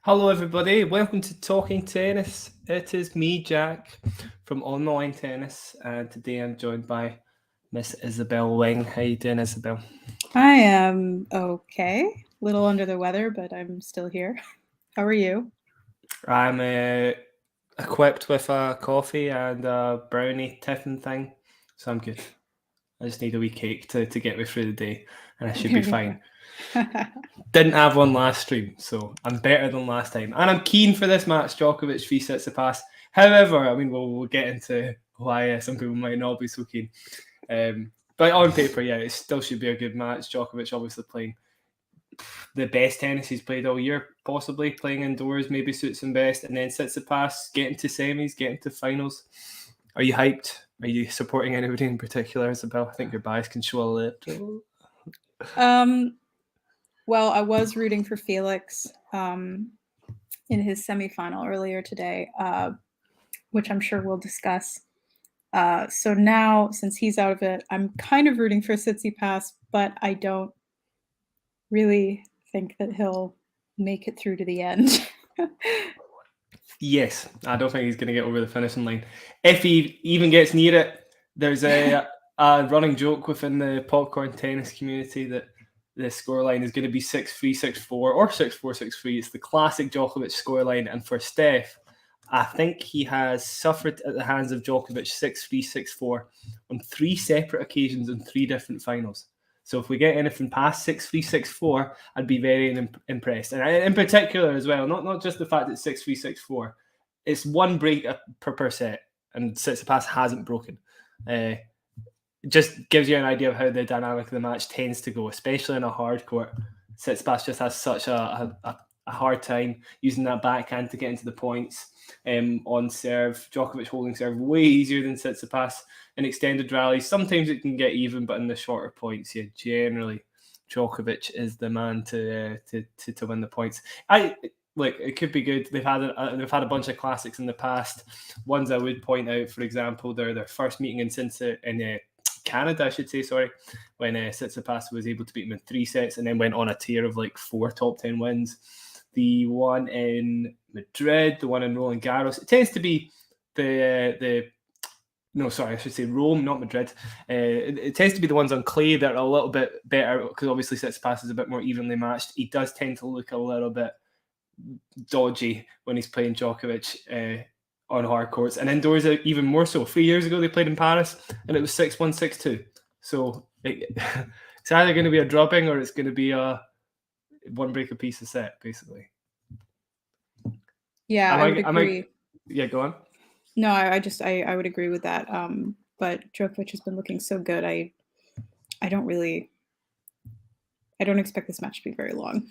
Hello, everybody. Welcome to Talking Tennis. It is me, Jack, from Online Tennis, and today I'm joined by Miss Isabel Wing. How you doing, Isabel? I am okay. A little under the weather, but I'm still here. How are you? I'm equipped with a coffee and a brownie tiffin thing, so I'm good. I just need a wee cake to get me through the day, and I should be There you fine. go. Didn't have one last stream, so I'm better than last time. And I'm keen for this match, Djokovic v Tsitsipas. However, I mean, we'll get into why some people might not be so keen. But on paper, yeah, it still should be a good match. Djokovic obviously playing the best tennis he's played all year, possibly playing indoors maybe suits him best. And then Tsitsipas, getting to semis, getting to finals. Are you hyped? Are you supporting anybody in particular, Isabel? I think your bias can show a little. Well, I was rooting for Felix in his semifinal earlier today, which I'm sure we'll discuss. So now, since he's out of it, I'm kind of rooting for Tsitsipas, but I don't really think that he'll make it through to the end. Yes, I don't think he's going to get over the finishing line. If he even gets near it, there's a running joke within the popcorn tennis community that the scoreline is going to be 6-3, 6-4, or 6-4, 6-3. It's the classic Djokovic scoreline. And for Steph, I think he has suffered at the hands of Djokovic 6-3, 6-4 on 3 separate occasions in 3 different finals. So if we get anything past 6-3, 6-4, I'd be very impressed. And in particular as well, not just the fact that 6-3, 6-4, it's one break per set, and Tsitsipas hasn't broken. Just gives you an idea of how the dynamic of the match tends to go, especially in a hard court. Tsitsipas just has such a hard time using that backhand to get into the points on serve. Djokovic holding serve way easier than Tsitsipas in extended rallies. Sometimes it can get even, but in the shorter points, yeah, generally Djokovic is the man to win the points. It could be good. They've had a bunch of classics in the past. Ones I would point out, for example, their first meeting in Canada, I should say, when Tsitsipas was able to beat him in 3 sets and then went on a tear of like 4 top 10 wins. The one in Madrid, the one in Roland Garros, it tends to be I should say Rome, not Madrid. It tends to be the ones on clay that are a little bit better because obviously Tsitsipas is a bit more evenly matched. He does tend to look a little bit dodgy when he's playing Djokovic on hard courts, and indoors even more so. 3 years ago they played in Paris and it was 6-1, 6-2. So it's either going to be a drubbing or it's going to be a one break a piece a set, basically. Yeah, I would agree. Yeah, go on. No, I would agree with that. But Djokovic has been looking so good. I don't expect this match to be very long.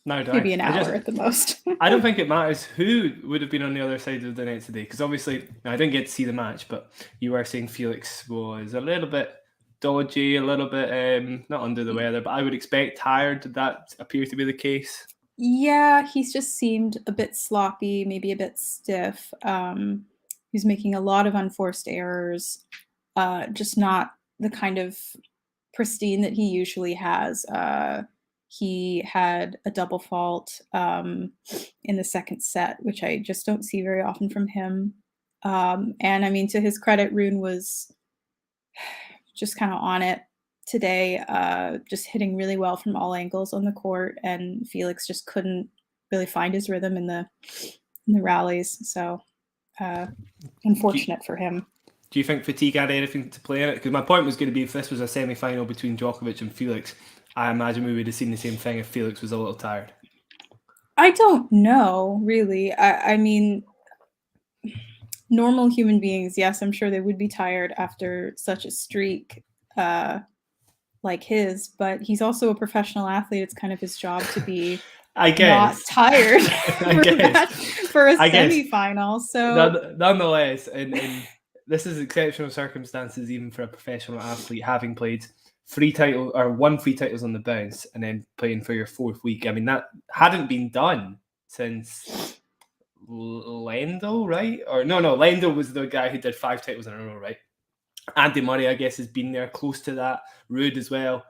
No, maybe an hour at the most. I don't think it matters who would have been on the other side of the net today, because obviously I didn't get to see the match, but you were saying Felix was a little bit dodgy, a little bit not under the weather, but I would expect tired. Did that appear to be the case? Yeah, he's just seemed a bit sloppy, maybe a bit stiff. He's making a lot of unforced errors, just not the kind of pristine that he usually has. He had a double fault in the second set, which I just don't see very often from him. And I mean, to his credit, Rune was just kind of on it today, just hitting really well from all angles on the court, and Felix just couldn't really find his rhythm in the rallies. So unfortunate for him. Do you think fatigue had anything to play in it? Because my point was going to be, if this was a semi-final between Djokovic and Felix, I imagine we would have seen the same thing if Felix was a little tired. I don't know, really. I mean, normal human beings, yes, I'm sure they would be tired after such a streak like his, but he's also a professional athlete. It's kind of his job to be not tired for a semi-final. So nonetheless, and this is exceptional circumstances even for a professional athlete, having played 1 free titles on the bounce and then playing for your 4th week. I mean, that hadn't been done since Lendl, right? Or no, Lendl was the guy who did 5 titles in a row, right? Andy Murray, I guess, has been there close to that. Rude as well.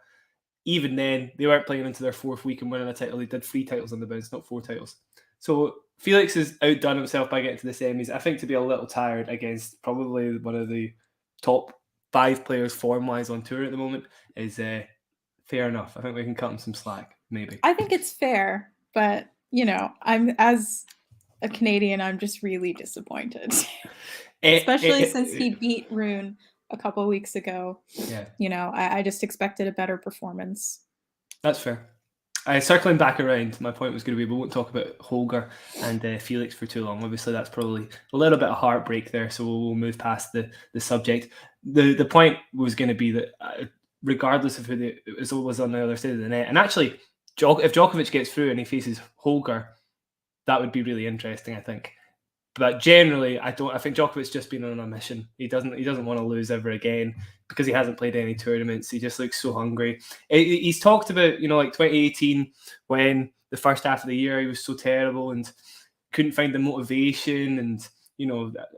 even then, they weren't playing into their 4th week and winning a title. They did 3 titles on the bounce, not 4 titles. So Felix has outdone himself by getting to the semis. I think to be a little tired against probably one of the top 5 players form-wise on tour at the moment is fair enough. I think we can cut him some slack, maybe. I think it's fair, but, I'm as a Canadian, I'm just really disappointed. Especially since he beat Rune a couple weeks ago. Yeah. I just expected a better performance. That's fair. Circling back around, my point was going to be we won't talk about Holger and Felix for too long. Obviously, that's probably a little bit of heartbreak there, so we'll move past the subject. The point was going to be that regardless of who was on the other side of the net, and actually, if Djokovic gets through and he faces Holger, that would be really interesting, I think. But generally, I think Djokovic's just been on a mission. He doesn't want to lose ever again because he hasn't played any tournaments. He just looks so hungry. He's talked about, like 2018 when the first half of the year he was so terrible and couldn't find the motivation. And,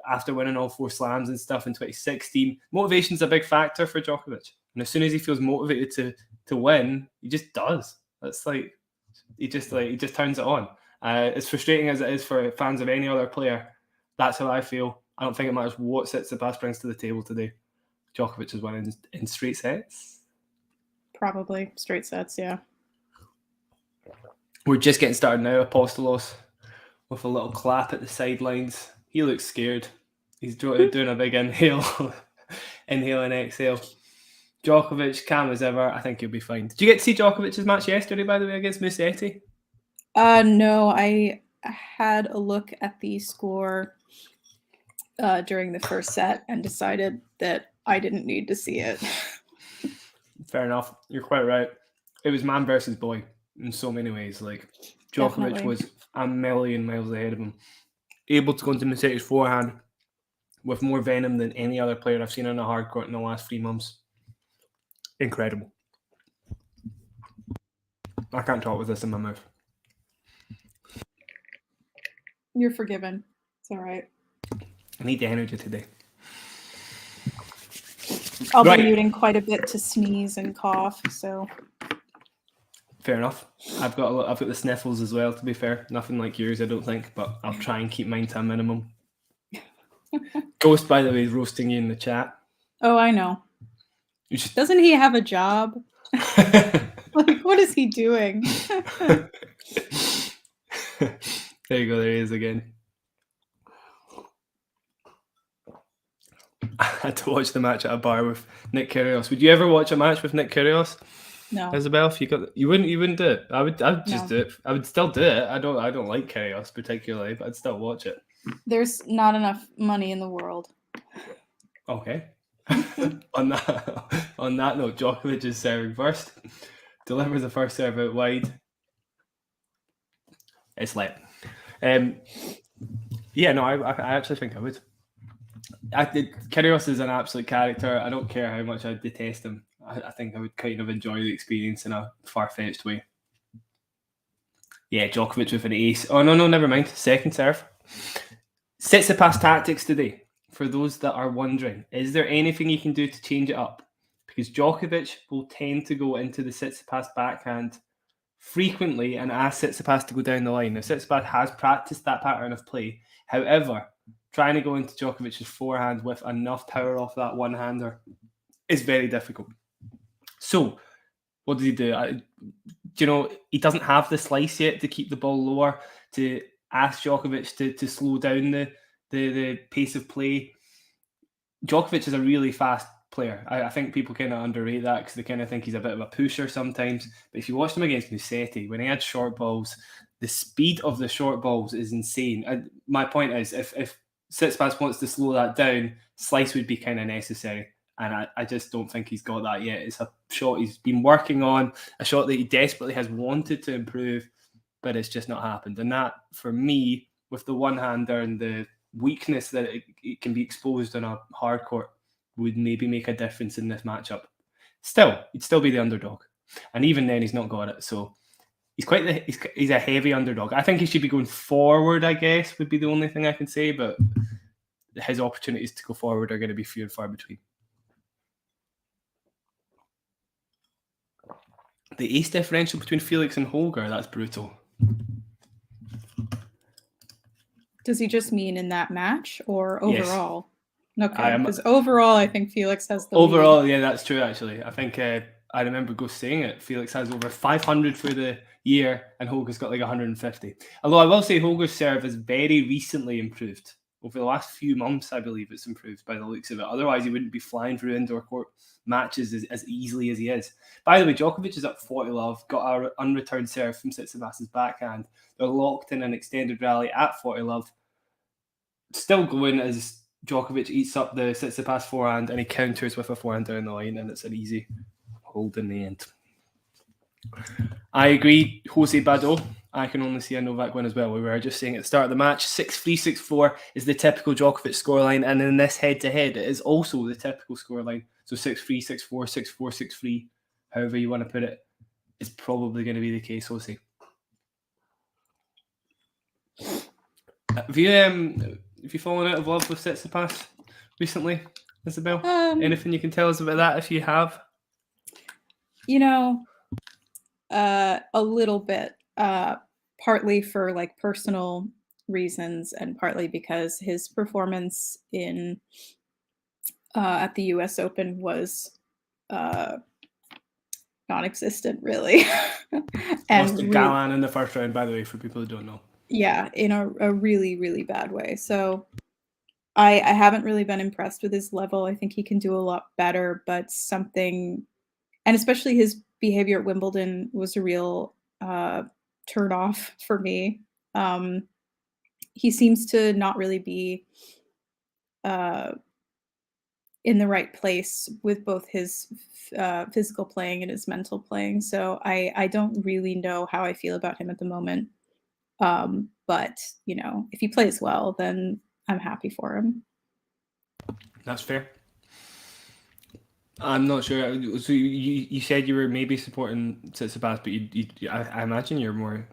after winning all 4 slams and stuff in 2016, motivation's a big factor for Djokovic. And as soon as he feels motivated to win, he just does. That's like he just turns it on. As frustrating as it is for fans of any other player, that's how I feel. I don't think it matters what Tsitsipas brings to the table today. Djokovic is winning in straight sets. Probably straight sets, yeah. We're just getting started now. Apostolos with a little clap at the sidelines. He looks scared. He's doing a big inhale, inhale and exhale. Djokovic, calm as ever. I think he'll be fine. Did you get to see Djokovic's match yesterday, by the way, against Musetti? No, I had a look at the score during the first set and decided that I didn't need to see it. Fair enough. You're quite right. It was man versus boy in so many ways. Like Djokovic Definitely. was a million miles ahead of him, able to go into Musetti's forehand with more venom than any other player I've seen on a hard court in the last 3 months. Incredible. I can't talk with this in my mouth. You're forgiven. It's all right. I need the energy today. I'll be muting quite a bit to sneeze and cough, so. Fair enough. I've got the sniffles as well, to be fair. Nothing like yours, I don't think, but I'll try and keep mine to a minimum. Ghost, by the way, is roasting you in the chat. Oh, I know. Doesn't he have a job? Like, what is he doing? There you go. There he is again. I had to watch the match at a bar with Nick Kyrgios. Would you ever watch a match with Nick Kyrgios? No. Isabel, if you wouldn't do it. I'd just do it. I would still do it. I don't like Kyrgios particularly, but I'd still watch it. There's not enough money in the world. Okay. on that note, Djokovic is serving first. Delivers the first serve out wide. It's lit. Yeah, no, I actually think I would. Kyrgios is an absolute character. I don't care how much I detest him. I think I would kind of enjoy the experience in a far-fetched way. Yeah, Djokovic with an ace. Oh, no, never mind. Second serve. Tsitsipas tactics today. For those that are wondering, is there anything you can do to change it up? Because Djokovic will tend to go into the Tsitsipas backhand frequently and ask Tsitsipas to go down the line. Now, Tsitsipas has practiced that pattern of play. However, trying to go into Djokovic's forehand with enough power off that one-hander is very difficult. So, what does he do? He doesn't have the slice yet to keep the ball lower, to ask Djokovic to slow down the pace of play. Djokovic is a really fast player. I think people kind of underrate that because they kind of think he's a bit of a pusher sometimes. But if you watched him against Musetti, when he had short balls, the speed of the short balls is insane. And my point is, if Tsitsipas wants to slow that down, slice would be kind of necessary. And I just don't think he's got that yet. It's a shot he's been working on, a shot that he desperately has wanted to improve, but it's just not happened. And that, for me, with the one-hander and the weakness that it can be exposed on a hard court, would maybe make a difference in this matchup. Still, he'd still be the underdog. And even then, he's not got it. So he's he's a heavy underdog. I think he should be going forward, I guess, would be the only thing I can say. But his opportunities to go forward are going to be few and far between. The ace differential between Felix and Holger, that's brutal. Does he just mean in that match or overall? Yes. Okay, because overall, I think Felix has the overall lead. Yeah, that's true actually. I think I remember Go saying it. Felix has over 500 for the year and Holger's got like 150. Although I will say Holger's serve has very recently improved. Over the last few months, I believe it's improved by the looks of it. Otherwise, he wouldn't be flying through indoor court matches as easily as he is. By the way, Djokovic is up 40-love, got an unreturned serve from Tsitsipas's backhand. They're locked in an extended rally at 40-love. Still going as Djokovic eats up the Tsitsipas forehand and he counters with a forehand down the line, and it's an easy hold in the end. I agree, Jose Bado. I can only see a Novak win as well. We were just saying at the start of the match, 6-3, 6-4 is the typical Djokovic scoreline, and in this head-to-head, it is also the typical scoreline. So 6-3, 6-4, 6-4, 6-3, however you want to put it, is probably going to be the case, Jose. Have you fallen out of love with Tsitsipas recently, Isabel? Anything you can tell us about that if you have? You know, a little bit. Partly for like personal reasons and partly because his performance in at the US Open was non-existent, really. And lost to Galan in the first round, by the way, for people who don't know. Yeah, in a really, really bad way. So I haven't really been impressed with his level. I think he can do a lot better, but something, and especially his behavior at Wimbledon was a real turn off for me. He seems to not really be in the right place with both his physical playing and his mental playing. So I don't really know how I feel about him at the moment. But, you know, if he plays well, then I'm happy for him. That's fair. I'm not sure. So you said you were maybe supporting Tsitsipas, but I imagine you're more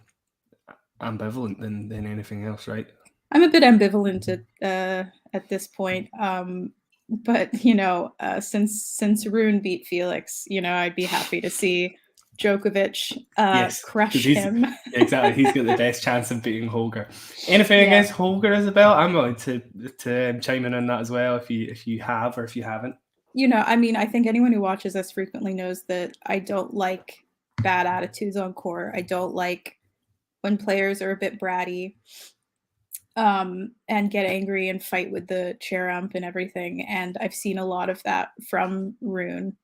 ambivalent than anything else, right? I'm a bit ambivalent at this point. But you know, since Rune beat Felix, you know, I'd be happy to see Djokovic crush him. Exactly, he's got the best chance of beating Holger. Anything against Holger, Isabel? I'm willing to chime in on that as well if you have or if you haven't. You know, I mean, I think anyone who watches us frequently knows that I don't like bad attitudes on court. I don't like when players are a bit bratty and get angry and fight with the chair ump and everything. And I've seen a lot of that from Rune.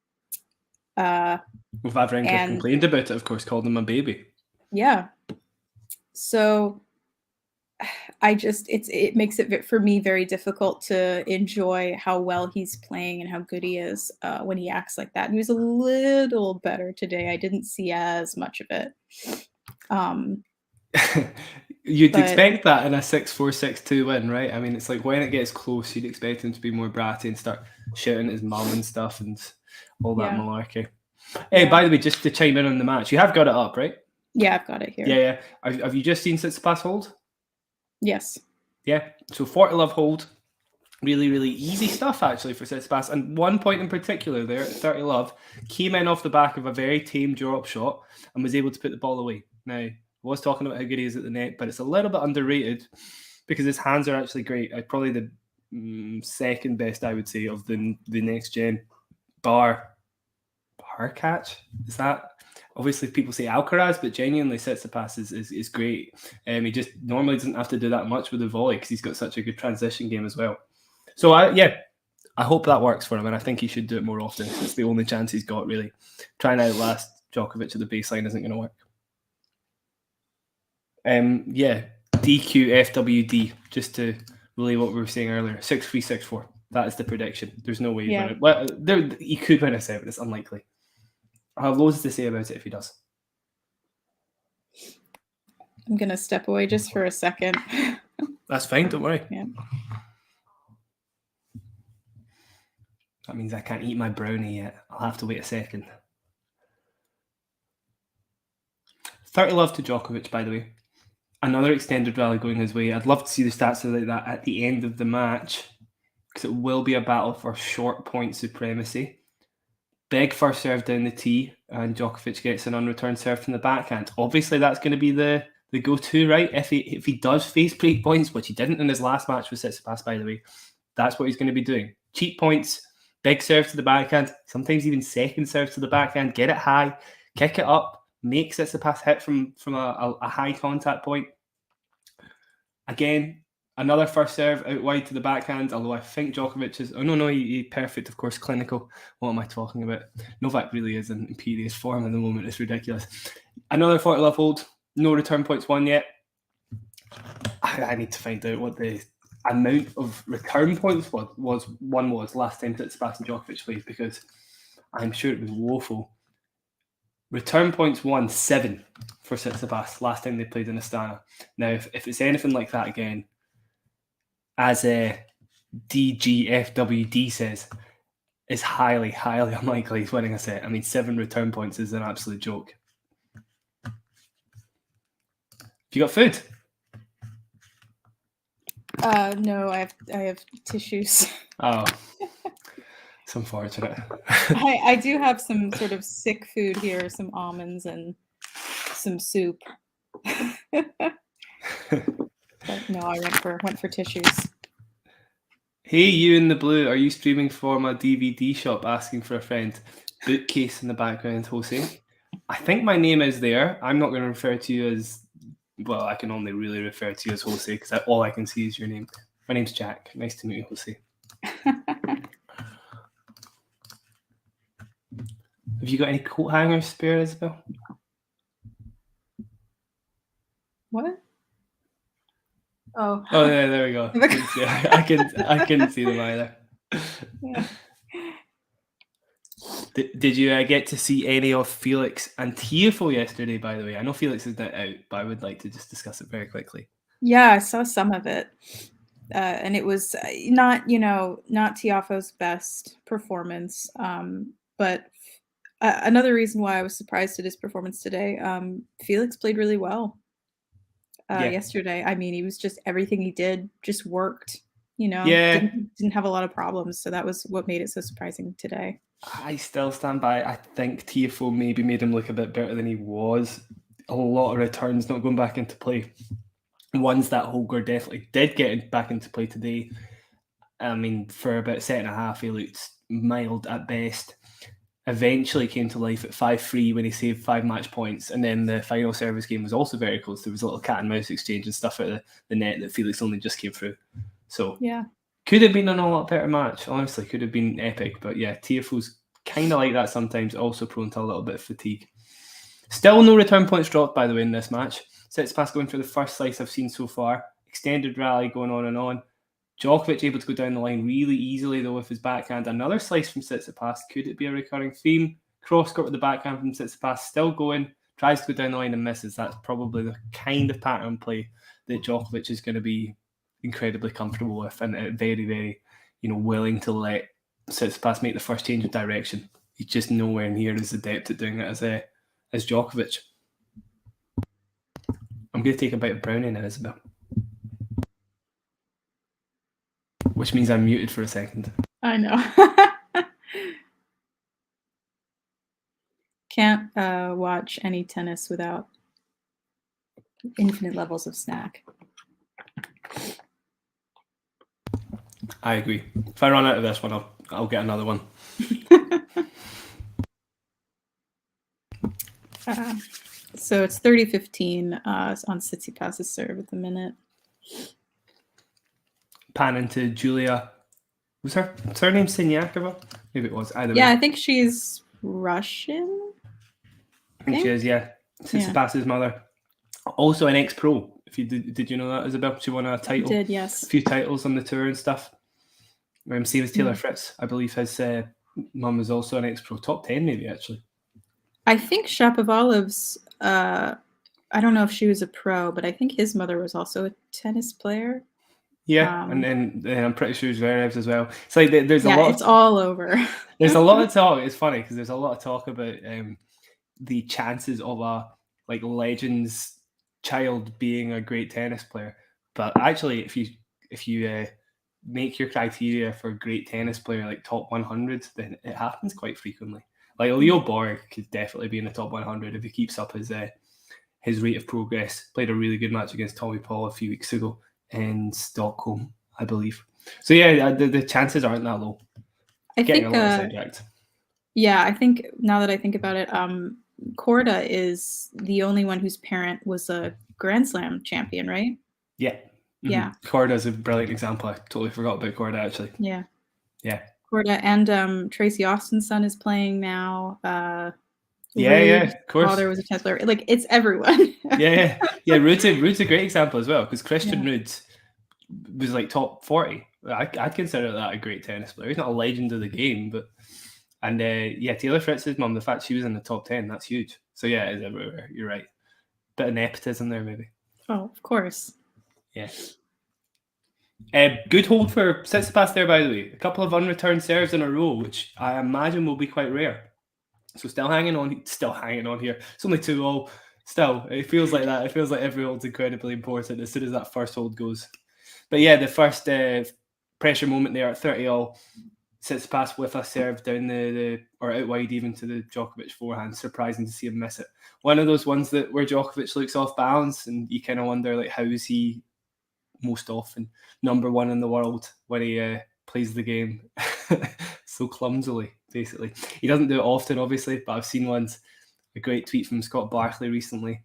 Wavrinka complained about it, of course, called him a baby. Yeah. So it makes it for me very difficult to enjoy how well he's playing and how good he is when he acts like that. And he was a little better today. I didn't see as much of it. You'd expect that in a 6-4, 6-2 win, right? I mean, it's like when it gets close, you'd expect him to be more bratty and start shouting at his mum and stuff and all that malarkey. Hey, by the way, just to chime in on the match, you have got it up, right? Yeah, I've got it here. Yeah. Have you just seen Tsitsipas hold? Yes. Yeah. So 40-love hold. Really, really easy stuff, actually, for Tsitsipas. And one point in particular there at 30-love came in off the back of a very tame drop shot and was able to put the ball away. Now, I was talking about how good he is at the net, but it's a little bit underrated because his hands are actually great. Probably the second best, I would say, of the next gen bar catch. Is that obviously people say Alcaraz, but genuinely Tsitsipas is great. He just normally doesn't have to do that much with the volley because he's got such a good transition game as well. So I hope that works for him, and I think he should do it more often. It's the only chance he's got, really. Trying to outlast Djokovic at the baseline isn't going to work. DQ FWD, just to relay what we were saying earlier. 6-3, 6-4. That is the prediction. There's no way he's win it. Well, he could win a set, but it's unlikely. I have loads to say about it if he does. I'm going to step away just for a second. That's fine, don't worry. Yeah. That means I can't eat my brownie yet. I'll have to wait a second. 30-love to Djokovic, by the way. Another extended rally going his way. I'd love to see the stats like that at the end of the match because it will be a battle for short point supremacy. big first serve down the tee, and Djokovic gets an unreturned serve from the backhand. Obviously, that's going to be the go-to, right? If he does face break points, which he didn't in his last match with Tsitsipas, by the way, that's what he's going to be doing. Cheap points, big serve to the backhand, sometimes even second serve to the backhand, get it high, kick it up, make Tsitsipas hit from a high contact point. Again, another first serve out wide to the backhand, although I think Djokovic is... Oh, no, he perfect, of course, clinical. What am I talking about? Novak really is in imperious form at the moment. It's ridiculous. Another 40-love hold. No return points won yet. I need to find out what the amount of return points was last time Tsitsipas and Djokovic played, because I'm sure it was woeful. Return points won 7 for Tsitsipas last time they played in Astana. Now, if it's anything like that again, as DGFWD says, is highly, highly unlikely he's winning a set. I mean, 7 return points is an absolute joke. Have you got food? No, I have tissues. Oh, it's unfortunate. I do have some sort of sick food here, some almonds and some soup. But no, I went for tissues. Hey, you in the blue, are you streaming from a DVD shop asking for a friend? Bookcase in the background, Jose. I think my name is there. I'm not going to refer to you as... Well, I can only really refer to you as Jose because all I can see is your name. My name's Jack. Nice to meet you, Jose. Have you got any coat hangers spare, Isabel? What? Oh, yeah, there we go. I couldn't see them either. Yeah. Did you get to see any of Felix and Tiafoe yesterday, by the way? I know Felix is not out, but I would like to just discuss it very quickly. Yeah, I saw some of it. And it was not Tiafoe's best performance. But another reason why I was surprised at his performance today, Felix played really well yesterday. I mean, he was just, everything he did just worked, didn't have a lot of problems. So that was what made it so surprising today. I still stand by. I think Tiafoe maybe made him look a bit better than he was. A lot of returns not going back into play. Ones that Auger definitely did get back into play today. I mean, for about a set and a half, he looked mild at best. Eventually came to life at 5-3 when he saved 5 match points. And then the final service game was also very close. There was a little cat and mouse exchange and stuff out of the net that Felix only just came through. So yeah, could have been a lot better match. Honestly, could have been epic. But yeah, Tiafoe's kind of like that sometimes, also prone to a little bit of fatigue. Still no return points dropped, by the way, in this match. Tsitsipas going for the first slice I've seen so far. Extended rally going on and on. Djokovic able to go down the line really easily, though, with his backhand. Another slice from Tsitsipas. Could it be a recurring theme? Cross-court with the backhand from Tsitsipas. Still going. Tries to go down the line and misses. That's probably the kind of pattern play that Djokovic is going to be incredibly comfortable with and very, very, willing to let Tsitsipas make the first change of direction. He's just nowhere near as adept at doing it as Djokovic. I'm going to take a bite of brownie now, Isabel. Which means I'm muted for a second. I know. Can't watch any tennis without infinite levels of snack. I agree. If I run out of this one, I'll get another one. So it's 30-15 on Tsitsipas' serve at the minute. Pan into Julia. Was her name Sinyakova? Maybe it was. Either way. Yeah, I think she's Russian. I think she is, yeah. Tsitsipas' mother. Also an ex-pro. If you did you know that, Isabel? She won a title. I did, yes. A few titles on the tour and stuff. Same as Taylor Fritz. I believe his mum was also an ex-pro. Top 10 maybe, actually. I think Shapovalov's, I don't know if she was a pro, but I think his mother was also a tennis player. Yeah, and I'm pretty sure Zverev's as well. It's like there's a lot. It's all over. There's a lot of talk. It's funny because there's a lot of talk about the chances of a legend's child being a great tennis player. But actually, if you make your criteria for a great tennis player like top 100, then it happens quite frequently. Like Leo Borg could definitely be in the top 100 if he keeps up his rate of progress. Played a really good match against Tommy Paul a few weeks ago in Stockholm, I believe. So yeah, the chances aren't that low. I Getting think, a lot sidetracked. Yeah, I think now that I think about it, Korda is the only one whose parent was a Grand Slam champion, right? Yeah. Mm-hmm. Yeah. Korda's a brilliant example. I totally forgot about Korda, actually. Yeah. Yeah. Korda and Tracy Austin's son is playing now. Of course. Father was a tennis player. Like, it's everyone. yeah. Rude's a great example as well, because Christian Rude was like top 40. I consider that a great tennis player. He's not a legend of the game, but Taylor Fritz's mum, the fact she was in the top 10, that's huge. So yeah, it is everywhere. You're right. Bit of nepotism there, maybe. Oh, of course. Yeah. Good hold for Tsitsipas there, by the way. A couple of unreturned serves in a row, which I imagine will be quite rare. So still hanging on here. It's only 2-all. Still, it feels like that. It feels like every hold's incredibly important as soon as that first hold goes. But yeah, the first pressure moment there at 30-all. Tsitsipas with a serve down or out wide even to the Djokovic forehand. Surprising to see him miss it. One of those ones where Djokovic looks off balance and you kind of wonder, like, how is he most often number one in the world when he plays the game so clumsily, basically. He doesn't do it often, obviously, but I've seen a great tweet from Scott Barkley recently.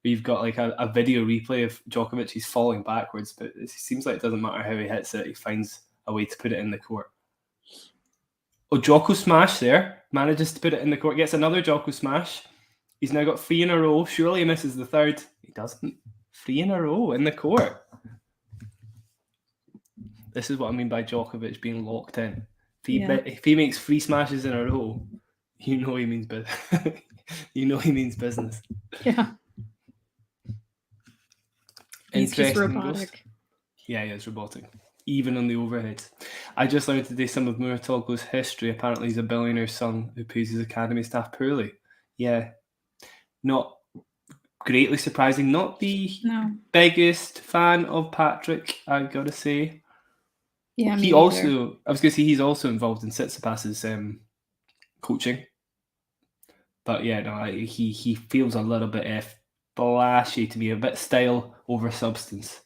We've got like a video replay of Djokovic. He's falling backwards, but it seems like it doesn't matter how he hits it. He finds a way to put it in the court. Oh, Djoko smash there. Manages to put it in the court. Gets another Djoko smash. He's now got 3 in a row. Surely he misses the third. He doesn't. 3 in a row in the court. This is what I mean by Djokovic being locked in. If he makes 3 smashes in a row, you know he means business. Yeah. He's just robotic. Yeah, he is robotic. Even on the overhead. I just learned today some of Muratoglu's history. Apparently he's a billionaire's son who pays his academy staff poorly. Yeah. Not greatly surprising. Not the biggest fan of Patrick, I gotta say. Yeah, I was going to say he's also involved in Tsitsipas's coaching. But yeah, no, he feels a little bit flashy to me, a bit style over substance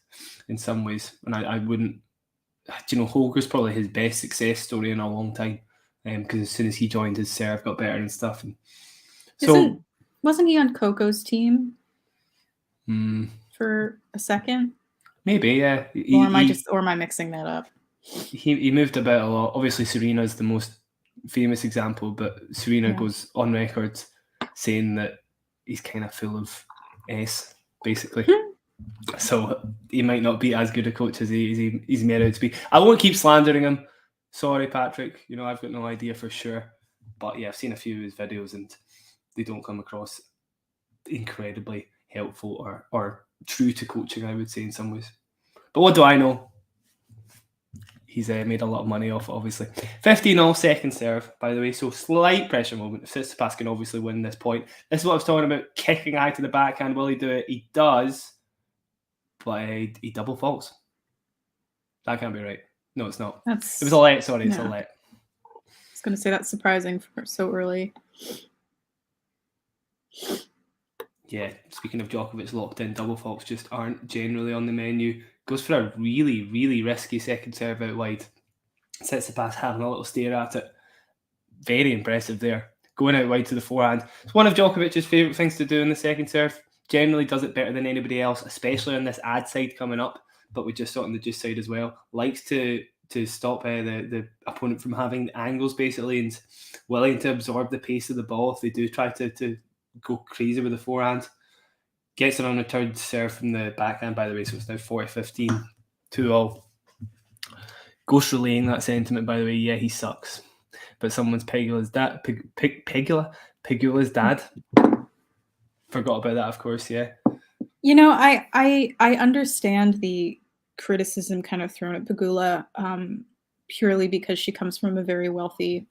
in some ways. And I wouldn't, Holger's probably his best success story in a long time, because as soon as he joined, his serve got better and stuff. And so wasn't he on Coco's team for a second? Maybe, yeah. Or am I mixing that up? He moved about a lot. Obviously, Serena's the most famous example, but Serena goes on record saying that he's kind of full of S, basically. So he might not be as good a coach as he's made out to be. I won't keep slandering him. Sorry, Patrick. I've got no idea for sure. But yeah, I've seen a few of his videos and they don't come across incredibly helpful or true to coaching, I would say, in some ways. But what do I know? He's made a lot of money off it, obviously. 15-all second serve, by the way. So slight pressure moment. If Tsitsipas can obviously win this point. This is what I was talking about. Kicking high to the backhand. Will he do it? He does. But he double faults. That can't be right. No, it's not. It was a let. Sorry, it's a let. I was going to say that's surprising for so early. Yeah, speaking of Djokovic locked in, double faults just aren't generally on the menu. Goes for a really, really risky second serve out wide. Tsitsipas having a little stare at it. Very impressive there. Going out wide to the forehand. It's one of Djokovic's favourite things to do in the second serve. Generally does it better than anybody else, especially on this ad side coming up. But we just saw it on the juice side as well. Likes to stop the opponent from having angles, basically, and willing to absorb the pace of the ball if they do try to go crazy with the forehand. Gets it on a third serve from the backhand, by the way, so it's now 40-15, 2-all. Ghost relaying that sentiment, by the way. Yeah, he sucks. But someone's Pegula's dad. Pegula's dad. Forgot about that, of course, yeah. I understand the criticism kind of thrown at Pegula purely because she comes from a very wealthy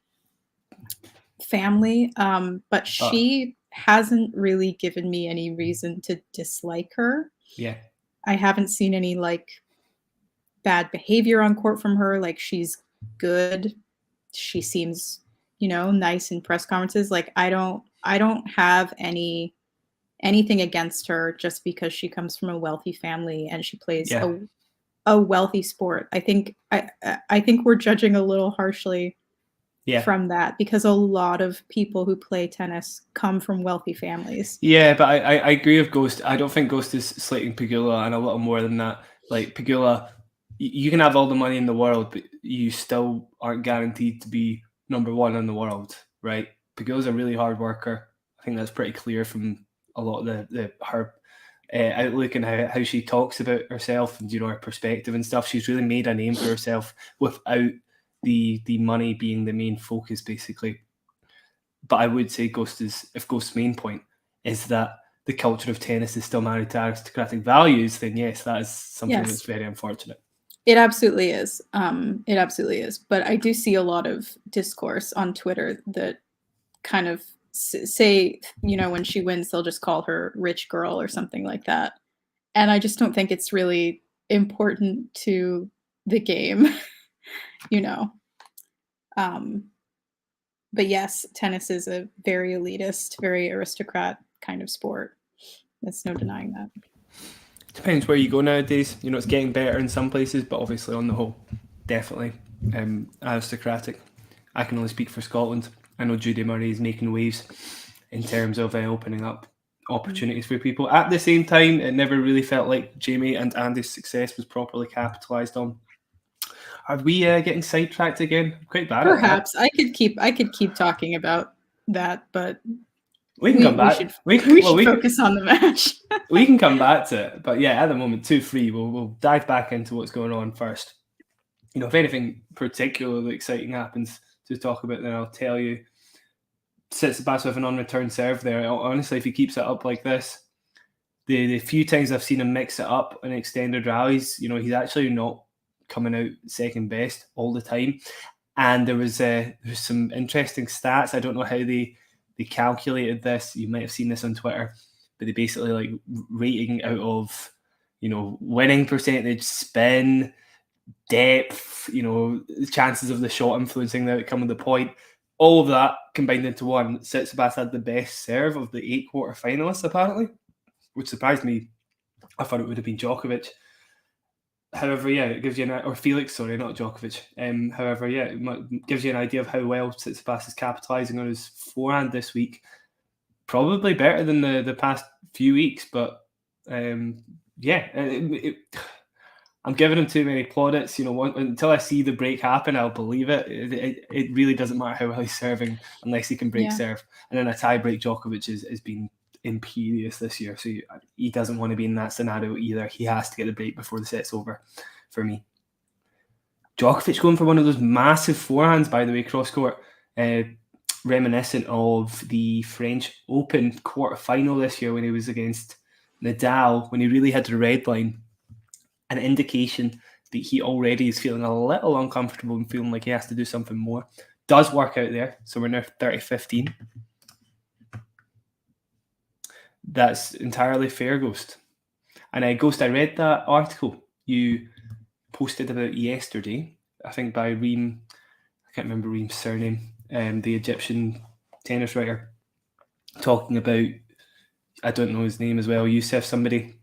family, but she hasn't really given me any reason to dislike her. Yeah. I haven't seen any bad behavior on court from her. She's good. She seems nice in press conferences. Like I don't have anything against her just because she comes from a wealthy family and she plays a wealthy sport. I think we're judging a little harshly from that, because a lot of people who play tennis come from wealthy families. Yeah, but I agree with Ghost. I don't think Ghost is slating Pegula and a little more than that. Like Pegula, you can have all the money in the world, but you still aren't guaranteed to be number one in the world, right? Pegula's a really hard worker. I think that's pretty clear from a lot of her outlook and how she talks about herself and her perspective and stuff. She's really made a name for herself without the money being the main focus, basically. But I would say Ghost's main point is that the culture of tennis is still married to aristocratic values, then yes, that is something that's very unfortunate. It absolutely is. It absolutely is. But I do see a lot of discourse on Twitter that kind of say, when she wins, they'll just call her rich girl or something like that. And I just don't think it's really important to the game, But yes, tennis is a very elitist, very aristocrat kind of sport. There's no denying that. Depends where you go nowadays. It's getting better in some places, but obviously on the whole, definitely aristocratic. I can only speak for Scotland. I know Judy Murray is making waves in terms of opening up opportunities for people. At the same time, it never really felt like Jamie and Andy's success was properly capitalised on. Are we getting sidetracked again? Quite bad. Perhaps I could keep talking about that, but we can come back. We should focus on the match. We can come back to it, but yeah, at the moment, 2-3. We'll dive back into what's going on first. If anything particularly exciting happens to talk about, then I'll tell you. Tsitsipas with an on-return serve there. Honestly, if he keeps it up like this, the few times I've seen him mix it up in extended rallies, he's actually not coming out second best all the time. And there was some interesting stats. I don't know how they calculated this. You might have seen this on Twitter, but they basically rating out of winning percentage, spin, depth, the chances of the shot influencing the outcome of the point. All of that combined into one. Tsitsipas had the best serve of the 8 quarterfinalists, apparently, which surprised me. I thought it would have been Djokovic. However, yeah, it gives you or Felix, sorry, not Djokovic. However, yeah, it gives you an idea of how well Tsitsipas is capitalising on his forehand this week. Probably better than the past few weeks, but yeah, I'm giving him too many plaudits. Until I see the break happen, I'll believe it. It really doesn't matter how well he's serving unless he can break serve. And then a tie-break, Djokovic has been imperious this year, so he doesn't want to be in that scenario either. He has to get the break before the set's over for me. Djokovic going for one of those massive forehands, by the way, cross-court, reminiscent of the French Open quarter-final this year when he was against Nadal, when he really had to red line. An indication that he already is feeling a little uncomfortable and feeling like he has to do something more. Does work out there, so we're now 30-15. That's entirely fair, Ghost. And Ghost, I read that article you posted about yesterday, I think by Rune, I can't remember Rune's surname, the Egyptian tennis writer, talking about, I don't know his name as well, Youssef somebody,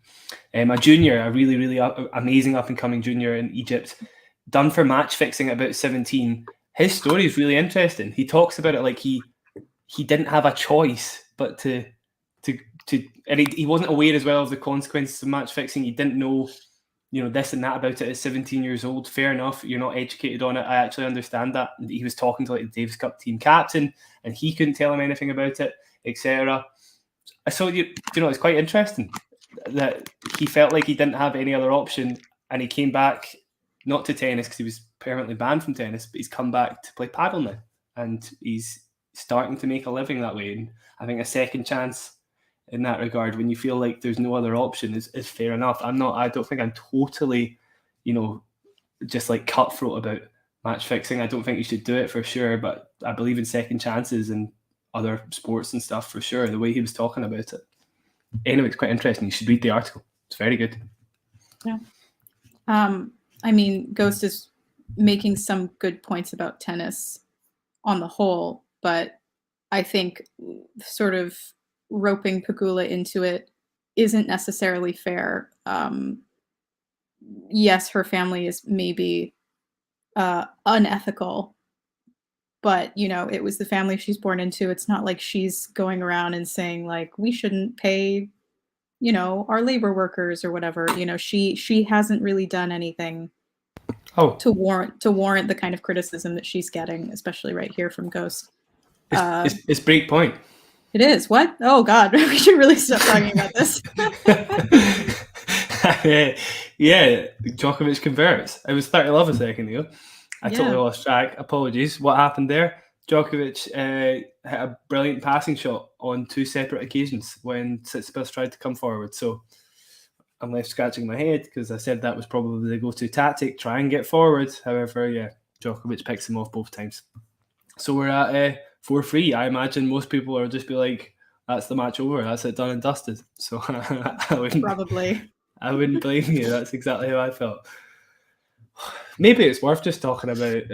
a junior, a really, really amazing up-and-coming junior in Egypt, done for match fixing at about 17. His story is really interesting. He talks about it like he didn't have a choice but to and he wasn't aware as well of the consequences of match fixing. He didn't know, this and that about it at 17 years old. Fair enough, you're not educated on it. I actually understand that. He was talking to the Davis Cup team captain, and he couldn't tell him anything about it, etc. So it's quite interesting that he felt like he didn't have any other option, and he came back not to tennis because he was permanently banned from tennis, but he's come back to play paddle now, and he's starting to make a living that way. And I think a second chance in that regard, when you feel like there's no other option, is fair enough. I don't think I'm totally, just like cutthroat about match fixing. I don't think you should do it for sure, but I believe in second chances and other sports and stuff for sure. The way he was talking about it. Anyway, it's quite interesting. You should read the article. It's very good. Yeah. Ghost is making some good points about tennis on the whole. but I think sort of roping Pegula into it isn't necessarily fair. Yes, her family is maybe unethical, but it was the family she's born into. It's not like she's going around and saying like we shouldn't pay, our labor workers or whatever. She hasn't really done anything to warrant the kind of criticism that she's getting, especially right here from Ghost. It's break point. It is. What? Oh God, we should really stop talking about this. Yeah, Djokovic converts. It was 30-love a second ago. I totally lost track. Apologies. What happened there? Djokovic hit a brilliant passing shot on 2 separate occasions when Tsitsipas tried to come forward. So I'm left scratching my head because I said that was probably the go-to tactic, try and get forward. However, yeah, Djokovic picks him off both times. So we're at 4-3. I imagine most people will just be like, that's the match over. That's it, done and dusted. So I wouldn't blame you. That's exactly how I felt. Maybe it's worth just talking about,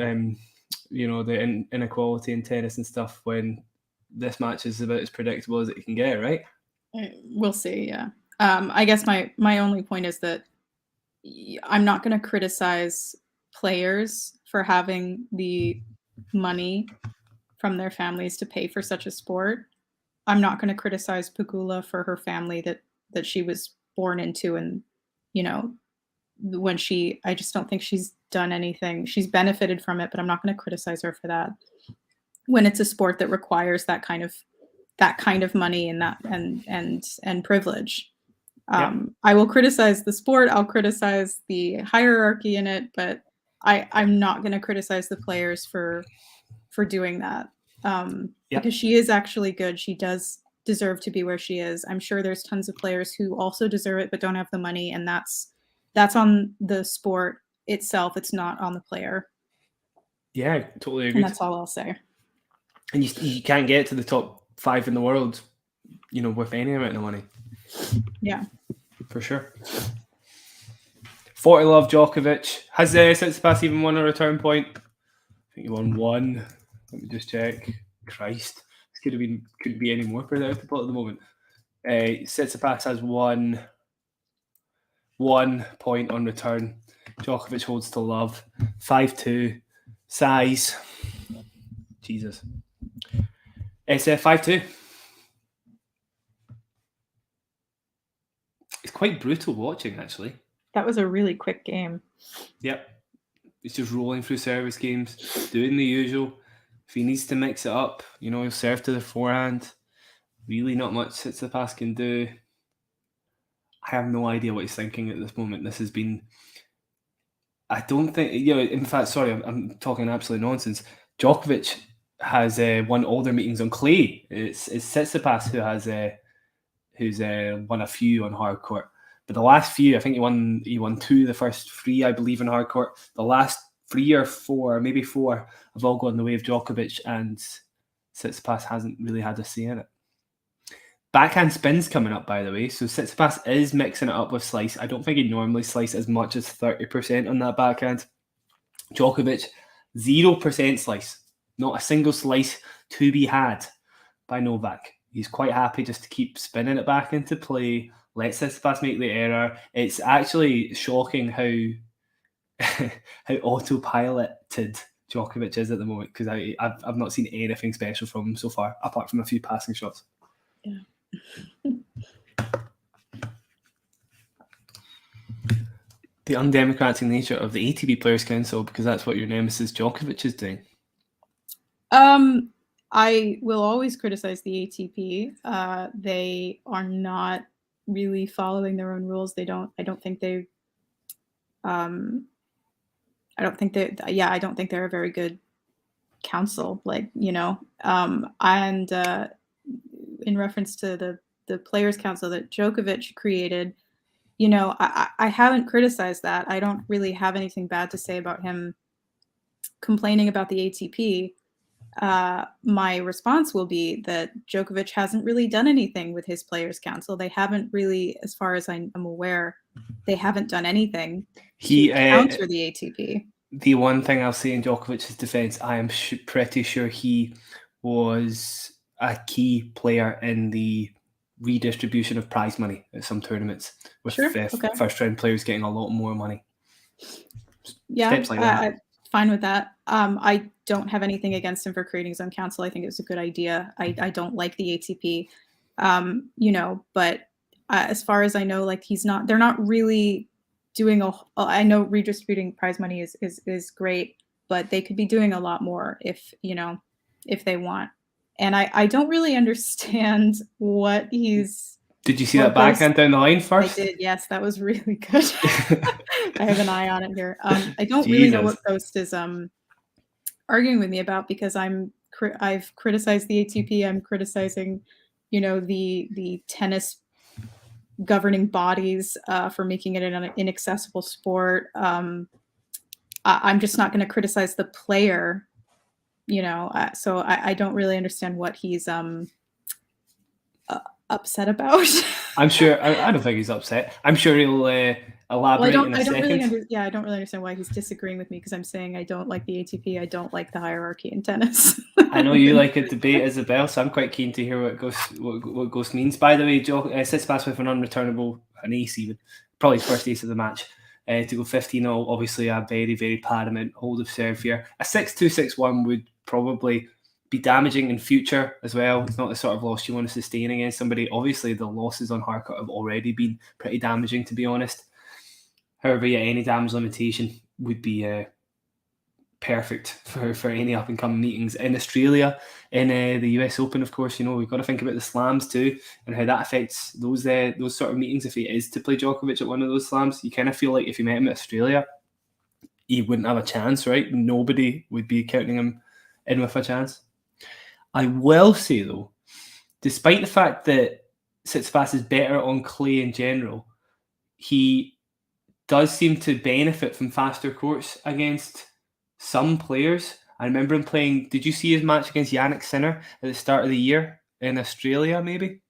the inequality in tennis and stuff when this match is about as predictable as it can get, right? We'll see, yeah. I guess my only point is that I'm not going to criticize players for having the money from their families to pay for such a sport. I'm not going to criticize Pegula for her family that she was born into, and I just don't think she's done anything. She's benefited from it, but I'm not going to criticize her for that. When it's a sport that requires that kind of money and privilege. I will criticize the sport. I'll criticize the hierarchy in it, but I'm not going to criticize the players for doing that. Because she is actually good. She does deserve to be where she is. I'm sure there's tons of players who also deserve it but don't have the money, and that's on the sport itself. It's not on the player. Yeah, totally agree. And that's all I'll say. And you can't get to the top 5 in the world, with any amount of money. Yeah. For sure. 40-love Djokovic. Has Tsitsipas even won a return point? I think he won 1. Let me just check. Christ. This couldn't be any more predictable at the moment. Tsitsipas has won 1 point on return. Djokovic holds to love. 5-2. Size. Jesus. It's 5-2. It's quite brutal watching, actually. That was a really quick game. Yep. It's just rolling through service games, doing the usual. If he needs to mix it up, he'll serve to the forehand. Really not much Tsitsipas can do. I have no idea what he's thinking at this moment. This has been... I don't think... in fact, sorry, I'm talking absolute nonsense. Djokovic has won all their meetings on clay. It's Tsitsipas who's won a few on hard court. But the last few, I think he won 2, the first 3, I believe, on hard court. The last 3 or 4, maybe 4, have all gone the way of Djokovic, and Tsitsipas hasn't really had a say in it. Backhand spin's coming up, by the way. So Tsitsipas is mixing it up with slice. I don't think he'd normally slice as much as 30% on that backhand. Djokovic, 0% slice. Not a single slice to be had by Novak. He's quite happy just to keep spinning it back into play. Let Tsitsipas make the error. It's actually shocking how autopiloted Djokovic is at the moment, because I've not seen anything special from him so far, apart from a few passing shots. Yeah. The undemocratic nature of the ATP Players Council, because that's what your nemesis Djokovic is doing. I will always criticize the ATP. They are not really following their own rules. I don't think they're a very good council. And in reference to the Players Council that Djokovic created, I haven't criticized that. I don't really have anything bad to say about him complaining about the ATP. My response will be that Djokovic hasn't really done anything with his Players Council. They haven't really, as far as I'm aware, they haven't done anything to counter the ATP. The one thing I'll say in Djokovic's defense, I am pretty sure he was a key player in the redistribution of prize money at some tournaments, with first round players getting a lot more money. Yeah, steps like that. Fine with that. I don't have anything against him for creating his own council. I think it was a good idea. I don't like the ATP, but as far as I know, like they're not really doing I know redistributing prize money is great, but they could be doing a lot more if they want. And I don't really understand what he's. Did you see that backhand down the line first? I did, yes. That was really good. I have an eye on it here. I don't really know what Ghost is arguing with me about, because I've criticized the ATP. I'm criticizing, the tennis governing bodies for making it an inaccessible sport. I'm just not going to criticize the player, so I don't really understand what he's upset about. I'm sure. I don't think he's upset. I'm sure he'll elaborate in a second. I don't really understand why he's disagreeing with me, because I'm saying I don't like the ATP. I don't like the hierarchy in tennis. I know you like a debate, Isabel, so I'm quite keen to hear what Ghost means. By the way, Tsitsipas with an unreturnable, an ace even, probably first ace of the match, to go 15-0. Obviously, a very, very paramount hold of serve here. A 6-2, 6-1 would probably be damaging in future as well. It's not the sort of loss you want to sustain against somebody. Obviously, the losses on hardcourt have already been pretty damaging, to be honest. However, yeah, any damage limitation would be perfect for any up-and-coming meetings in Australia, in the US Open, of course. We've got to think about the slams too, and how that affects those sort of meetings. If he is to play Djokovic at one of those slams, you kind of feel like if you met him at Australia, he wouldn't have a chance, right? Nobody would be counting him in with a chance. I will say, though, despite the fact that Tsitsipas is better on clay in general, he does seem to benefit from faster courts against some players. I remember him playing. Did you see his match against Jannik Sinner at the start of the year in Australia? Maybe.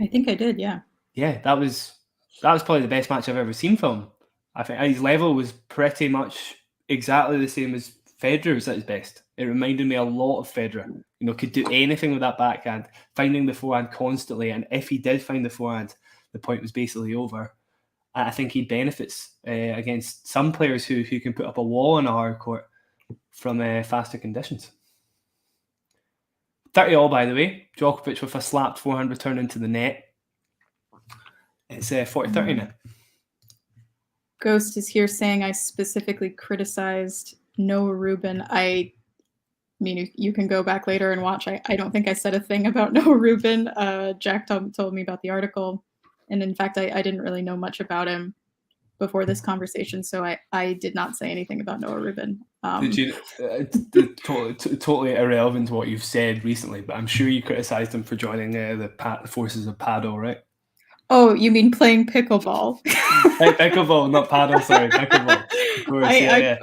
I think I did. Yeah. Yeah, that was probably the best match I've ever seen from him. I think his level was pretty much exactly the same as Federer's at his best. It reminded me a lot of Federer. Could do anything with that backhand, finding the forehand constantly. And if he did find the forehand, the point was basically over. I think he benefits against some players who can put up a wall on a hard court from faster conditions. 30-all, by the way. Djokovic with a slapped forehand return into the net. It's 40-30 now. Ghost is here saying I specifically criticized Noah Rubin. I mean, you can go back later and watch. I don't think I said a thing about Noah Rubin. Jack told me about the article. And in fact, I didn't really know much about him before this conversation, so I did not say anything about Noah Rubin. Did you? Totally irrelevant to what you've said recently, but I'm sure you criticised him for joining the forces of paddle, right? Oh, you mean playing pickleball? Pickleball, not paddle. Sorry, pickleball. Of course, I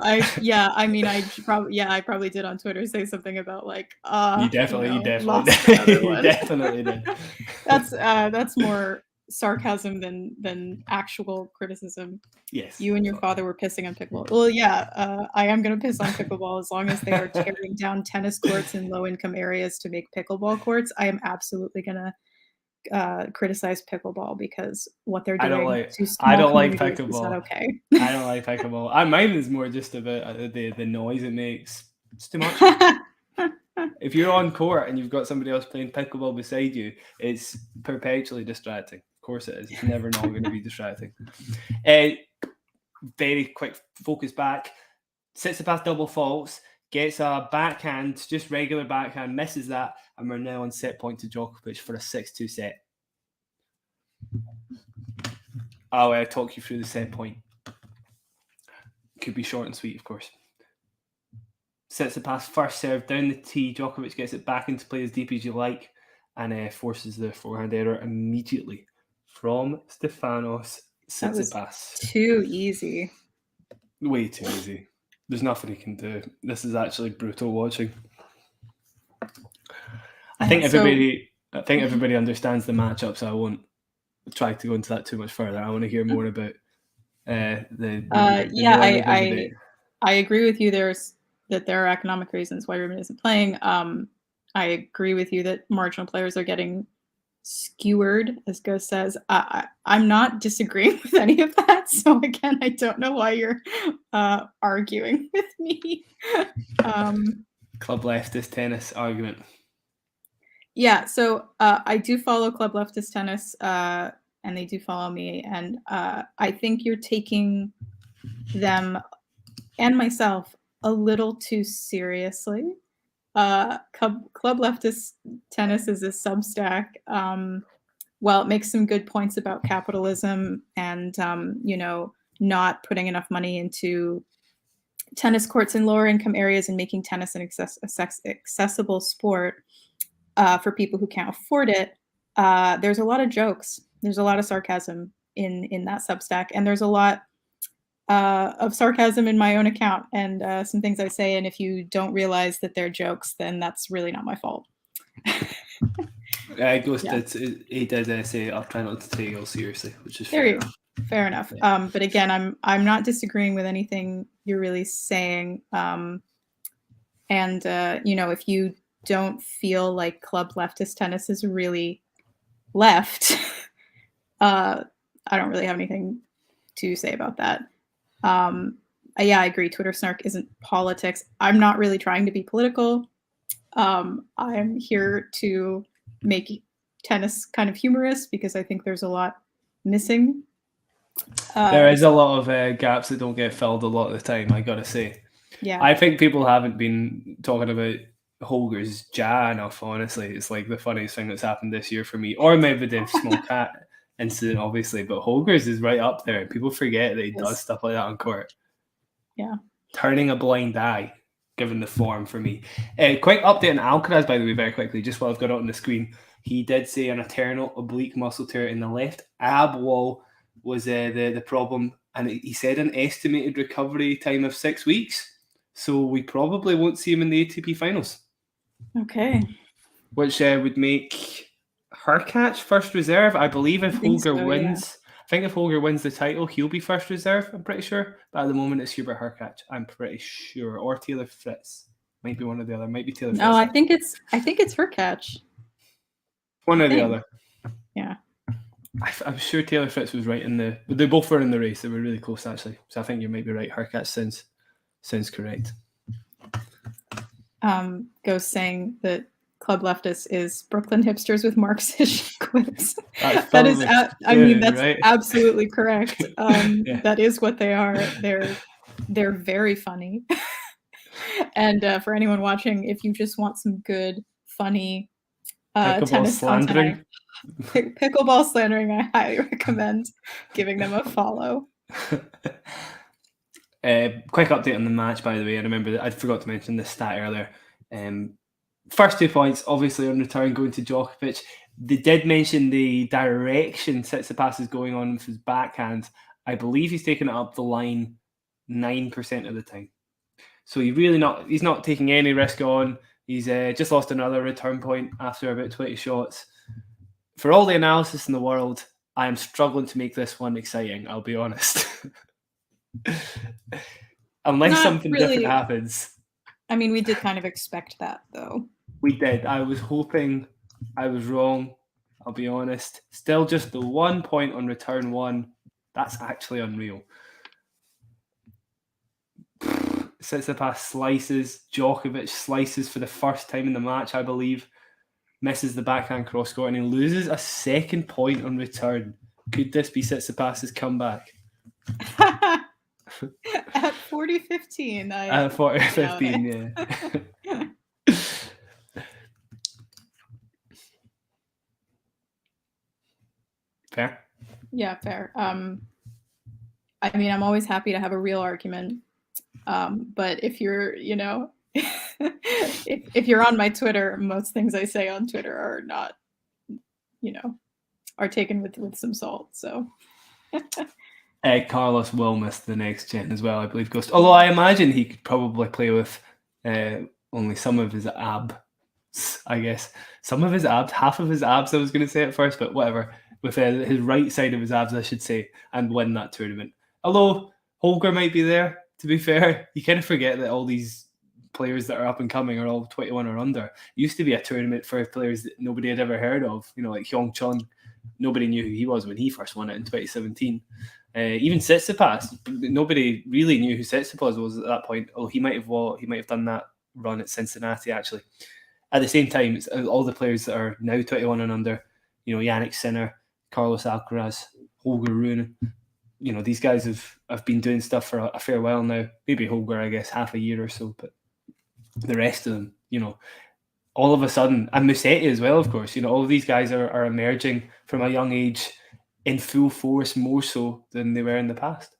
probably did on Twitter say something about like. You definitely did. You definitely did. That's more sarcasm than actual criticism. Yes. You and your father were pissing on pickleball. Well, yeah, I am going to piss on pickleball as long as they are tearing down tennis courts in low-income areas to make pickleball courts. I am absolutely going to criticize pickleball, because what they're doing I don't like pickleball. Is not okay. I don't like pickleball. Mine is more just about the noise it makes. It's too much. If you're on court and you've got somebody else playing pickleball beside you, it's perpetually distracting. Of course it is. It's never not going to be distracting. Very quick focus back. Tsitsipas double faults, gets a backhand, just regular backhand, misses that, and we're now on set point to Djokovic for a 6-2 set. I'll talk you through the set point. Could be short and sweet, of course. Tsitsipas first serve down the tee. Djokovic gets it back into play as deep as you like, and forces the forehand error immediately from Stefanos Tsitsipas. That was too easy. Way too easy. There's nothing he can do. This is actually brutal watching. I think everybody understands the matchup, so I won't try to go into that too much further. I want to hear more about I agree with you. There are economic reasons why Rune isn't playing. I agree with you that marginal players are getting skewered, as Ghost says. I'm not disagreeing with any of that. So again, I don't know why you're arguing with me. Club leftist tennis argument. Yeah, so I do follow Club Leftist Tennis, and they do follow me. And I think you're taking them and myself a little too seriously. Club Leftist Tennis is a Substack. While it makes some good points about capitalism and, not putting enough money into tennis courts in lower income areas and making tennis an accessible sport for people who can't afford it, there's a lot of jokes. There's a lot of sarcasm in that Substack, and there's a lot of sarcasm in my own account and some things I say. And if you don't realize that they're jokes, then that's really not my fault. Ghost he did say, "I'll try not to take it all seriously," which is fair enough. But again, I'm not disagreeing with anything you're really saying. If you don't feel like Club Leftist Tennis is really left, I don't really have anything to say about that. I agree. Twitter snark isn't politics. I'm not really trying to be political. I'm here to make tennis kind of humorous because I think there's a lot missing. There is a lot of gaps that don't get filled a lot of the time, I gotta say. Yeah. I think people haven't been talking about Holger's jaw enough, honestly. It's like the funniest thing that's happened this year for me. Or Medvedev's small cat incident, obviously. But Holger's is right up there. People forget that he does stuff like that on court. Yeah. Turning a blind eye, given the form for me. Quick update on Alcaraz, by the way, very quickly, just while I've got it on the screen. He did say an eternal oblique muscle tear in the left ab wall was the problem. And he said an estimated recovery time of 6 weeks. So we probably won't see him in the ATP finals. Okay. Which would make Hurkacz first reserve. I believe if Holger wins, I think if Holger wins the title, he'll be first reserve, I'm pretty sure. But at the moment, it's Hubert Hurkacz, I'm pretty sure. Or Taylor Fritz. Might be one or the other. Might be Taylor Fritz. No, I think it's Hurkacz. One or the other. Yeah. I'm sure Taylor Fritz was right in the... They both were in the race. They were really close, actually. So I think you might be right. Hurkacz sounds correct. Ghost saying that Club Leftist is Brooklyn hipsters with Marxist quips. That's right? Absolutely correct. That is what they are. They're very funny. And for anyone watching, if you just want some good, funny tennis content, pickleball slandering, I highly recommend giving them a follow. Quick update on the match, by the way. I remember that I forgot to mention this stat earlier. First 2 points, obviously on return, going to Djokovic. They did mention the direction Tsitsipas is going on with his backhand. I believe he's taking it up the line 9% of the time. So he's not taking any risk on. He's just lost another return point after about 20 shots. For all the analysis in the world, I am struggling to make this one exciting, I'll be honest. Unless something different happens. I mean, we did kind of expect that, though. We did. I was hoping I was wrong, I'll be honest. Still just the 1 point on return one. That's actually unreal. Tsitsipas slices. Djokovic slices for the first time in the match, I believe. Misses the backhand cross court and he loses a second point on return. Could this be Tsitsipas's comeback? At 40-15. At 40-15, yeah. Fair? Yeah, fair. I mean, I'm always happy to have a real argument. But if you're, if you're on my Twitter, most things I say on Twitter are not, are taken with some salt. So Carlos will miss the next gen as well, I believe, Ghost. Although I imagine he could probably play with only some of his abs, I guess. Some of his abs, half of his abs, I was going to say at first, but whatever. With his right side of his abs, I should say, and win that tournament. Although Holger might be there, to be fair. You kind of forget that all these players that are up and coming are all 21 or under. It used to be a tournament for players that nobody had ever heard of, like Hyung Chun. Nobody knew who he was when he first won it in 2017. Even Tsitsipas, nobody really knew who Tsitsipas was at that point. Oh, he might have done that run at Cincinnati actually. At the same time, it's all the players that are now 21 and under, Yannick Sinner, Carlos Alcaraz, Holger Rune, these guys have been doing stuff for a fair while now. Maybe Holger, I guess, half a year or so, but the rest of them, all of a sudden, and Musetti as well, of course, all of these guys are emerging from a young age in full force, more so than they were in the past.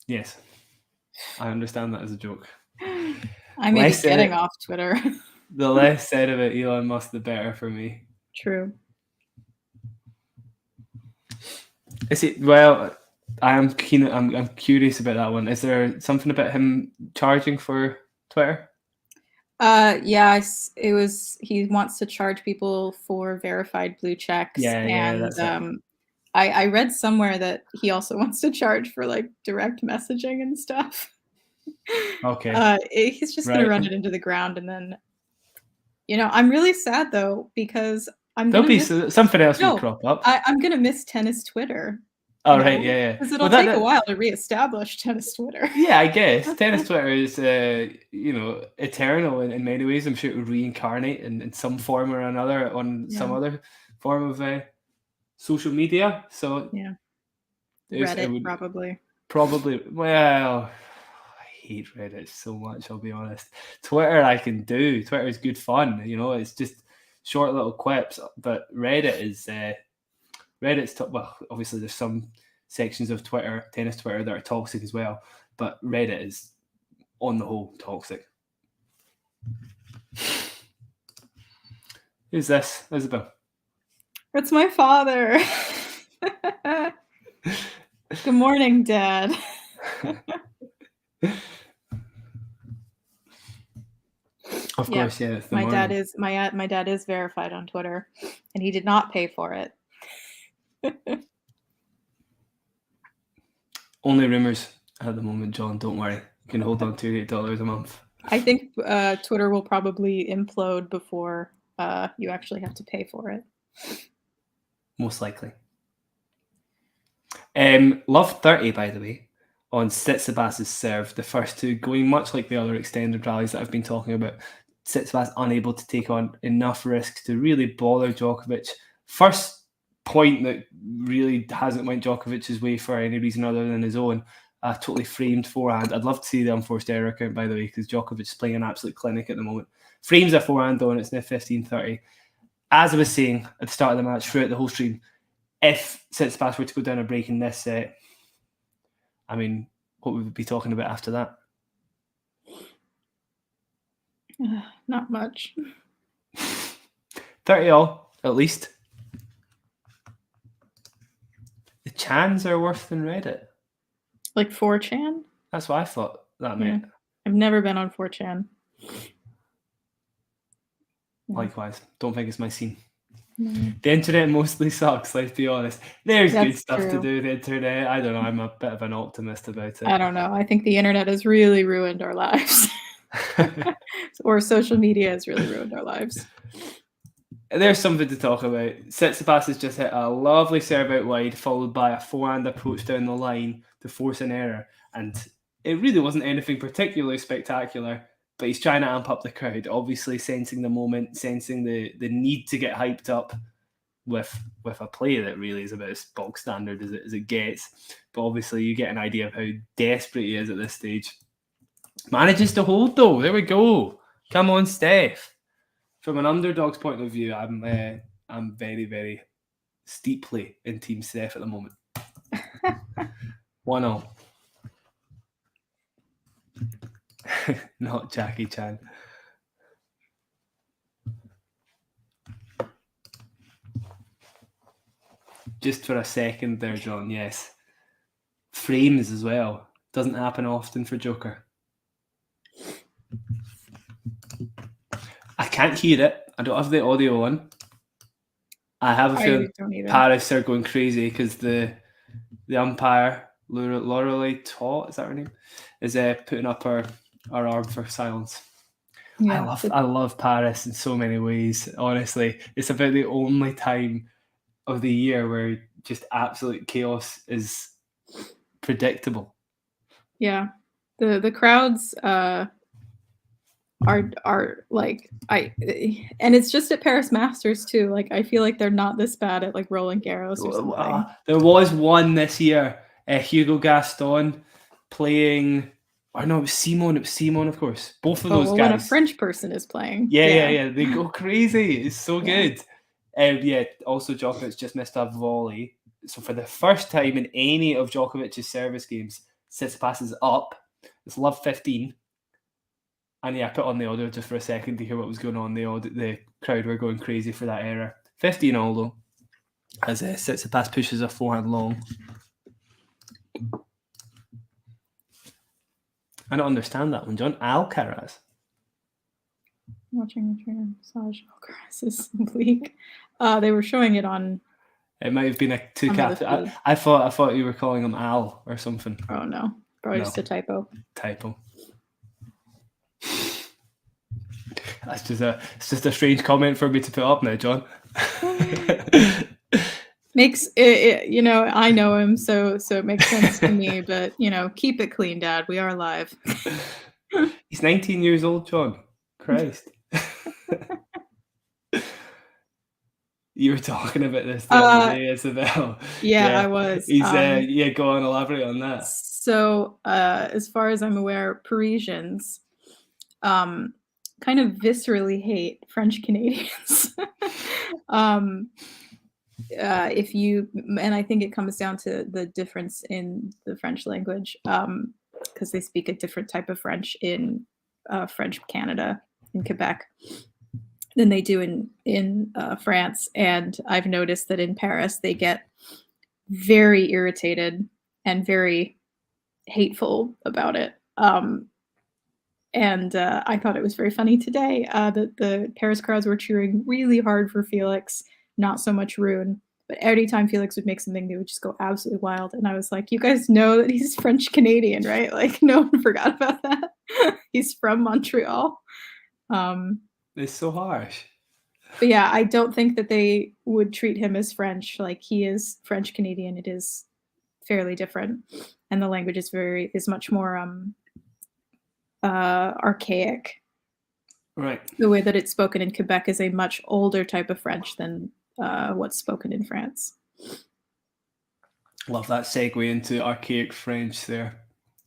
Yes, I understand that as a joke. I may be getting off Twitter. The less said of it, Elon Musk, the better for me. True. Is it? Well, I'm curious about that one. Is there something about him charging for Twitter? Yeah, it was. He wants to charge people for verified blue checks. Yeah, and that's it. I read somewhere that he also wants to charge for like direct messaging and stuff. Okay. He's just going to run it into the ground, and then, I'm really sad though, because there'll be something else will crop up. I'm going to miss tennis Twitter. Oh, right, yeah. Because it'll take a while to reestablish tennis Twitter. Yeah, I guess. Tennis Twitter is, eternal in many ways. I'm sure it will reincarnate in some form or another on some other form of social media. So yeah, Reddit probably. Probably. Well, I hate Reddit so much, I'll be honest. Twitter I can do. Twitter is good fun. It's just short little quips. But Reddit is... Reddit's well, obviously there's some sections of Twitter, tennis Twitter, that are toxic as well, but Reddit is on the whole toxic. Who's this, Isabel? It's my father. Good morning, Dad. Of course, yeah. My dad is verified on Twitter, and he did not pay for it. Only rumors at the moment, John. Don't worry. You can hold on to $8 a month. I think Twitter will probably implode before you actually have to pay for it. Most likely. Love 30, by the way, on Tsitsipas' serve. The first two going much like the other extended rallies that I've been talking about. Tsitsipas unable to take on enough risks to really bother Djokovic. First point that really hasn't went Djokovic's way for any reason other than his own. A totally framed forehand. I'd love to see the unforced error count, by the way, because Djokovic is playing an absolute clinic at the moment. Frames a forehand though, and it's now 15-30. As I was saying at the start of the match, throughout the whole stream, if Tsitsipas were to go down a break in this set, I mean, what would we be talking about after that? Not much. 30 all, at least. The Chans are worse than Reddit. Like 4chan? That's what I thought that meant. Yeah. I've never been on 4chan. Likewise. Don't think it's my scene. No. The internet mostly sucks, let's be honest. There's That's good stuff true. to do with the internet. I don't know. I'm a bit of an optimist about it. I don't know. I think the internet has really ruined our lives. Or social media has really ruined our lives. There's something to talk about. Tsitsipas has just hit a lovely serve out wide, followed by a forehand approach down the line to force an error. And it really wasn't anything particularly spectacular, but he's trying to amp up the crowd, obviously sensing the moment, sensing the need to get hyped up with a play that really is about as bog standard as it gets. But obviously you get an idea of how desperate he is at this stage. Manages to hold though. There we go. Come on, Steph. From an underdog's point of view, I'm very, very steeply in Team Steph at the moment. 1-0. Not Jackie Chan. Just for a second there, John, yes. Frames as well. Doesn't happen often for Joker. I can't hear it. I don't have the audio on. I have a feeling Paris are going crazy because the umpire Lorelei Taut, is that her name? Is putting up her arm for silence. Yeah, I love Paris in so many ways. Honestly, it's about the only time of the year where just absolute chaos is predictable. Yeah, the crowds are like and it's just at Paris Masters too. Like I feel like they're not this bad at like Roland Garros or something. There was one this year, Hugo Gaston playing. Oh no, it was Simon. It was Simon, of course. Both of those guys. When a French person is playing, yeah, they go crazy. It's so good. Also Djokovic just missed a volley. So for the first time in any of Djokovic's service games, Tsitsipas is up. It's love 15. And I put on the audio just for a second to hear what was going on. The crowd were going crazy for that error. 15 all though, as Tsitsipas pushes a forehand long. I don't understand that one, John. Alcaraz. Watching the trainer massage Alcaraz's oblique. They were showing it on. It might have been a two cap. I thought you were calling him Al or something. Oh no, probably just a typo. It's just a strange comment for me to put up now, John. Makes it, I know him, so it makes sense to me. But keep it clean, Dad. We are live. He's 19 years old, John. Christ. You were talking about this the other day, Isabel. Yeah, I was. He's go on, elaborate on that. So, as far as I'm aware, Parisians kind of viscerally hate French Canadians. And I think it comes down to the difference in the French language, because they speak a different type of French in French Canada, in Quebec, than they do in France. And I've noticed that in Paris, they get very irritated and very hateful about it. And I thought it was very funny today that the Paris crowds were cheering really hard for Felix, not so much Rune. But every time Felix would make something, they would just go absolutely wild. And I was like, you guys know that he's French Canadian, right? Like, no one forgot about that. He's from Montreal. It's so harsh. But yeah, I don't think that they would treat him as French. Like, he is French Canadian. It is fairly different. And the language is much more archaic. Right. The way that it's spoken in Quebec is a much older type of French than what's spoken in France. Love that segue into archaic French there,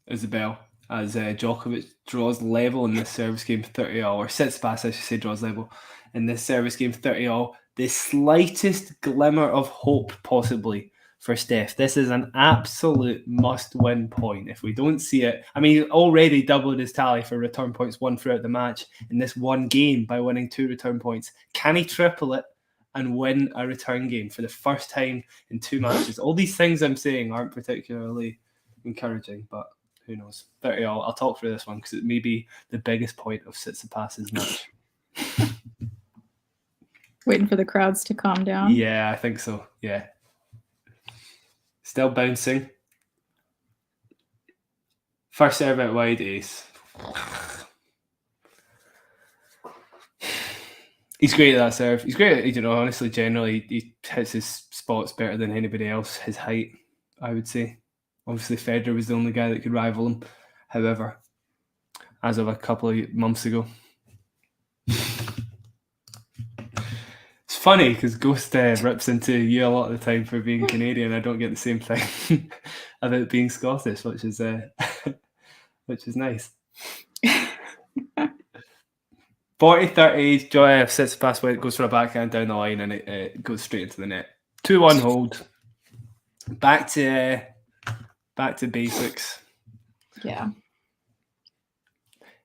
Isabel, as Djokovic draws level in this service game 30-all, or Tsitsipas, I should say, draws level in this service game 30-all. The slightest glimmer of hope possibly for Steph. This is an absolute must-win point. If we don't see it, I mean, he already doubled his tally for return points won throughout the match in this one game by winning 2 return points. Can he triple it and win a return game for the first time in 2 matches? All these things I'm saying aren't particularly encouraging, but who knows? 30-all. I'll talk through this one because it may be the biggest point of Tsitsipas's match. Waiting for the crowds to calm down. Yeah, I think so. Yeah. Still bouncing. First serve out wide, ace. He's great at that serve. He's great at, honestly, generally, he hits his spots better than anybody else. His height, I would say. Obviously, Federer was the only guy that could rival him. However, as of a couple of months ago. It's funny because Ghost rips into you a lot of the time for being Canadian. I don't get the same thing about being Scottish, which is nice. 40-30, Tsitsipas goes for a backhand down the line and it goes straight into the net. 2-1 hold. Back to basics. Yeah.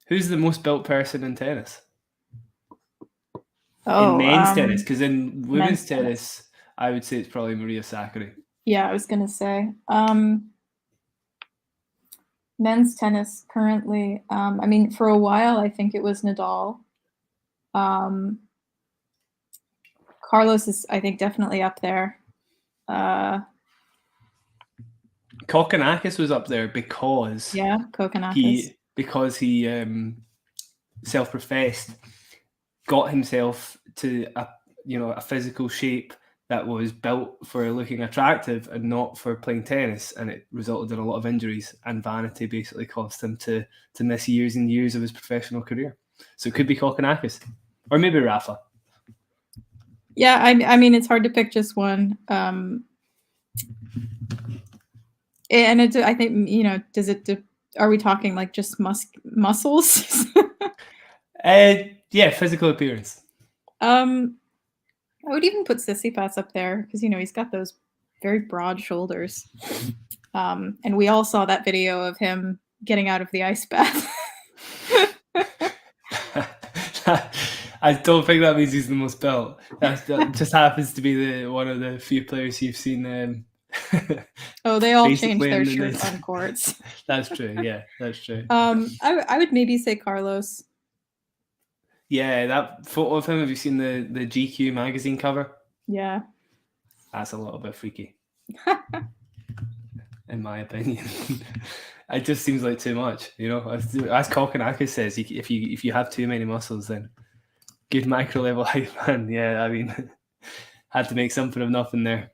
Who's the most built person in tennis? In men's tennis, because in women's tennis, I would say it's probably Maria Sakkari. Yeah, I was gonna say. Men's tennis currently, I mean, for a while, I think it was Nadal. Carlos is, I think, definitely up there. Kokkinakis was up there because Kokkinakis. he self-professed, got himself to a physical shape that was built for looking attractive and not for playing tennis, and it resulted in a lot of injuries, and vanity basically caused him to miss years and years of his professional career. So it could be Kokkinakis, or maybe Rafa. Yeah, I mean, it's hard to pick just one. And I think, does it? Are we talking like just muscles? Yeah, physical appearance. I would even put Tsitsipas up there because he's got those very broad shoulders. And we all saw that video of him getting out of the ice bath. I don't think that means he's the most built. That just happens to be one of the few players you've seen. Oh, they all changed their shirts on courts. That's true. Yeah, that's true. I would maybe say Carlos. Yeah, that photo of him. Have you seen the GQ magazine cover? Yeah, that's a little bit freaky, in my opinion. It just seems like too much, As Kokkinakis says, if you have too many muscles, then good micro level height man. Yeah, I mean, had to make something of nothing there.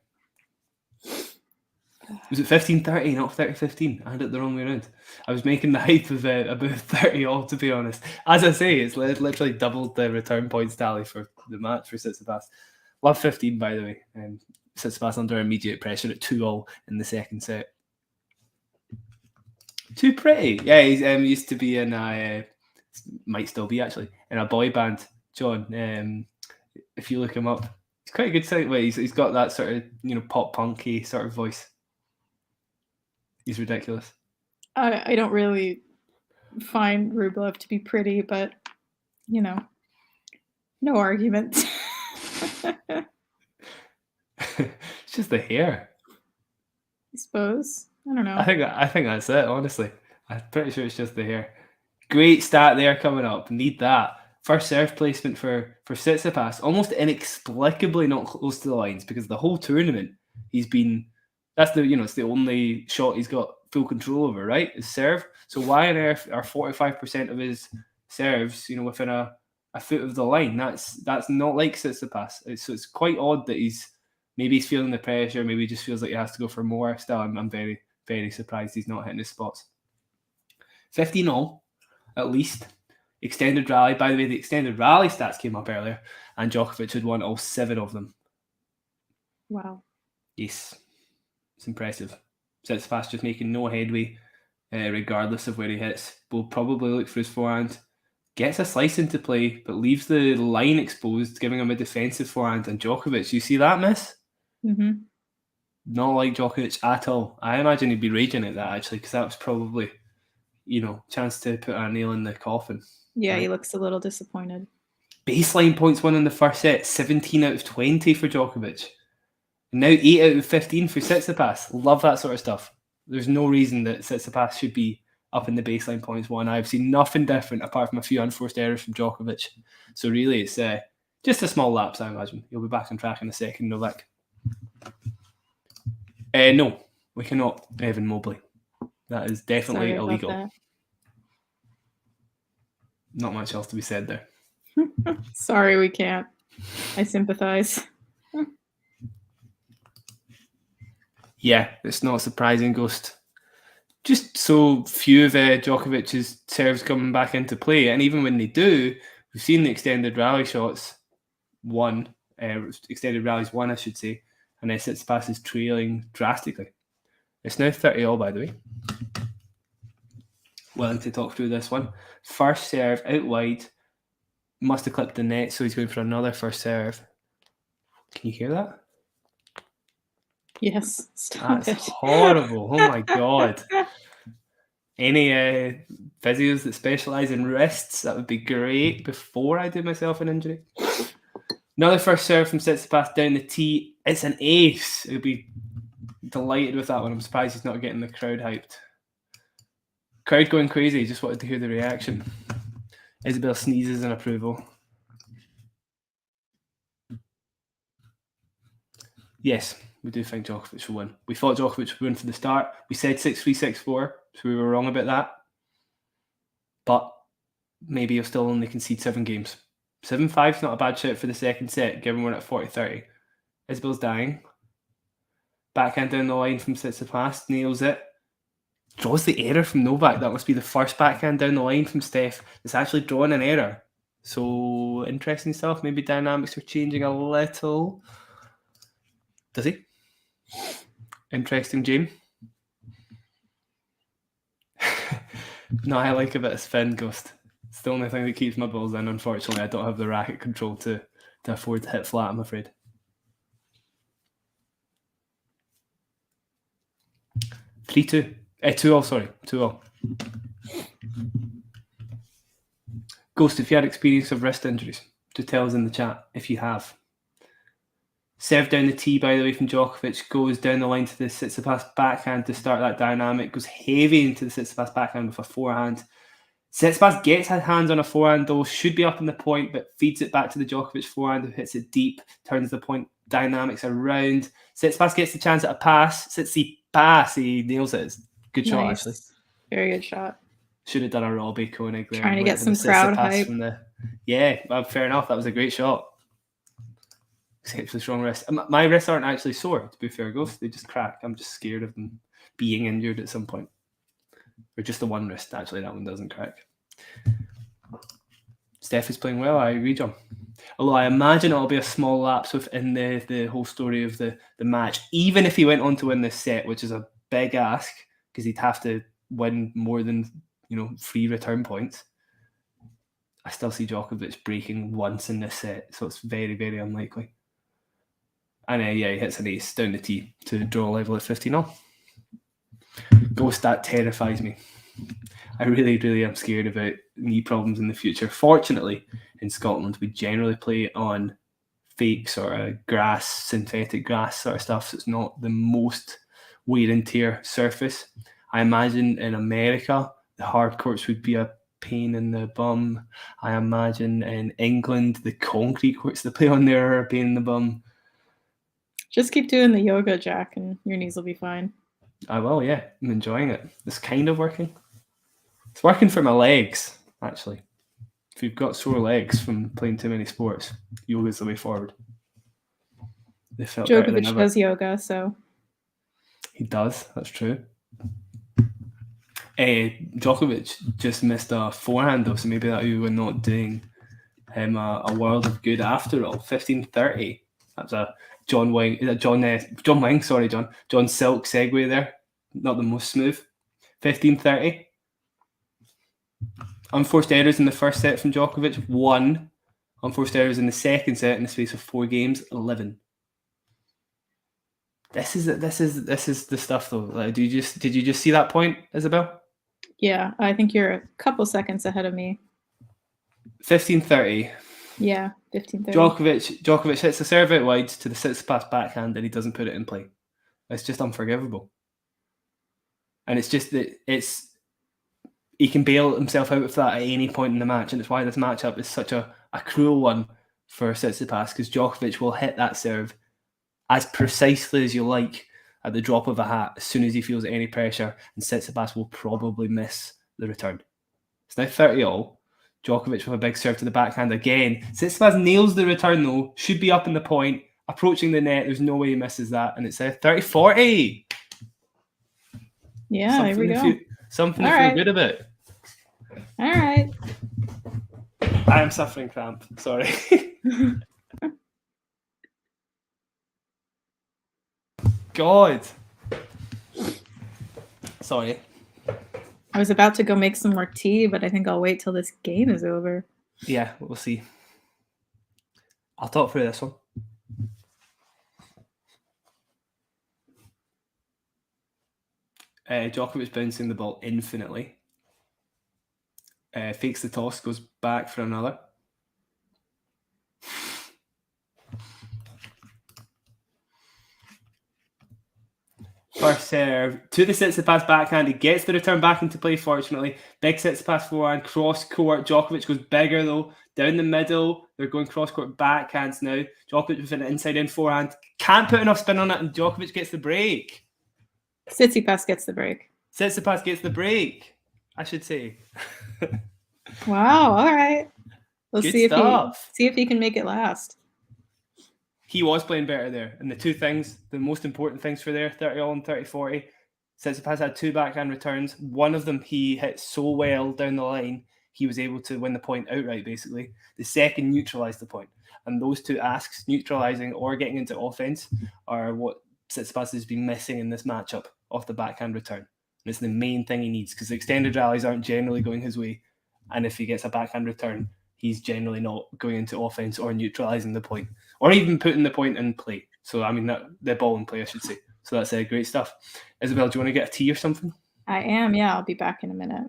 Was it 15-30, not 30-15? I had it the wrong way around. I was making the hype of about 30 all, to be honest. As I say, it's literally doubled the return points tally for the match for Tsitsipas. Love 15, by the way. Tsitsipas under immediate pressure at 2-all in the second set. Too pretty. Yeah, he's used to be in might still be actually, in a boy band, John. If you look him up, he's quite a good sight. He's got that sort of, pop punky sort of voice. He's ridiculous. I don't really find Rublev to be pretty, but no argument. It's just the hair, I suppose. I don't know. I think that's it, honestly. I'm pretty sure it's just the hair. Great stat there coming up. Need that. First serve placement for Tsitsipas, almost inexplicably not close to the lines, because the whole tournament he's been, it's the only shot he's got full control over, right? His serve. So why on earth are 45% of his serves, within a foot of the line? That's not like Tsitsipas. So it's quite odd that he's feeling the pressure. Maybe he just feels like he has to go for more. Still, I'm very, very surprised he's not hitting his spots. 15-all, at least. Extended rally. By the way, the extended rally stats came up earlier, and Djokovic had won all 7 of them. Wow. Yes. It's impressive. Tsitsipas just making no headway, regardless of where he hits. Will probably look for his forehand. Gets a slice into play, but leaves the line exposed, giving him a defensive forehand. And Djokovic, you see that miss? Mm-hmm. Not like Djokovic at all. I imagine he'd be raging at that, actually, because that was probably, chance to put a nail in the coffin. Yeah, right? He looks a little disappointed. Baseline points won in the first set, 17 out of 20 for Djokovic. Now 8 out of 15 for Tsitsipas. Love that sort of stuff. There's no reason that Tsitsipas should be up in the baseline points won. I've seen nothing different apart from a few unforced errors from Djokovic. So really, it's just a small lapse, I imagine. He'll be back on track in a second, Novak. No, we cannot Evan Mobley. That is definitely illegal. Not much else to be said there. Sorry, we can't. I sympathize. Yeah, it's not surprising, Ghost. Just so few of Djokovic's serves coming back into play, and even when they do, we've seen the extended rally shots extended rallies won, I should say, and then Tsitsipas is trailing drastically. It's now 30-all, by the way. Willing to talk through this one. First serve out wide, must have clipped the net, so he's going for another first serve. Can you hear that? Yes. That's horrible. Oh my God. Any physios that specialise in wrists, that would be great before I do myself an injury. Another first serve from Tsitsipas down the tee. It's an ace. He'll be delighted with that one. I'm surprised he's not getting the crowd hyped. Crowd going crazy. Just wanted to hear the reaction. Isabel sneezes in approval. Yes, We do think Djokovic will win. We thought Djokovic would win from the start. We said 6-3, 6-4, so we were wrong about that. But maybe he'll still only concede 7 games. 7-5 is not a bad shout for the second set, given we're at 40-30. Isabel's dying. Backhand down the line from Tsitsipas, nails it. Draws the error from Novak. That must be the first backhand down the line from Steph that's actually drawing an error. So, interesting stuff. Maybe dynamics are changing a little. Does he? Interesting, Jane. No, I like a bit of spin, Ghost. It's the only thing that keeps my balls in. Unfortunately, I don't have the racket control to afford to hit flat, I'm afraid. 3-2. 2-all, sorry. 2-all. Ghost, if you had experience of wrist injuries, do tell us in the chat if you have. Serve down the tee, by the way, from Djokovic, goes down the line to the Tsitsipas backhand to start that dynamic, goes heavy into the Tsitsipas backhand with a forehand. Tsitsipas gets his hands on a forehand, though, should be up in the point, but feeds it back to the Djokovic forehand, who hits it deep, turns the point dynamics around. Tsitsipas gets the chance at a pass. Tsitsipas, he nails it. Good shot, actually. Very good shot. Should have done a Robbie Koenig there. Trying to get some crowd hype. Yeah, fair enough. That was a great shot. Except for the strong wrist. My wrists aren't actually sore, to be fair, Ghost. They just crack. I'm just scared of them being injured at some point. Or just the one wrist, actually. That one doesn't crack. Steph is playing well, I agree, John. Although I imagine it'll be a small lapse within the whole story of the match. Even if he went on to win this set, which is a big ask, because he'd have to win more than 3 return points. I still see Djokovic breaking once in this set, so it's very, very unlikely. And he hits an ace down the tee to draw level at 15-all. Ghost, that terrifies me. I really, really am scared about knee problems in the future. Fortunately, in Scotland, we generally play on fake sort of grass, synthetic grass sort of stuff, so it's not the most wear and tear surface. I imagine in America, the hard courts would be a pain in the bum. I imagine in England, the concrete courts they play on there are a pain in the bum. Just keep doing the yoga, Jack, and your knees will be fine. I will, yeah. I'm enjoying it. It's kind of working. It's working for my legs, actually. If you've got sore legs from playing too many sports, yoga's the way forward. They felt Djokovic does yoga, so. He does, that's true. Djokovic just missed a forehand, though, so maybe that we were not doing him a world of good after all. 15-30. That's a John Silk segue there. Not the most smooth. 15-30. Unforced errors in the first set from Djokovic, 1. Unforced errors in the second set in the space of 4 games, 11. This is the stuff though. Like, did you just see that point, Isabel? Yeah, I think you're a couple seconds ahead of me. 15-30. Yeah, 15-30. Djokovic hits the serve out wide to the Tsitsipas backhand and he doesn't put it in play. It's just unforgivable. And it's just that he can bail himself out of that at any point in the match, and it's why this matchup is such a cruel one for Tsitsipas, because Djokovic will hit that serve as precisely as you like at the drop of a hat as soon as he feels any pressure, and Tsitsipas will probably miss the return. It's now 30-all. Djokovic with a big serve to the backhand again. Tsitsipas nails the return though, should be up in the point, approaching the net. There's no way he misses that, and it's 30-40. Yeah, there we go. Something to feel good about. All right. I am suffering cramp. Sorry. God. Sorry. I was about to go make some more tea, but I think I'll wait till this game is over. Yeah, we'll see. I'll talk through this one. Djokovic bouncing the ball infinitely. Fakes the toss, goes back for another. First serve to the Tsitsipas backhand. He gets the return back into play, fortunately. Big Tsitsipas forehand, cross court. Djokovic goes bigger though. Down the middle. They're going cross court backhands now. Djokovic with an inside in forehand. Can't put enough spin on it, and Djokovic gets the break. Tsitsipas gets the break. Tsitsipas gets the break, I should say. Wow, all right. We'll Good see stuff. if he can make it last. He was playing better there. And the two things, the most important things for there, 30-all and 30-40, Tsitsipas had two backhand returns. One of them he hit so well down the line, he was able to win the point outright, basically. The second neutralised the point. And those two asks, neutralising or getting into offence, are what Tsitsipas has been missing in this matchup off the backhand return. And it's the main thing he needs, because extended rallies aren't generally going his way. And if he gets a backhand return, he's generally not going into offence or neutralising the point, or even putting the point in play. So, I mean, the ball in play, I should say. So that's great stuff. Isabel, do you want to get a tea or something? I am, yeah. I'll be back in a minute.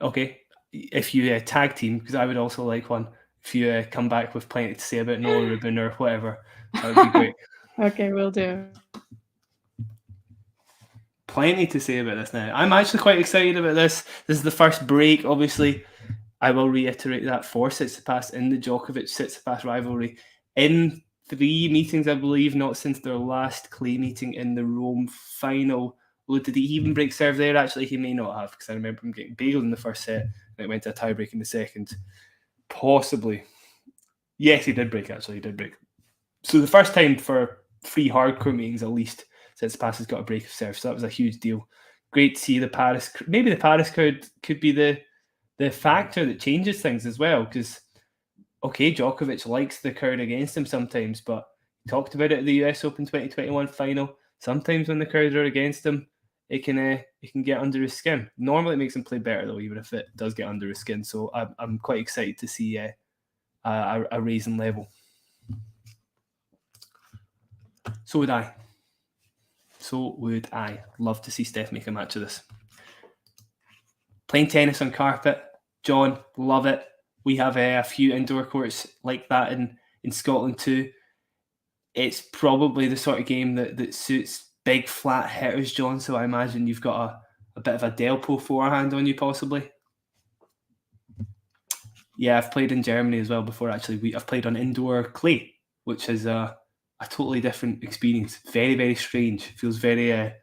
Okay. If you tag team, because I would also like one, if you come back with plenty to say about Noah Rubin or whatever, that would be great. Okay, will do. Plenty to say about this now. I'm actually quite excited about this. This is the first break, obviously. I will reiterate that for Tsitsipas in the Djokovic-Tsitsipas rivalry. In 3 meetings, I believe, not since their last clay meeting in the Rome final. Well, did he even break serve there? Actually, he may not have, because I remember him getting bailed in the first set, and it went to a tiebreak in the second. Possibly. Yes, he did break, actually. He did break. So the first time for 3 hardcore meetings, at least, Tsitsipas has got a break of serve. So that was a huge deal. Great to see the Paris. Maybe the Paris crowd could be the factor that changes things as well, because okay, Djokovic likes the crowd against him sometimes, but he talked about it at the US Open 2021 final. Sometimes when the crowd are against him, it can get under his skin. Normally it makes him play better though, even if it does get under his skin. So I'm quite excited to see a raising level. So would I. Love to see Steph make a match of this. Playing tennis on carpet, John, love it. We have a few indoor courts like that in Scotland too. It's probably the sort of game that suits big flat hitters, John. So I imagine you've got a bit of a Delpo forehand on you, possibly. Yeah, I've played in Germany as well before. Actually, I've played on indoor clay, which is a totally different experience. Very, very strange. Feels very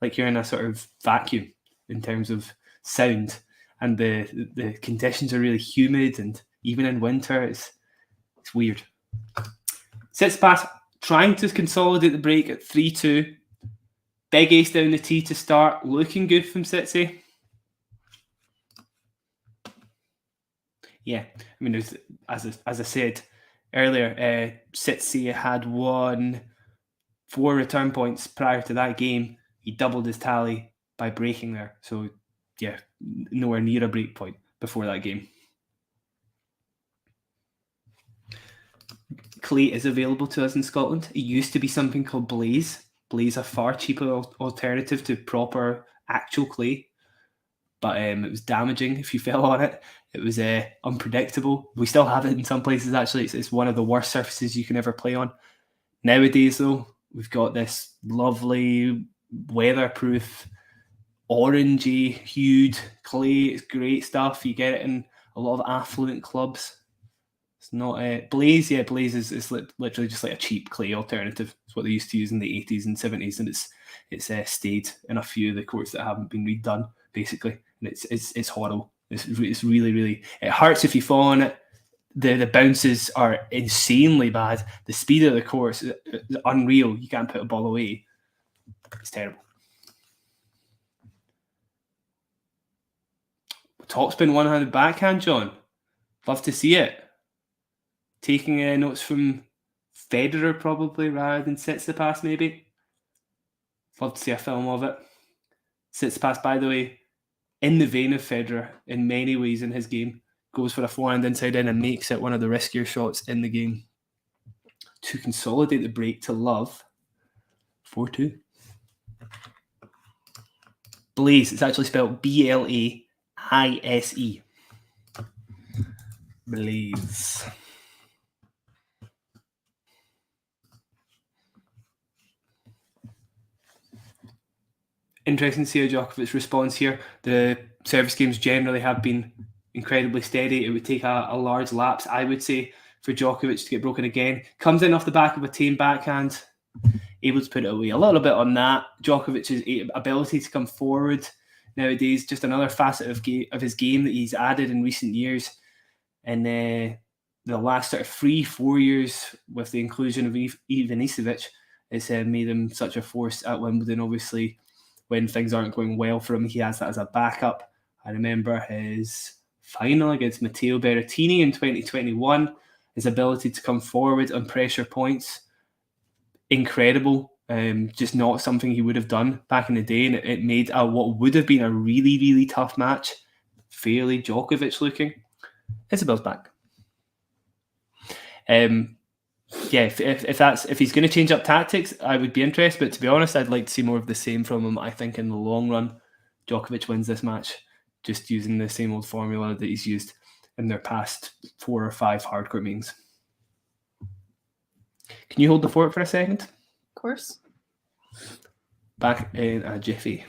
like you're in a sort of vacuum in terms of sound, and the conditions are really humid, and even in winter it's weird. Tsitsipas trying to consolidate the break at 3-2. Big ace down the tee to start, looking good from Tsitsi. Yeah, I mean, as I said earlier, Tsitsi had won 4 return points prior to that game. He doubled his tally by breaking there. So yeah, nowhere near a break point before that game. Clay is available to us in Scotland. It used to be something called Blaze. Blaze, a far cheaper alternative to proper actual clay, but it was damaging if you fell on it. It was unpredictable. We still have it in some places, actually. It's one of the worst surfaces you can ever play on. Nowadays, though, we've got this lovely, weatherproof, orangey hued clay. It's great stuff. You get it in a lot of affluent clubs. It's not Blaze. Yeah, Blaze is literally just like a cheap clay alternative. It's what they used to use in the 80s and 70s, and it's stayed in a few of the courts that haven't been redone, basically. And it's horrible. It's really, really, it hurts if you fall on it. The bounces are insanely bad. The speed of the course is unreal. You can't put a ball away. It's terrible. Topspin one-handed backhand, John. Love to see it. Taking notes from Federer probably rather than Tsitsipas maybe. Love to see a film of it. Tsitsipas, by the way, in the vein of Federer in many ways in his game, goes for a forehand inside in and makes it one of the riskier shots in the game to consolidate the break to love 4-2. Blaze, it's actually spelled Blaise. Blaze. interesting to see how Djokovic responds here. The service games generally have been incredibly steady. It would take a large lapse, I would say, for Djokovic to get broken again. Comes in off the back of a tame backhand, able to put it away a little bit on that. Djokovic's ability to come forward nowadays, just another facet of his game that he's added in recent years. And the last sort of 3-4 years with the inclusion of Ivan Isavic has made him such a force at Wimbledon. Obviously, when things aren't going well for him, he has that as a backup. I remember his final against Matteo Berrettini in 2021. His ability to come forward on pressure points, incredible. Just not something he would have done back in the day, and it made what would have been a really, really tough match fairly Djokovic looking. Isabel's back. If he's going to change up tactics, I would be interested. But to be honest, I'd like to see more of the same from him. I think in the long run, Djokovic wins this match just using the same old formula that he's used in their past 4 or 5 hardcourt meetings. Can you hold the fort for a second? Of course. Back in a jiffy.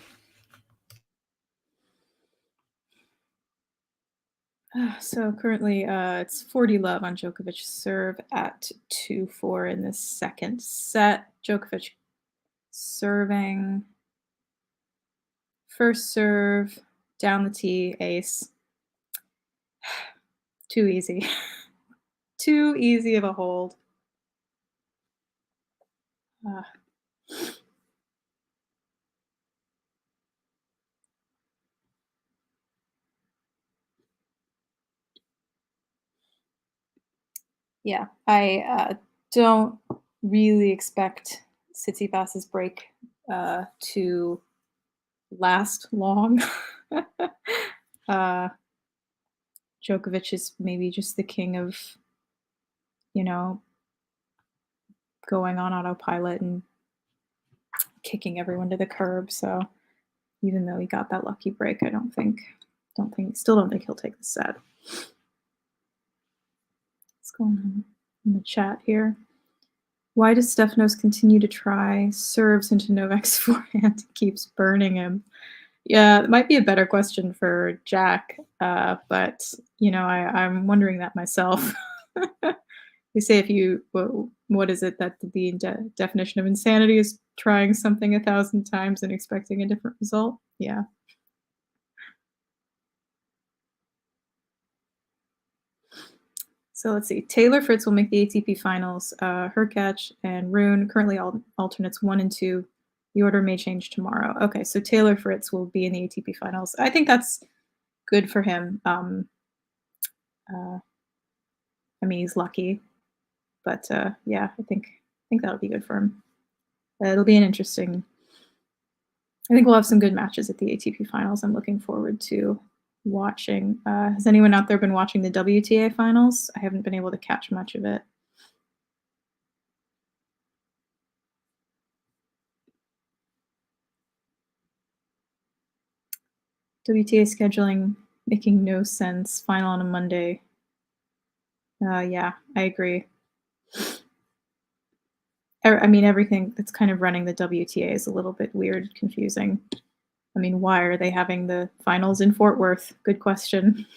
So currently it's 40-love on Djokovic's serve at 2-4 in the second set. Djokovic serving. First serve, down the tee, ace. Too easy. Too easy of a hold. Yeah, I don't really expect Tsitsipas's break to last long. Djokovic is maybe just the king of, going on autopilot and kicking everyone to the curb. So even though he got that lucky break, I don't think he'll take the set. What's going on in the chat here? Why does Stefanos continue to try serves into Novak's forehand? Keeps burning him. Yeah, it might be a better question for Jack, but I'm wondering that myself. They say what is it that the definition of insanity is trying something 1,000 times and expecting a different result? Yeah. So let's see. Taylor Fritz will make the ATP finals. Hurkacz and Rune, currently alternates 1 and 2. The order may change tomorrow. Okay, so Taylor Fritz will be in the ATP finals. I think that's good for him. He's lucky, but yeah, I think that'll be good for him. It'll be an interesting. I think we'll have some good matches at the ATP finals. I'm looking forward to watching. Has anyone out there been watching the WTA finals? I haven't been able to catch much of it. WTA scheduling making no sense. Final on a Monday. Yeah, I agree. Everything that's kind of running the WTA is a little bit weird, confusing. Why are they having the finals in Fort Worth? Good question.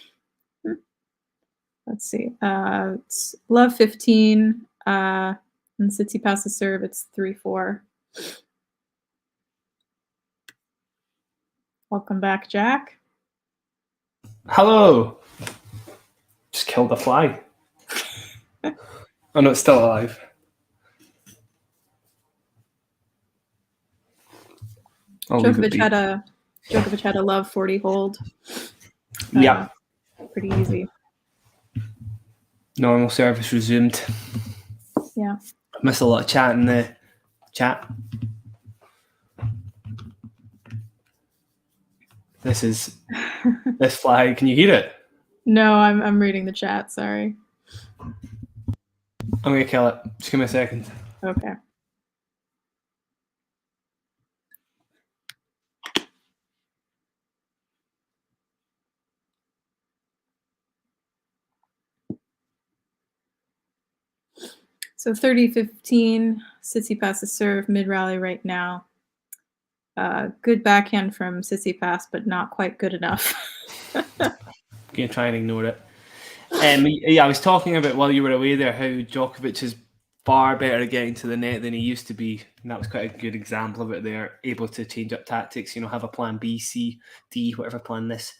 Let's see. It's love 15. And Tsitsipas serve, it's 3-4. Welcome back, Jack. Hello. Just killed a fly. Oh no, it's still alive. Djokovic had a love 40 hold. Yeah. Pretty easy. Normal service resumed. Yeah. I missed a lot of chat in the chat. This fly. Can you hear it? No, I'm reading the chat. Sorry. I'm gonna kill it. Just give me a second. Okay. So 30-15, Tsitsipas serve mid-rally right now. Good backhand from Tsitsipas, but not quite good enough. Gonna try and ignore it. Yeah, I was talking about while you were away there how Djokovic is far better at getting to the net than he used to be, and that was quite a good example of it. They're able to change up tactics, have a plan B, C, D, whatever plan this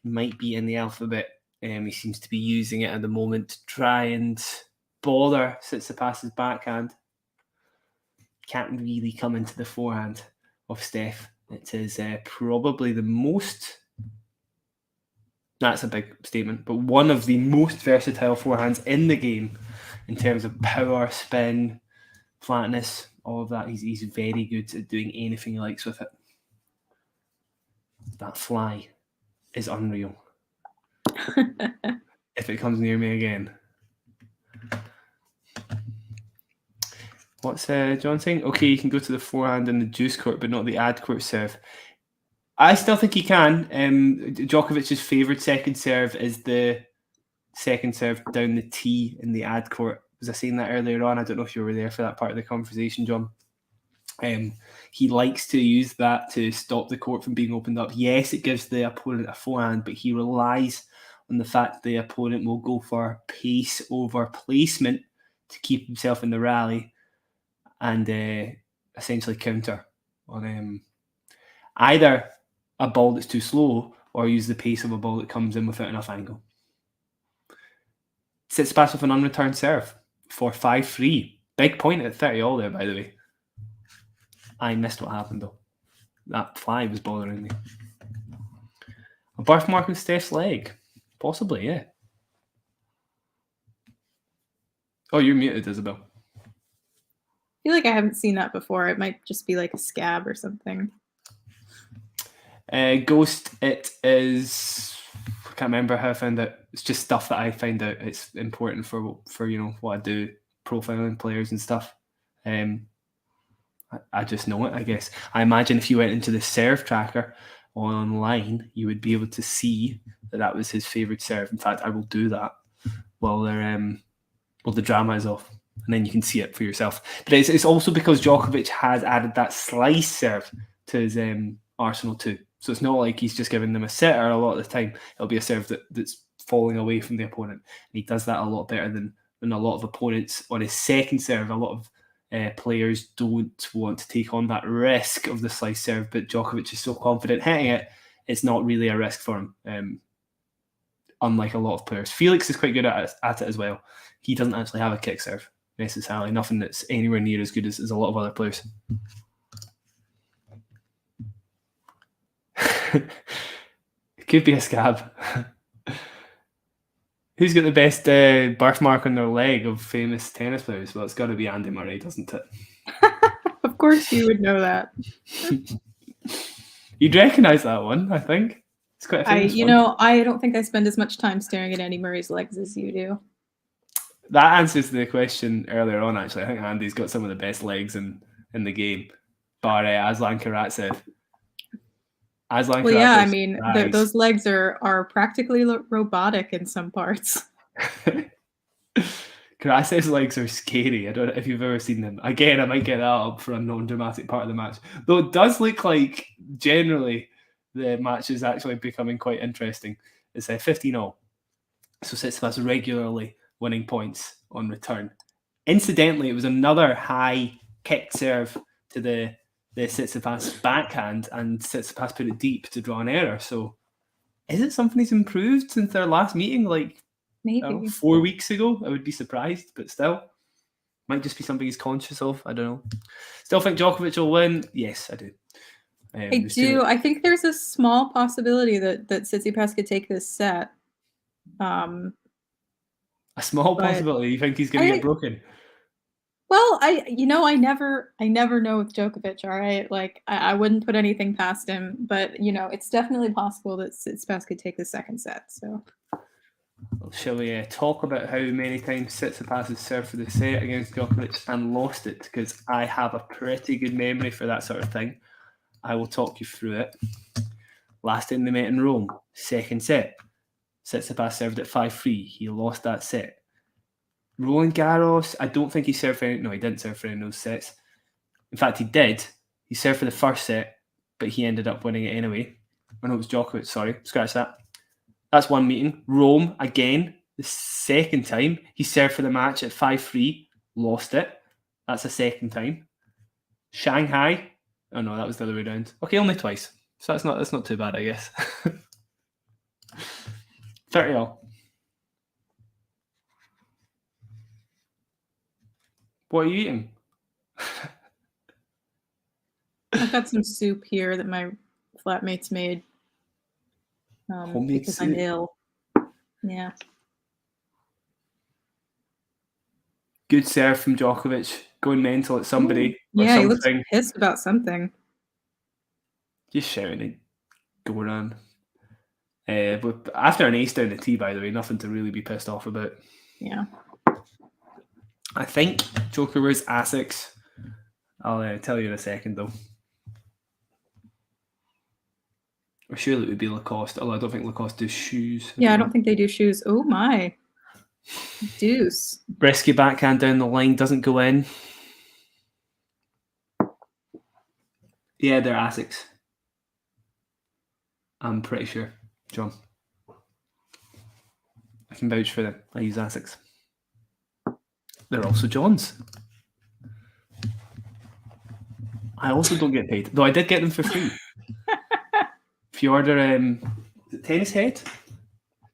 might be in the alphabet. He seems to be using it at the moment to try and bother Tsitsipas's backhand. Can't really come into the forehand of Steph. It is probably the most... That's a big statement, but one of the most versatile forehands in the game in terms of power, spin, flatness, all of that. He's very good at doing anything he likes with it. That fly is unreal. If it comes near me again. What's John saying? Okay, you can go to the forehand in the juice court, but not the ad court serve. I still think he can. Djokovic's favoured second serve is the second serve down the tee in the ad court. Was I saying that earlier on? I don't know if you were there for that part of the conversation, John. He likes to use that to stop the court from being opened up. Yes, it gives the opponent a forehand, but he relies on the fact that the opponent will go for pace over placement to keep himself in the rally and essentially counter on either a ball that's too slow or use the pace of a ball that comes in without enough angle. Tsitsipas with an unreturned serve for 5-3. Big point at 30 all there, by the way. I missed what happened, though. That fly was bothering me. A birthmark on Steph's leg. Possibly, yeah. Oh, you're muted, Isabel. I feel like I haven't seen that before. It might just be like a scab or something. Ghost, it is... I can't remember how I found it. It's just stuff that I find out. It's important for what I do, profiling players and stuff. I just know it, I guess. I imagine if you went into the serve tracker online, you would be able to see that was his favourite serve. In fact, I will do that while the drama is off, and then you can see it for yourself. But it's also because Djokovic has added that slice serve to his arsenal too. So it's not like he's just giving them a sitter a lot of the time. It'll be a serve that's falling away from the opponent. And he does that a lot better than a lot of opponents on his second serve. A lot of players don't want to take on that risk of the slice serve, but Djokovic is so confident hitting it, it's not really a risk for him. Unlike a lot of players. Felix is quite good at it as well. He doesn't actually have a kick serve necessarily. Nothing that's anywhere near as good as a lot of other players. It could be a scab. Who's got the best birthmark on their leg of famous tennis players? Well, it's got to be Andy Murray, doesn't it? Of course you would know that. You'd recognise that one, I think. It's quite a famous one. I don't think I spend as much time staring at Andy Murray's legs as you do. That answers the question earlier on, actually. I think Andy's got some of the best legs in the game. Bar Aslan Karatsev. Well, yeah, I mean, those legs are practically robotic in some parts. Karatsev's legs are scary. I don't know if you've ever seen them. Again, I might get that up for a non-dramatic part of the match. Though it does look like, generally, the match is actually becoming quite interesting. It's 15-0. So Tsitsipas regularly winning points on return. Incidentally, it was another high kick serve to the Tsitsipas backhand, and Tsitsipas put it deep to draw an error. So is it something he's improved since their last meeting, like maybe 4 weeks ago? I would be surprised, but still. Might just be something he's conscious of. I don't know. Still think Djokovic will win? Yes, I do. I do. I think there's a small possibility that Tsitsipas could take this set. A small possibility? You think he's going to get broken? Well, I never know with Djokovic, all right? Like, I wouldn't put anything past him, but, it's definitely possible that Tsitsipas could take the second set, so. Well, shall we talk about how many times Tsitsipas has served for the set against Djokovic and lost it? Because I have a pretty good memory for that sort of thing. I will talk you through it. Last time they met in Rome, second set. Tsitsipas served at 5-3. He lost that set. Roland Garros, I don't think he served for any... No, he didn't serve for any of those sets. In fact, he did. He served for the first set, but he ended up winning it anyway. Oh no, it was Djokovic, sorry, scratch that. That's one meeting. Rome, again, the second time. He served for the match at 5-3, lost it. That's the second time. Shanghai, oh no, that was the other way around. Okay, only twice. So that's not too bad, I guess. 30-all. What are you eating? I've got some soup here that my flatmates made. Homemade because soup. I'm ill. Yeah. Good serve from Djokovic, going mental at somebody. Yeah, or he looks something. pissed about something. Just shouting, going on. But after an ace down the tee, by the way, nothing to really be pissed off about. Yeah. I think Joker wears Asics. I'll tell you in a second, though. Or surely it would be Lacoste, although I don't think Lacoste do shoes. Yeah, I don't think they do shoes. Oh my. Deuce. Brisky backhand down the line doesn't go in. Yeah, they're Asics. I'm pretty sure, John. I can vouch for them. I use Asics. They're also John's. I also don't get paid, though I did get them for free. If you order Tennis Head?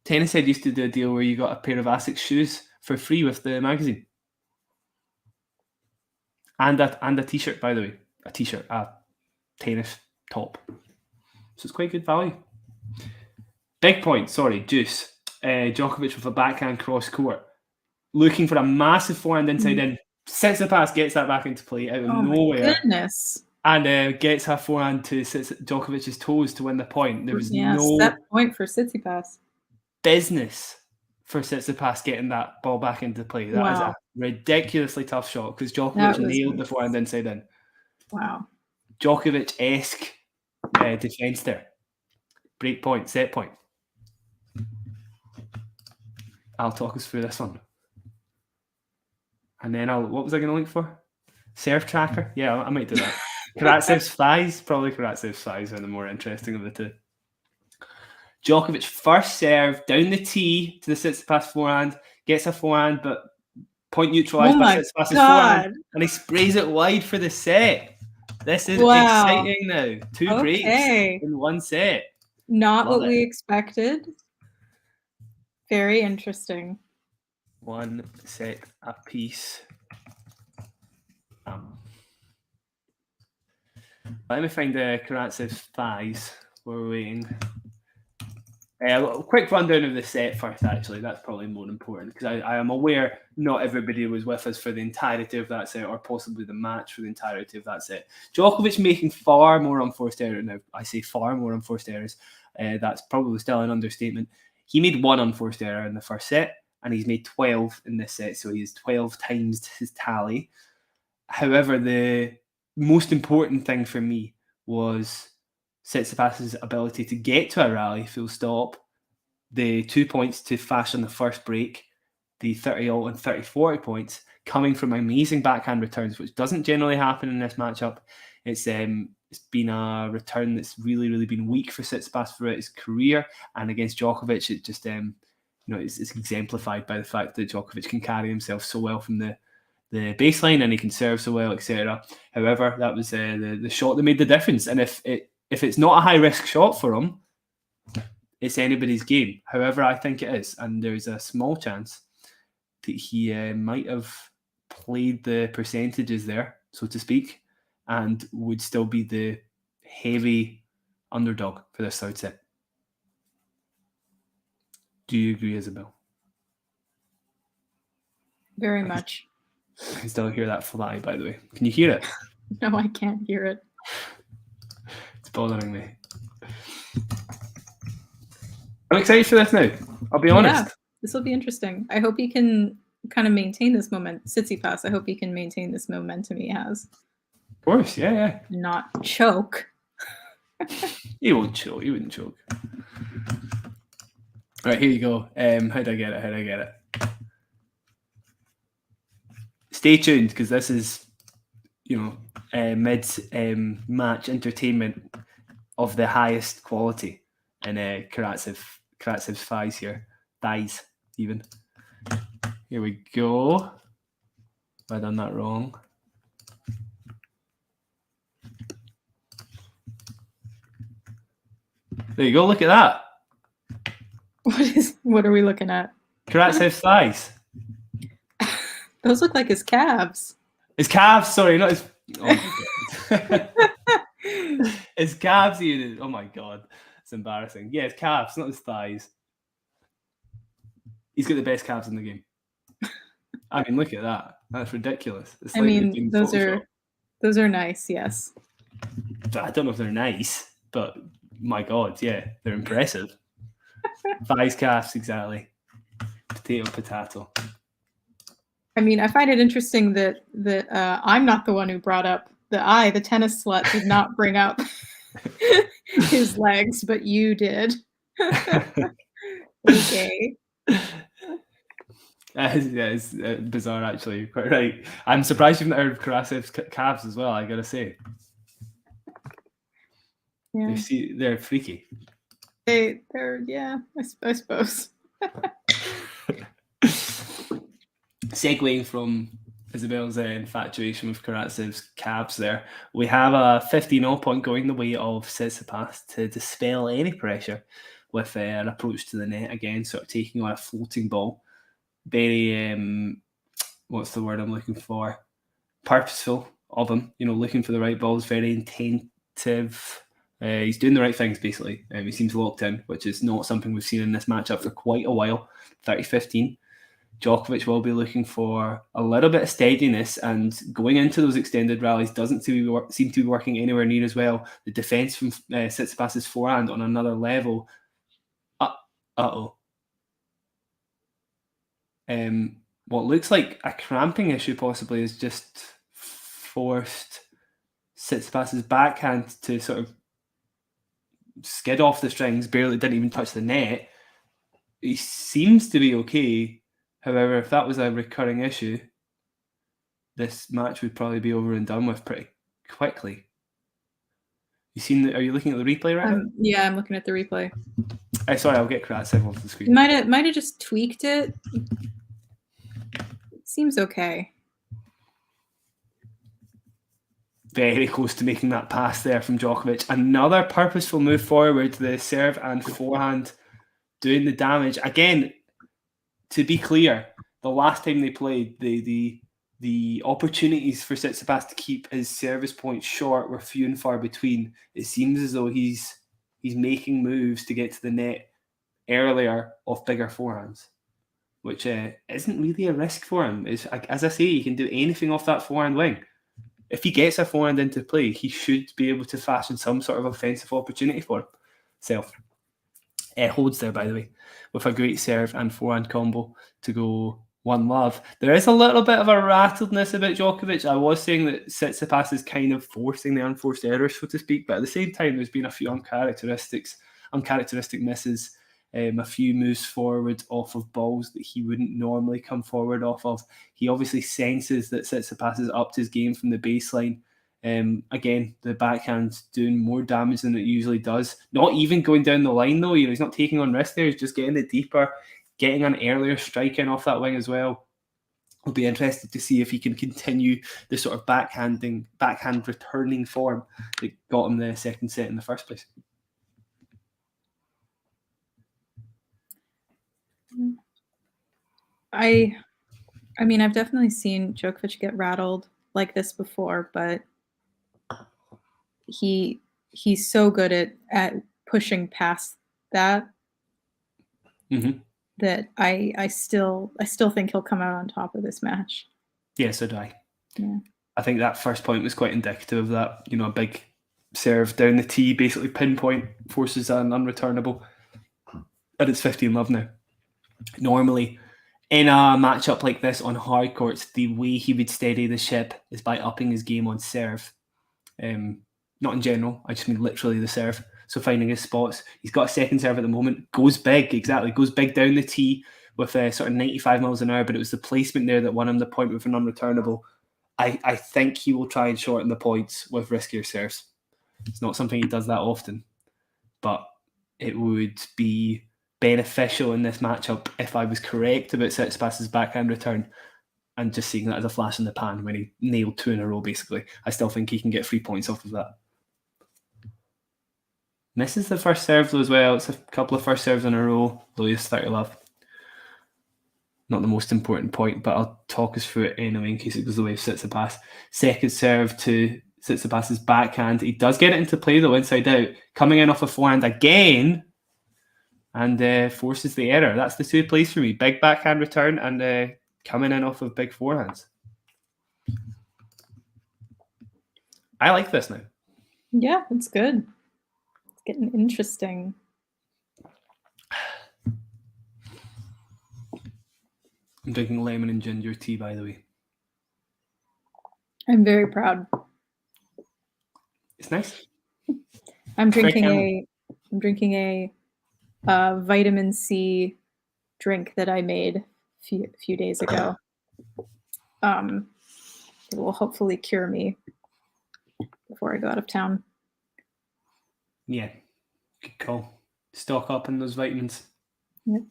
Tennis Head used to do a deal where you got a pair of Asics shoes for free with the magazine. And a t-shirt, by the way. A tennis top. So it's quite good value. Big point, sorry, Deuce. Djokovic with a backhand cross court. Looking for a massive forehand inside in. Tsitsipas gets that back into play out of nowhere. My goodness. And gets her forehand to Djokovic's toes to win the point. There was no set point for Tsitsipas. Business for Tsitsipas getting that ball back into play. That is a ridiculously tough shot because Djokovic nailed the forehand inside in. Wow. Djokovic-esque defence there. Break point, set point. I'll talk us through this one. And then what was I going to link for? Serve tracker? Yeah, I might do that. Karatsev's thighs? Probably Karatsev's thighs are the more interesting of the two. Djokovic first serve down the tee to the Tsitsipas forehand, gets a forehand, but point neutralised by Tsitsipas's forehand, and he sprays it wide for the set. This is exciting now. 2 breaks in one set. Not what we expected. Very interesting. 1 set apiece. Let me find Karatsev's thighs. We're waiting. Quick rundown of the set first, actually. That's probably more important because I am aware not everybody was with us for the entirety of that set or possibly the match for the entirety of that set. Djokovic making far more unforced errors. Now, I say far more unforced errors. That's probably still an understatement. He made 1 unforced error in the first set and he's made 12 in this set, so he's 12 times his tally. However, the most important thing for me was Tsitsipas's ability to get to a rally, full stop, the 2 points to fashion the first break, the 30-all and 30-40 points, coming from amazing backhand returns, which doesn't generally happen in this matchup. It's been a return that's really, really been weak for Tsitsipas throughout his career, and against Djokovic, it just it's exemplified by the fact that Djokovic can carry himself so well from the baseline and he can serve so well, etc. However, that was the shot that made the difference, and if it's not a high-risk shot for him, it's anybody's game. However, I think it is, and there's a small chance that he might have played the percentages there, so to speak, and would still be the heavy underdog for this third set. Do you agree, Isabel? Very much. I can still hear that fly, by the way. Can you hear it? No, I can't hear it. It's bothering me. I'm excited for this now. I'll be honest. Yeah, this will be interesting. I hope he can kind of maintain this moment. Tsitsipas, I hope he can maintain this momentum he has. Of course, yeah. Not choke. He won't choke. He wouldn't choke. Right, here you go. How'd I get it? Stay tuned because this is, mid match entertainment. of the highest quality in Karatsev's thighs here. Thighs, even. Here we go. Have I done that wrong? There you go. Look at that. What are we looking at? Karatsev's thighs. Those look like his calves. His calves. Sorry, not his. Oh my god. His calves. Oh my god, it's embarrassing. Yeah, his calves, not his thighs. He's got the best calves in the game. I mean, look at that. That's ridiculous. It's I mean, those are nice. Yes. I don't know if they're nice, but my god, yeah, they're impressive. Thighs, calves, exactly. Potato. I mean, I find it interesting that I'm not the one who brought up the tennis slut, did not bring up his legs, but you did. Okay. It's bizarre, actually. You're quite right. I'm surprised you've not heard of Karasev's calves as well, I gotta say. Yeah. They're freaky. They're yeah, I suppose. Segueing from Isabel's infatuation with Karatsev's calves there, we have a 15-0 point going the way of Tsitsipas to dispel any pressure with an approach to the net again, sort of taking on a floating ball. Very, what's the word I'm looking for? Purposeful of him, looking for the right balls, very intensive. He's doing the right things, basically. He seems locked in, which is not something we've seen in this matchup for quite a while. 30-15. Djokovic will be looking for a little bit of steadiness, and going into those extended rallies doesn't seem to be working anywhere near as well. The defence from Tsitsipas's forehand on another level. What looks like a cramping issue possibly has just forced Tsitsipas's backhand to sort of skid off the strings, didn't even touch the net. He seems to be okay. However, if that was a recurring issue, this match would probably be over and done with pretty quickly. Are you looking at the replay right now? Yeah, I'm looking at the replay. Sorry, I'll get Karatsev off the screen. Might have just tweaked it. It seems okay. Very close to making that pass there from Djokovic. Another purposeful move forward, the serve and forehand doing the damage. Again, to be clear, the last time they played, the opportunities for Tsitsipas to keep his service points short were few and far between. It seems as though he's making moves to get to the net earlier off bigger forehands, which isn't really a risk for him. As I say, he can do anything off that forehand wing. If he gets a forehand into play, he should be able to fashion some sort of offensive opportunity for himself. Holds there, by the way, with a great serve and forehand combo to go 1-love. There is a little bit of a rattledness about Djokovic. I was saying that Tsitsipas is kind of forcing the unforced errors, so to speak, but at the same time, there's been a few uncharacteristic misses, a few moves forward off of balls that he wouldn't normally come forward off of. He obviously senses that Tsitsipas has upped his game from the baseline. Again, the backhand's doing more damage than it usually does. Not even going down the line, though. He's not taking on risk there. He's just getting it deeper, getting an earlier strike in off that wing as well. We'll be interested to see if he can continue the sort of backhand returning form that got him the second set in the first place. I mean, I've definitely seen Djokovic get rattled like this before, but he's so good at pushing past that that I still think he'll come out on top of this match. Yeah, so do I. Yeah. I think that first point was quite indicative of that. A big serve down the tee, basically pinpoint, forces an unreturnable. And it's 15-love now. Normally, in a matchup like this on hard courts, the way he would steady the ship is by upping his game on serve. Not in general, I just mean literally the serve. So finding his spots. He's got a second serve at the moment. Goes big down the tee with sort of 95 miles an hour, but it was the placement there that won him the point with an unreturnable. I think he will try and shorten the points with riskier serves. It's not something he does that often, but it would be beneficial in this matchup if I was correct about Tsitsipas's backhand return and just seeing that as a flash in the pan when he nailed 2 in a row, basically. I still think he can get 3 points off of that. Misses the first serve though as well. It's a couple of first serves in a row. Louis 30 love. Not the most important point, but I'll talk us through it anyway in case it goes the way of Tsitsipas. Second serve to Tsitsipas's backhand. He does get it into play though, inside out. Coming in off a forehand again and forces the error. That's the 2 plays for me. Big backhand return and coming in off of big forehands. I like this now. Yeah, it's good. It's getting interesting. I'm drinking lemon and ginger tea, by the way. I'm very proud. It's nice. I'm drinking a vitamin C drink that I made a few days ago. It will hopefully cure me before I go out of town. Yeah, good call. Stock up on those vitamins. Yep.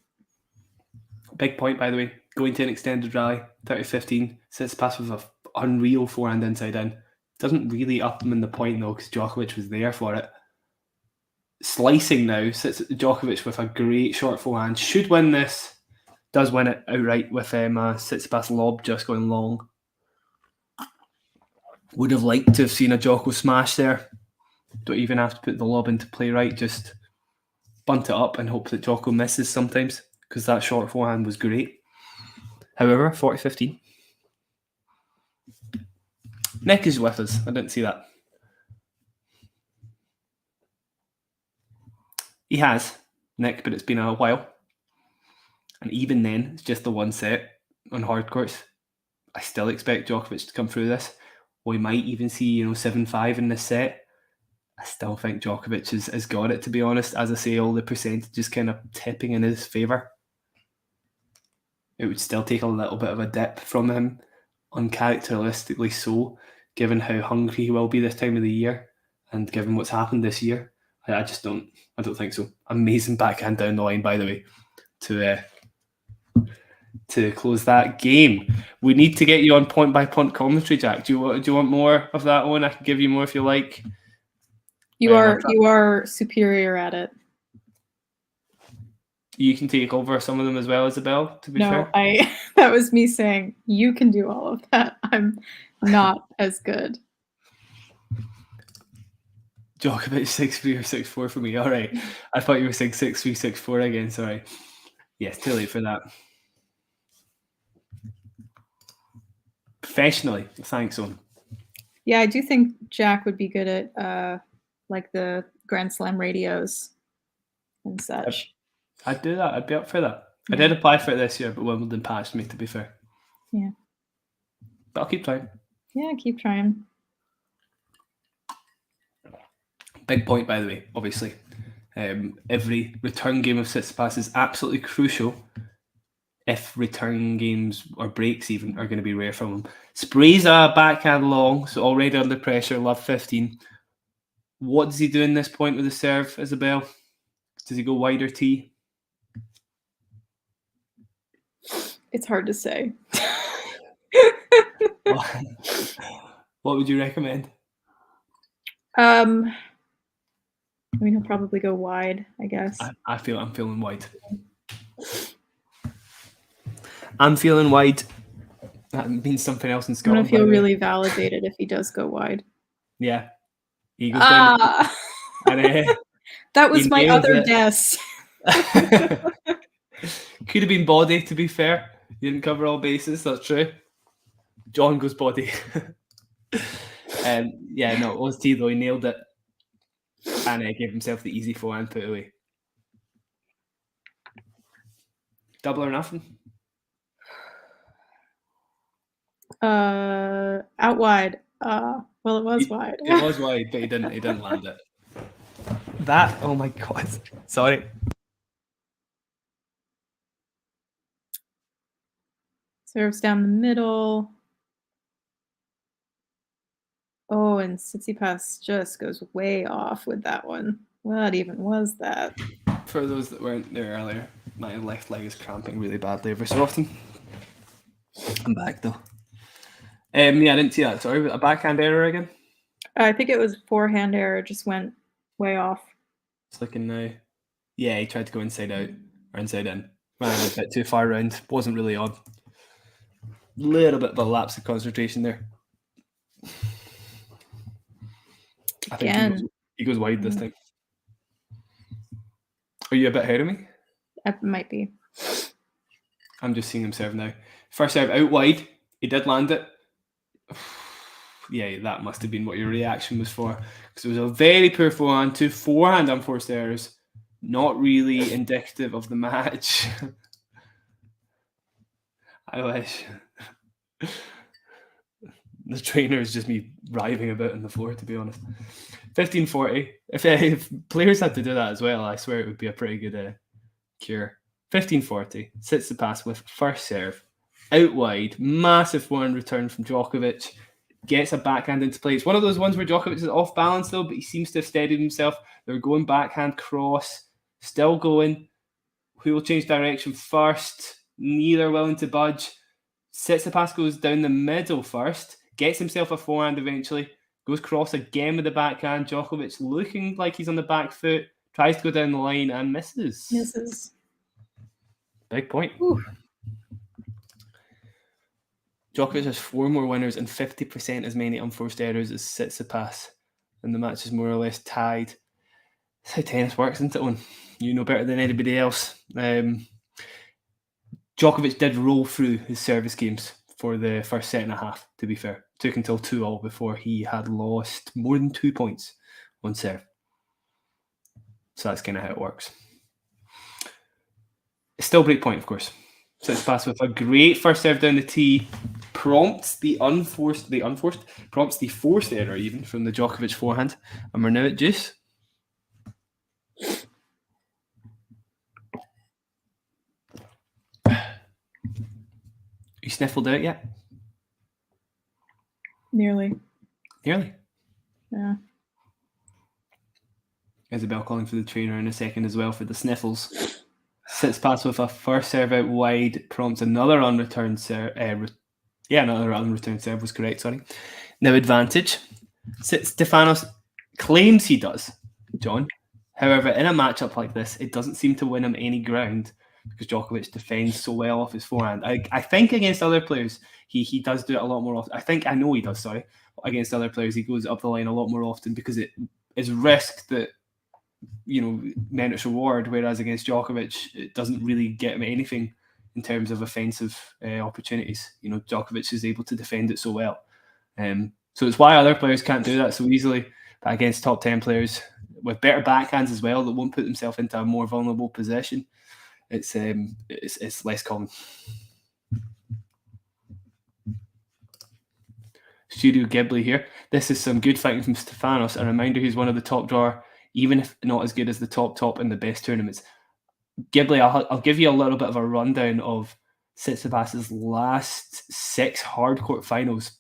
Big point, by the way. Going to an extended rally, 30-15. Tsitsipas with an unreal forehand inside in. Doesn't really up him in the point though, because Djokovic was there for it. Slicing now, Djokovic with a great short forehand. Should win this. Does win it outright with Tsitsipas lob just going long. Would have liked to have seen a Djoko smash there. Don't even have to put the lob into play right. Just bunt it up and hope that Djoko misses sometimes, because that short forehand was great. However, 40-15. Nick is with us. I didn't see that. He has, Nick, but it's been a while. And even then, it's just the one set on hard courts. I still expect Djokovic to come through this. We might even see, 7-5 in this set. I still think Djokovic has got it, to be honest. As I say, all the percentages kind of tipping in his favour. It would still take a little bit of a dip from him, uncharacteristically so, given how hungry he will be this time of the year and given what's happened this year. I don't think so. Amazing backhand down the line, by the way, to close that game. We need to get you on point by point commentary, Jack. Do you want more of that one? I can give you more if you like. You are superior at it. You can take over some of them as well, Isabel, to be fair. No, that was me saying you can do all of that. I'm not as good. Djokovic 6-3 or 6-4 for me. All right. I thought you were saying 6-3, 6-4 again. Sorry. Yes, too late for that. Professionally, thanks, Owen. Yeah, I do think Jack would be good at like the Grand Slam radios and such. I'd do that. I'd be up for that. Yeah. I did apply for it this year, but Wimbledon passed me, to be fair. Yeah. But I'll keep trying. Yeah, keep trying. Big point, by the way, obviously. Every return game of Tsitsipas is absolutely crucial if return games or breaks even are going to be rare from him. Sprays a backhand long, so already under pressure, love 15. What does he do in this point with the serve, Isabel? Does he go wider tee? It's hard to say. What would you recommend? He'll probably go wide, I guess. I'm feeling wide. I'm feeling wide. That means something else in Scotland. I'm gonna feel really validated if he does go wide. Yeah. He goes down. And, that was my other guess. Could have been body, to be fair. He didn't cover all bases, that's true. John goes body. Yeah, no, it was T though. He nailed it. And gave himself the easy forehand put away. Double or nothing? Out wide. Well, it was wide. It was wide, but he didn't land it. That, oh my God. Sorry. Serves down the middle. Oh, and Tsitsipas just goes way off with that one. What even was that? For those that weren't there earlier, my left leg is cramping really badly every so often. I'm back though. Yeah, I didn't see that. Sorry, a backhand error again? I think it was forehand error, just went way off. It's looking now. Yeah, he tried to go inside out or inside in. Ran a bit too far round. Wasn't really on. Little bit of a lapse of concentration there. I think he goes wide this time. Are you a bit ahead of me? It might be. I'm just seeing him serve now. First serve out wide. He did land it. Yeah, that must have been what your reaction was for. Because it was a very poor forehand, 2 forehand unforced errors. Not really indicative of the match. I wish. The trainer is just me writhing about on the floor, to be honest. 1540. If players had to do that as well, I swear it would be a pretty good cure. 1540. Tsitsipas with first serve. Out wide. Massive forehand return from Djokovic. Gets a backhand into play. It's one of those ones where Djokovic is off balance though, but he seems to have steadied himself. They're going backhand cross. Still going. Who will change direction first? Neither willing to budge. Tsitsipas goes down the middle first. Gets himself a forehand eventually. Goes cross again with the backhand. Djokovic looking like he's on the back foot. Tries to go down the line and misses. Misses. Big point. Ooh. Djokovic has 4 more winners and 50% as many unforced errors as Tsitsipas. And the match is more or less tied. That's how tennis works, isn't it, Owen? You know better than anybody else. Djokovic did roll through his service games for the first set and a half, to be fair. Took until 2-all before he had lost more than 2 points on serve. So that's kind of how it works. It's still break point, of course. Tsitsipas with a great first serve down the tee, prompts the forced error even from the Djokovic forehand, and we're now at deuce. You sniffled out yet? Nearly. Nearly. Yeah. Isabel calling for the trainer in a second as well for the sniffles. Tsitsipas with a first serve out wide, prompts another unreturned serve. Another unreturned serve was correct, sorry. Now advantage. Stefanos claims he does, John. However, in a matchup like this, it doesn't seem to win him any ground because Djokovic defends so well off his forehand. I think against other players, he does do it a lot more often. I know he does, sorry. Against other players, he goes up the line a lot more often because it is risk that, merits reward, whereas against Djokovic, it doesn't really get him anything in terms of offensive opportunities. Djokovic is able to defend it so well. So it's why other players can't do that so easily. But against top 10 players with better backhands as well that won't put themselves into a more vulnerable position, it's less common. Studio Ghibli here. This is some good fighting from Stefanos. A reminder he's one of the top drawer, even if not as good as the top in the best tournaments. Ghibli, I'll give you a little bit of a rundown of Tsitsipas's last 6 hardcourt finals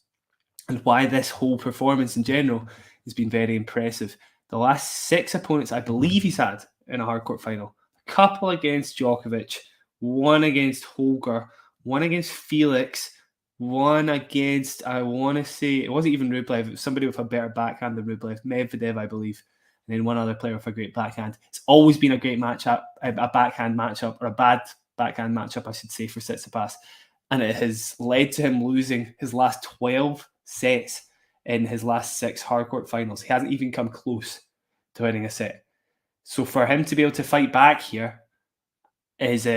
and why this whole performance in general has been very impressive. The last 6 opponents I believe he's had in a hardcourt final. A couple against Djokovic, one against Holger, one against Felix, one against, I want to say, it wasn't even Rublev, it was somebody with a better backhand than Rublev, Medvedev, I believe, and then one other player with a great backhand. It's always been a great matchup, a backhand matchup, or a bad backhand matchup, I should say, for Tsitsipas. And it has led to him losing his last 12 sets in his last 6 hardcourt finals. He hasn't even come close to winning a set. So for him to be able to fight back here is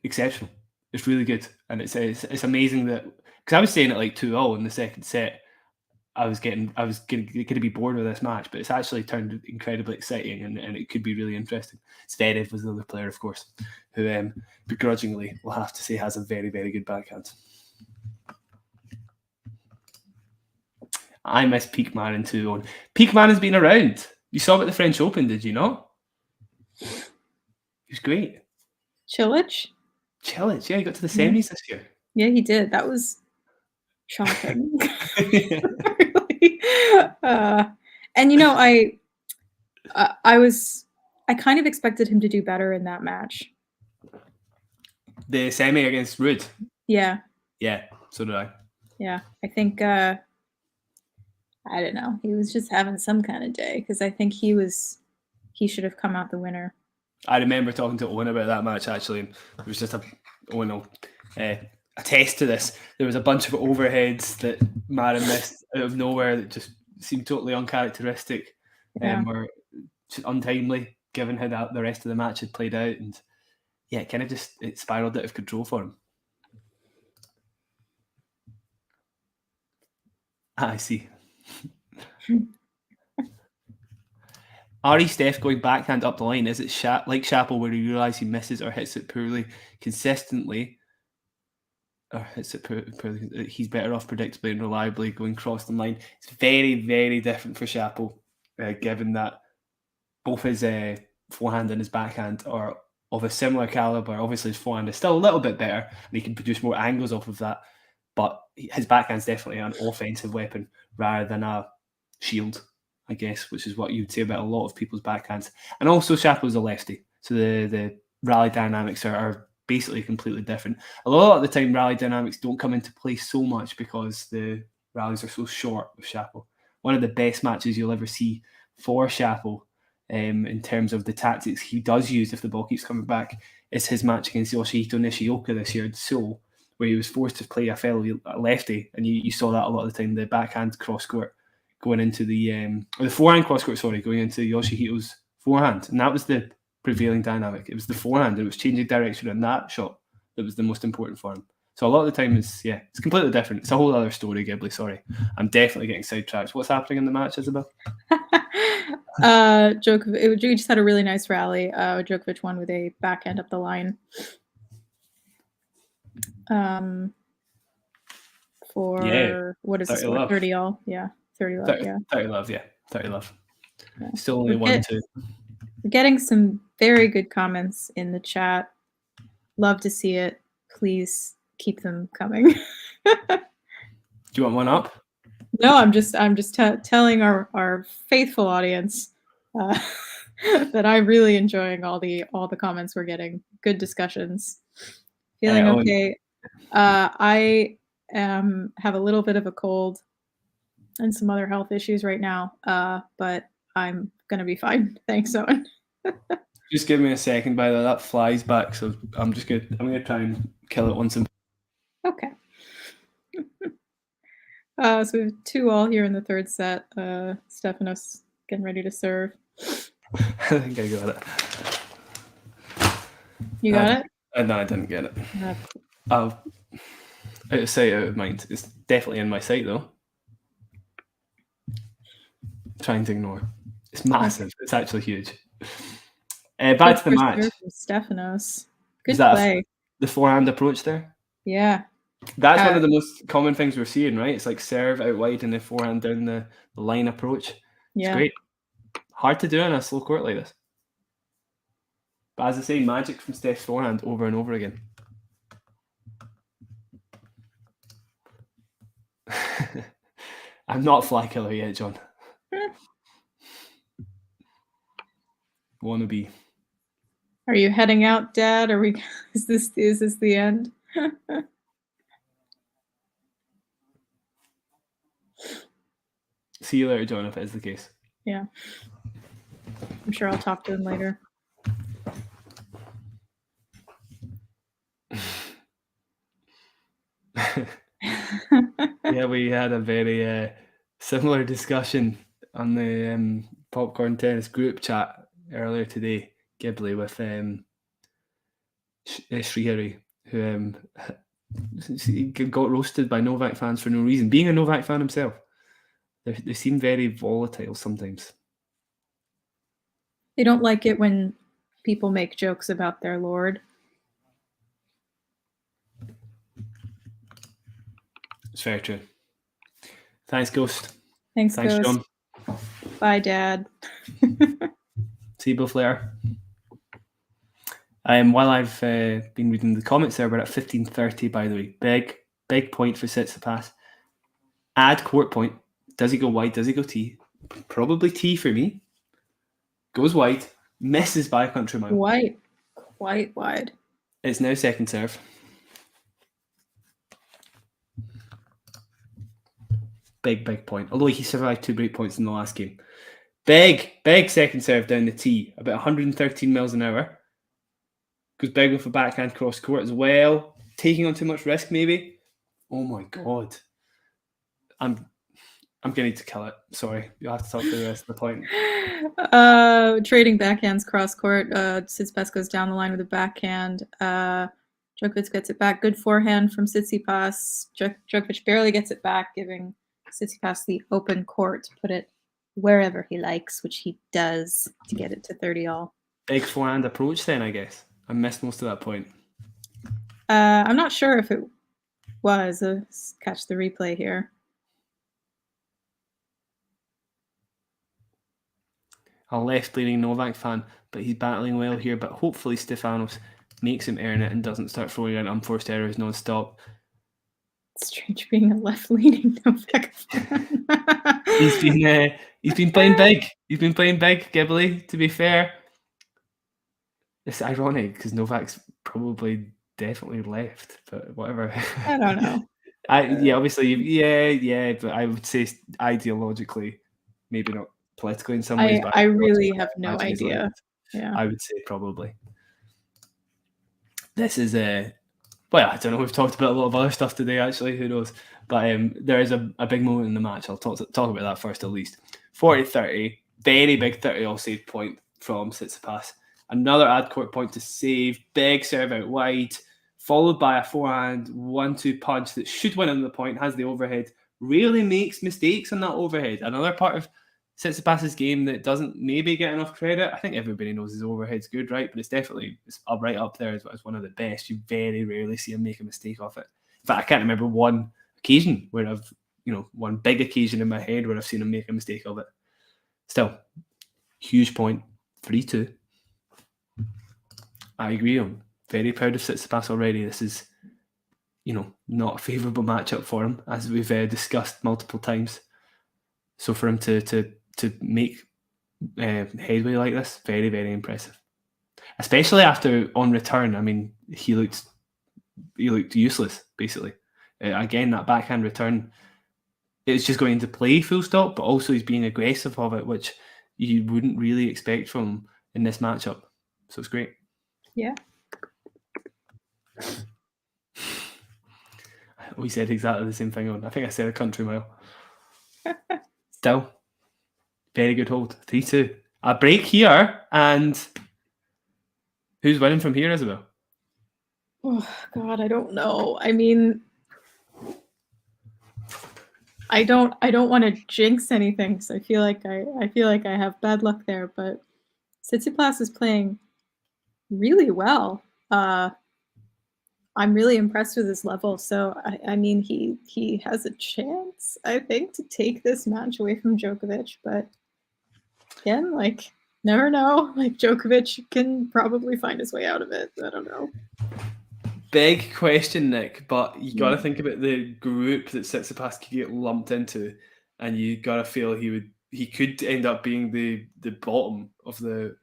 exceptional. It's really good. And it's amazing that, because I was saying it like 2-0 in the second set. I was going to be bored with this match, but it's actually turned incredibly exciting and it could be really interesting. Zverev was the other player, of course, who begrudgingly will have to say has a very, very good backhand. I miss Peakman too. On Peakman has been around. You saw him at the French Open, did you not? He was great. Cilic, yeah, he got to the semis this year. Yeah, he did. That was shocking. And you know, I kind of expected him to do better in that match. The semi against Rude. Yeah. Yeah, so did I. Yeah, I think I don't know. He was just having some kind of day because I think he should have come out the winner. I remember talking to Owen about that match actually, and it was just a test to this. There was a bunch of overheads that Mara missed out of nowhere that just seemed totally uncharacteristic, or untimely given how the rest of the match had played out, and yeah, it kind of just spiraled out of control for him. I see. Ari Steph going backhand up the line. Is it like Chappell where you realise he misses or hits it poorly consistently? Or hits it poorly? He's better off predictably and reliably going cross the line. It's very, very different for Chappell, given that both his forehand and his backhand are of a similar caliber. Obviously, his forehand is still a little bit better, and he can produce more angles off of that. But his backhand's definitely an offensive weapon rather than a shield, I guess, which is what you'd say about a lot of people's backhands. And also, Chappell's a lefty, so the rally dynamics are basically completely different. A lot of the time, rally dynamics don't come into play so much because the rallies are so short with Chappell. One of the best matches you'll ever see for Chappell, in terms of the tactics he does use if the ball keeps coming back, is his match against Yoshihito Nishioka this year in Seoul, where he was forced to play a fellow lefty, and you saw that a lot of the time, the backhand cross court going into the forehand cross court, going into Yoshihito's forehand, and that was the prevailing dynamic. It was the forehand, and it was changing direction in that shot that was the most important for him. So a lot of the time it's completely different. It's a whole other story, Ghibli. Sorry, I'm definitely getting sidetracked. What's happening in the match, Isabel? Djokovic, we just had a really nice rally. Djokovic won with a backhand up the line. What is the score? 30 all. Yeah, 30 love. 30 love. Yeah, 30 love. Yeah. Still only 1-2. We're getting some very good comments in the chat. Love to see it. Please keep them coming. Do you want one up? No, I'm just telling our faithful audience that I'm really enjoying all the comments we're getting. Good discussions. Feeling okay. I have a little bit of a cold and some other health issues right now, but I'm gonna be fine. Thanks, Owen. Just give me a second, by the way. That flies back, so I'm gonna try and kill it once. Okay. So we have 2-all here in the third set. Stefanos getting ready to serve. I think I got it. You got it? No, I didn't get it. Out of sight, out of mind. It's definitely in my sight, though. Trying to ignore. It's massive. Okay. It's actually huge. Back to the match. Stefanos. Good play. The forehand approach there? Yeah. That's one of the most common things we're seeing, right? It's like serve out wide and the forehand down the line approach. Yeah. It's great. Hard to do on a slow court like this. But as I say, magic from Steph's forehand over and over again. I'm not fly killer yet, John. Wanna be. Are you heading out, Dad? Is this the end? See you later, John, if it is the case. Yeah. I'm sure I'll talk to him later. Yeah, we had a very similar discussion on the Popcorn Tennis group chat earlier today, Ghibli, with Srihari, who got roasted by Novak fans for no reason. Being a Novak fan himself, they seem very volatile sometimes. They don't like it when people make jokes about their lord. It's very true. Thanks, Ghost. Thanks, Ghost. John. Bye, Dad. See you both later. While I've been reading the comments there, we're at 15:30, by the way. Big point for Tsitsipas. Add court point Does he go wide? Does he go tee? Probably tee for me. Goes wide, misses by a country mile. Quite wide. It's now second serve. Big point. Although he survived 2 break points in the last game. Big second serve down the tee. About 113 miles an hour. Goes big with a backhand cross court as well. Taking on too much risk, maybe. Oh my god. I'm going to need to kill it. Sorry. You'll have to talk through the rest of the point. Trading backhands cross court. Tsitsipas goes down the line with a backhand. Djokovic gets it back. Good forehand from Tsitsipas. Djokovic barely gets it back, giving Tsitsipas the open court to put it wherever he likes, which he does to get it to 30-all. Big forehand approach then, I guess. I missed most of that point. I'm not sure if it was. Let's catch the replay here. A left-leaning Novak fan, but he's battling well here. But hopefully Stefanos makes him earn it and doesn't start throwing in unforced errors non-stop. It's strange being a left-leaning Novak fan. He's been playing big. He's been playing big, Ghibli, to be fair. It's ironic because Novak's probably definitely left, but whatever. I don't know. Obviously, but I would say ideologically, maybe not politically in some ways. But I really have no idea. Yeah, I would say probably. This is well, I don't know. We've talked about a lot of other stuff today. Actually, who knows? But there is a big moment in the match. I'll talk about that first, at least. 40-30, very big 30-all save point from Tsitsipas. Another ad court point to save. Big serve out wide, followed by a forehand 1-2 punch that should win on the point. Has the overhead. Really makes mistakes on that overhead. Another part of Tsitsipas's game that doesn't maybe get enough credit. I think everybody knows his overhead's good, right? But it's right up there as one of the best. You very rarely see him make a mistake off it. In fact, I can't remember one occasion where one big occasion in my head where I've seen him make a mistake of it. Still, huge point. 3-2. I agree. I'm very proud of Tsitsipas already. This is, not a favourable matchup for him, as we've discussed multiple times. So for him to make headway like this, very, very impressive. Especially after on return. I mean, he looked useless, basically. Again, that backhand return, it's just going into play full stop, but also he's being aggressive of it, which you wouldn't really expect from him in this matchup. So it's great. Yeah. We said exactly the same thing I think I said a country mile. Still, very good hold. 3-2. A break here, and who's winning from here, Isabel? Oh God, I don't know. I mean, I don't want to jinx anything, so I feel like I have bad luck there. But Tsitsipas is playing really well. I'm really impressed with his level. So I mean, he has a chance, I think, to take this match away from Djokovic. But again, never know. Djokovic can probably find his way out of it. I don't know. Big question, Nick. But you got to think about the group that Tsitsipas could get lumped into, and you got to feel he could end up being the bottom of the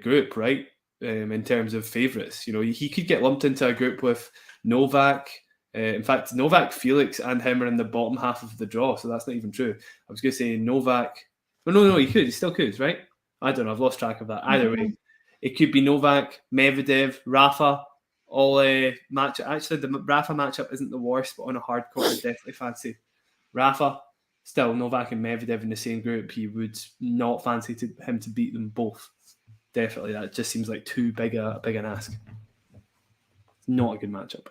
group, right? In terms of favourites, he could get lumped into a group with Novak. In fact, Novak, Felix, and him are in the bottom half of the draw, so that's not even true. I was going to say Novak. Well, no, he could. He still could, right? I don't know. I've lost track of that. Either way, it could be Novak, Medvedev, Rafa, all match. Actually, the Rafa matchup isn't the worst, but on a hard court, I definitely fancy Rafa. Still, Novak and Medvedev in the same group. He would not fancy him to beat them both. Definitely, that just seems like too big an ask. Not a good matchup.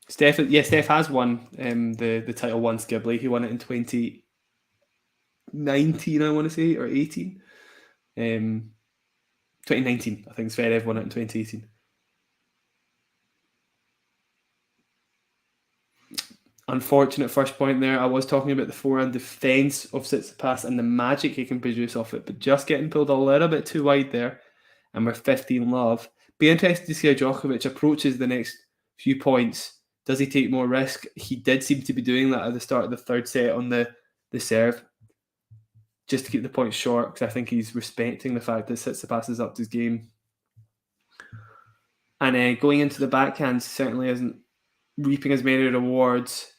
Steph has won the title once, Ghibli. He won it in 2019, I want to say, or 18. 2019, I think Zverev won it in 2018. Unfortunate first point there. I was talking about the forehand defence of Tsitsipas and the magic he can produce off it, but just getting pulled a little bit too wide there, and we're 15 love. Be interested to see how Djokovic approaches the next few points Does he take more risk? He did seem to be doing that at the start of the third set on the serve, just to keep the points short, because I think he's respecting the fact that Tsitsipas has upped his game. And going into the backhand certainly isn't reaping as many rewards.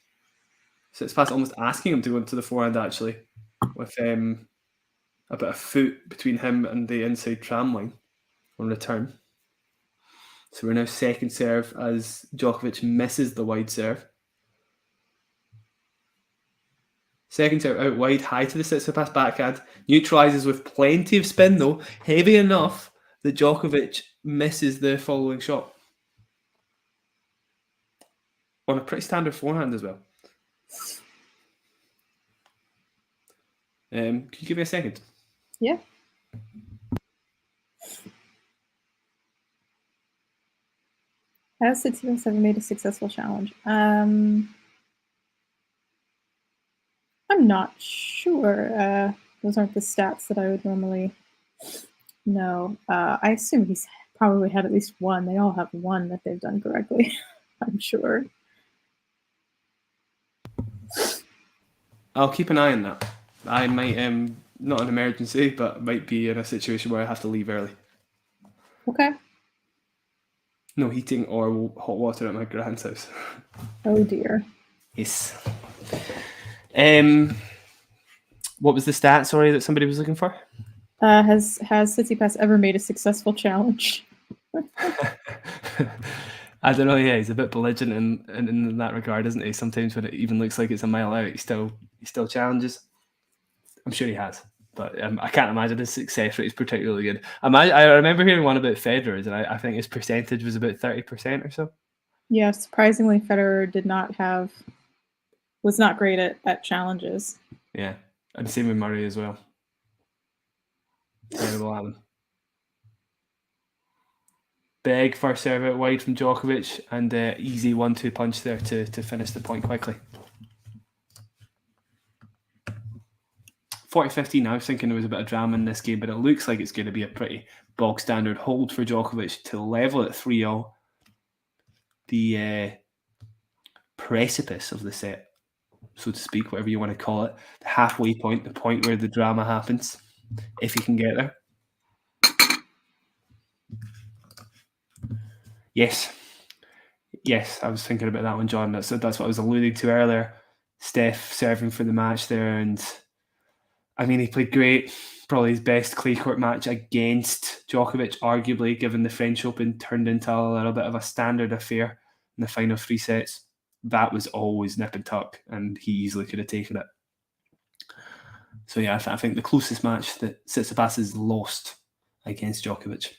Tsitsipas almost asking him to go into the forehand, actually, with a bit of foot between him and the inside tram line on return. So we're now second serve as Djokovic misses the wide serve. Second serve out wide, high to the Tsitsipas backhand. Neutralises with plenty of spin though, heavy enough that Djokovic misses the following shot. On a pretty standard forehand as well. Can you give me a second? Yeah. Has Tsitsipas ever made a successful challenge? I'm not sure. Those aren't the stats that I would normally know. I assume he's probably had at least one. They all have one that they've done correctly, I'm sure. I'll keep an eye on that. I might, not an emergency, but might be in a situation where I have to leave early. Okay. No heating or hot water at my grand's house. Oh dear. Yes. What was the stat, sorry, that somebody was looking for? Has Tsitsipas ever made a successful challenge? I don't know, yeah, he's a bit belligerent in that regard, isn't he? Sometimes when it even looks like it's a mile out, he still challenges. I'm sure he has, but I can't imagine his success rate is particularly good. I remember hearing one about Federer's, and I think his percentage was about 30% or so. Yeah, surprisingly, Federer was not great at challenges. Yeah, and same with Murray as well. Terrible at them. Big first serve out wide from Djokovic, and easy 1-2 punch there to finish the point quickly. 40-15, I was thinking there was a bit of drama in this game, but it looks like it's going to be a pretty bog standard hold for Djokovic to level at 3-0. The precipice of the set, so to speak, whatever you want to call it, the halfway point, the point where the drama happens, if you can get there. Yes, I was thinking about that one, John. That's what I was alluding to earlier. Steph serving for the match there, and I mean, he played great. Probably his best clay court match against Djokovic, arguably, given the French Open turned into a little bit of a standard affair in the final 3 sets. That was always nip and tuck, and he easily could have taken it. So yeah, I think the closest match that Tsitsipas has lost against Djokovic.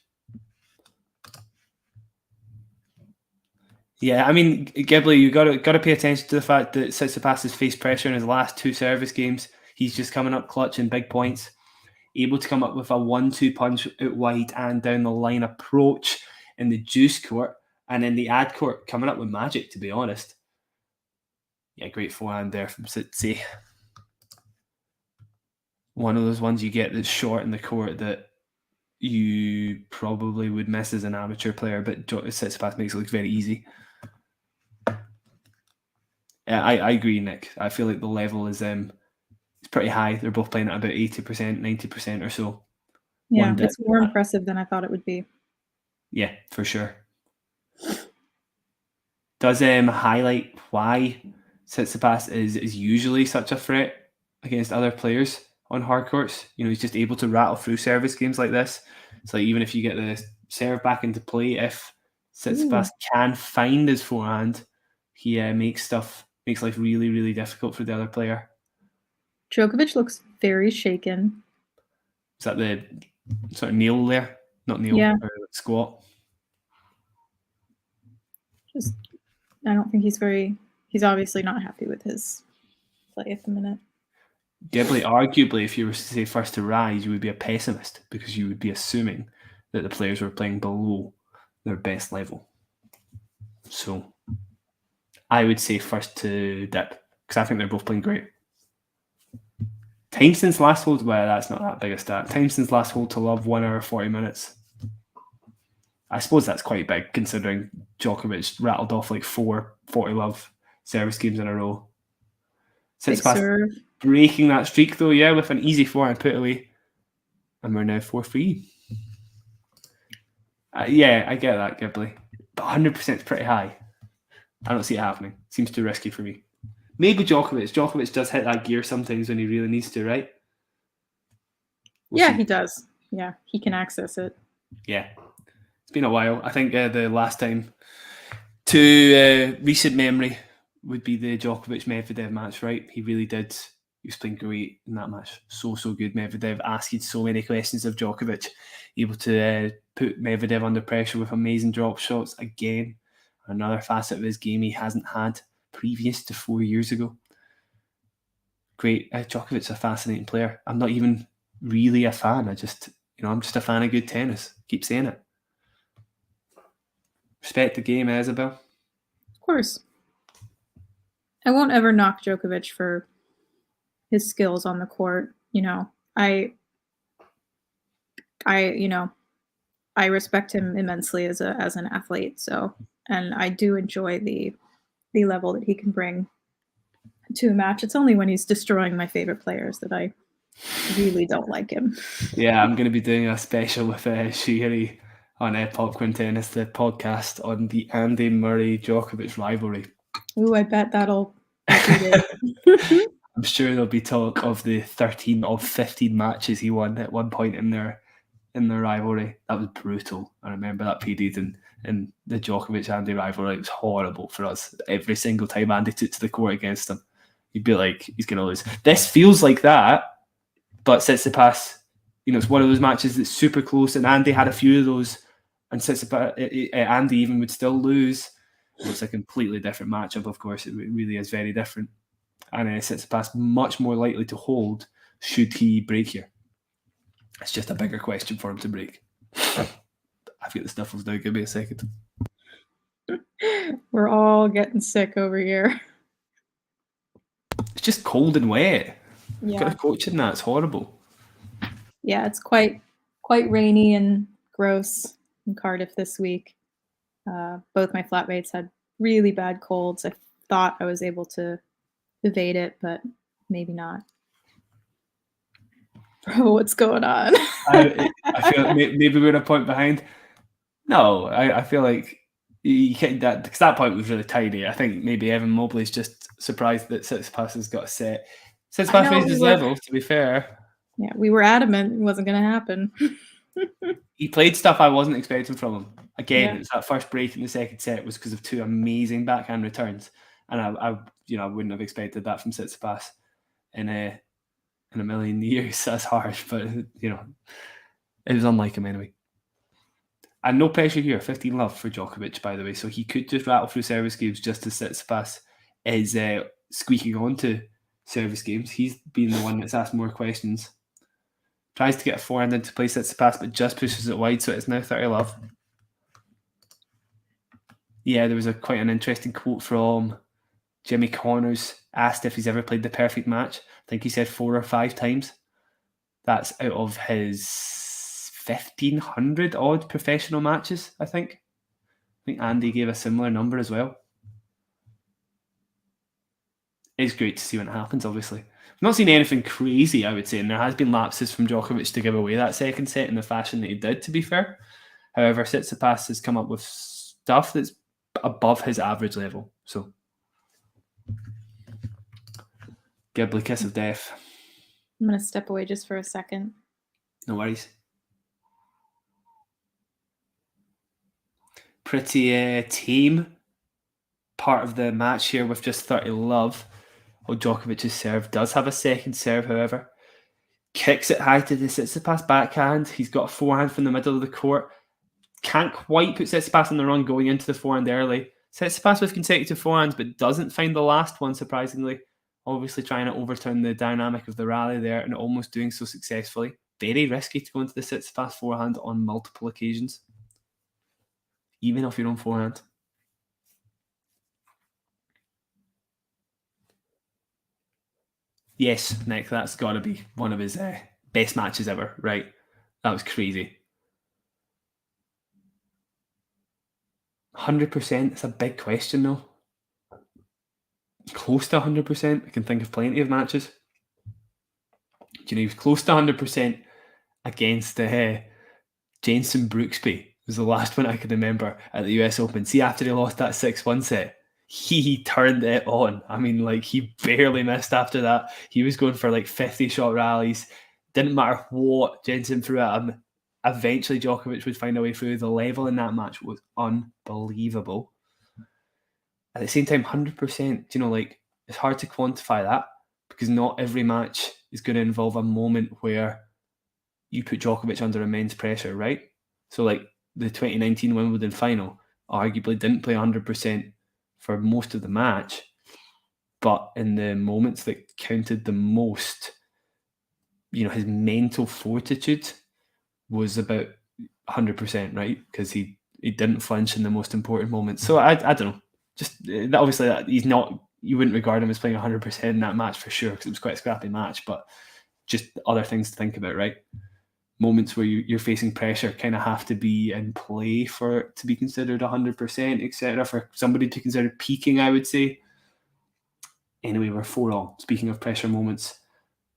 Yeah, I mean, Ghibli, you got to pay attention to the fact that Tsitsipas has faced pressure in his last 2 service games. He's just coming up clutch in big points, able to come up with a 1-2 punch out wide and down the line approach in the juice court, and in the ad court coming up with magic, to be honest. Yeah, great forehand there from Tsitsi. One of those ones you get that's short in the court that you probably would miss as an amateur player, but Tsitsipas makes it look very easy. Yeah, I agree, Nick. I feel like the level is it's pretty high. They're both playing at about 80%, 90% or so. Yeah, it's more impressive than I thought it would be. Yeah, for sure. Does highlight why Tsitsipas is usually such a threat against other players on hard courts. You know, he's just able to rattle through service games like this. It's like even if you get the serve back into play, if Tsitsipas can find his forehand, he makes life really, really difficult for the other player. Djokovic looks very shaken. Is that the sort of kneel there? Not kneel, yeah. Squat. I don't think he's obviously not happy with his play at the minute. Ghibli, arguably, if you were to say first to rise, you would be a pessimist because you would be assuming that the players were playing below their best level. So I would say first to dip because I think they're both playing great. Time since last hold, well, that's not that big a stat. Time since last hold to love 1 hour 40 minutes. I suppose that's quite big considering Djokovic rattled off like 4 40-love service games in a row. Big serve. Breaking that streak though, yeah, with an easy forehand put away. And we're now 4-3. Yeah, I get that, Ghibli. But 100% is pretty high. I don't see it happening. Seems too risky for me. Maybe Djokovic. Djokovic does hit that gear sometimes when he really needs to, right? Yeah, he does. Yeah, he can access it. Yeah. It's been a while. I think the last time to recent memory would be the Djokovic-Medvedev match, right? He really did. He was playing great in that match. So good. Medvedev asking so many questions of Djokovic. Able to put Medvedev under pressure with amazing drop shots again. Another facet of his game he hasn't had previous to 4 years ago. Great. Djokovic's a fascinating player. I'm not even really a fan. I'm just a fan of good tennis. Keep saying it. Respect the game, Isabel. Of course. I won't ever knock Djokovic for his skills on the court. I respect him immensely as an athlete. So, and I do enjoy the level that he can bring to a match. It's only when he's destroying my favorite players that I really don't like him. Yeah, I'm going to be doing a special with Shiri on Popcorn Tennis, the podcast on the Andy Murray-Djokovic rivalry. Ooh, I bet that'll I'm sure there'll be talk of the 13 of 15 matches he won at one point in their rivalry. That was brutal. I remember that period in the Djokovic-Andy rivalry. It was horrible for us. Every single time Andy took to the court against him, you'd be like, he's going to lose. This feels like that, but Tsitsipas, it's one of those matches that's super close, and Andy had a few of those, and Tsitsipas, Andy even would still lose. It's a completely different matchup, of course. It really is very different. And Tsitsipas much more likely to hold should he break here. It's just a bigger question for him to break. I've got the sniffles now. Give me a second. We're all getting sick over here. It's just cold and wet. Yeah. Got a coach in that. It's horrible. Yeah, it's quite rainy and gross in Cardiff this week. Both my flatmates had really bad colds. I thought I was able to evade it, but maybe not. Bro, what's going on? I feel like maybe we're a point behind. No, I feel like you can't, because that point was really tiny. I think maybe Evan Mobley's just surprised that Tsitsipas has got a set. Tsitsipas raised his level, to be fair. Yeah, we were adamant it wasn't going to happen. He played stuff I wasn't expecting from him. Again, It's that first break in the second set was because of 2 amazing backhand returns, and I wouldn't have expected that from Tsitsipas in a million years. That's harsh, but it was unlike him anyway. And no pressure here. 15 love for Djokovic, by the way, so he could just rattle through service games just as Tsitsipas is squeaking onto service games. He's been the one that's asked more questions. Tries to get a forehand into play, Tsitsipas, but just pushes it wide, so it's now 30 love. Yeah, there was quite an interesting quote from Jimmy Connors, asked if he's ever played the perfect match. I think he said 4 or 5 times. That's out of his 1,500 odd professional matches, I think. I think Andy gave a similar number as well. It's great to see when it happens, obviously. I've not seen anything crazy, I would say, and there has been lapses from Djokovic to give away that second set in the fashion that he did, to be fair. However, Tsitsipas has come up with stuff that's above his average level. So, Ghibli kiss of death. I'm going to step away just for a second. No worries. Pretty tame part of the match here with just 30 love. Djokovic's serve does have a second serve, however. Kicks it high to the Tsitsipas backhand. He's got a forehand from the middle of the court. Can't quite put Tsitsipas on the run going into the forehand early. Tsitsipas with consecutive forehands, but doesn't find the last one, surprisingly. Obviously trying to overturn the dynamic of the rally there and almost doing so successfully. Very risky to go into the Tsitsipas forehand on multiple occasions. Even off your own forehand. Yes, Nick, that's got to be one of his best matches ever, right? That was crazy. 100%. It's a big question, though. Close to 100%. I can think of plenty of matches. Do you know, he was close to 100% against Jenson Brooksby. Was the last one I can remember at the US Open. See, after he lost that 6-1 set, he turned it on. I mean, like, he barely missed after that. He was going for like 50-shot rallies. Didn't matter what Jenson threw at him. Eventually, Djokovic would find a way through. The level in that match was unbelievable. At the same time, 100%, you know, like, it's hard to quantify that because not every match is going to involve a moment where you put Djokovic under immense pressure, right? So, like, the 2019 Wimbledon final arguably didn't play 100% for most of the match, but in the moments that counted the most, you know, his mental fortitude was about 100%, right? Because he didn't flinch in the most important moments. So I don't know. Just obviously he's not. You wouldn't regard him as playing 100% in that match for sure because it was quite a scrappy match. But just other things to think about, right? Moments where you're facing pressure kind of have to be in play for it to be considered 100%, etc. For somebody to consider peaking, I would say. Anyway, we're 4-all. Speaking of pressure moments,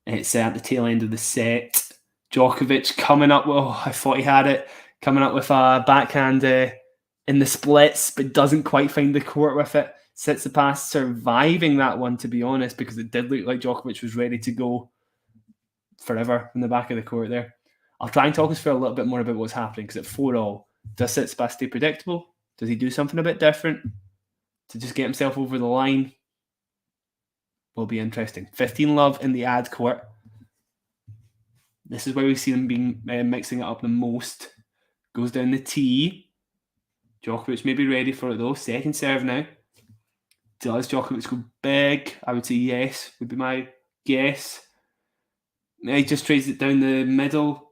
it's at the tail end of the set. Djokovic coming up. Well, I thought he had it. Coming up with a backhand in the splits, but doesn't quite find the court with it. Tsitsipas surviving that one, to be honest, because it did look like Djokovic was ready to go forever in the back of the court there. I'll try and talk us through a little bit more about what's happening because at 4-all, does Tsitsipas stay predictable? Does he do something a bit different to just get himself over the line? Will be interesting. 15-love in the ad court. This is where we see him being mixing it up the most. Goes down the tee. Djokovic may be ready for it though. Second serve now. Does Djokovic go big? I would say yes, would be my guess. He just trades it down the middle.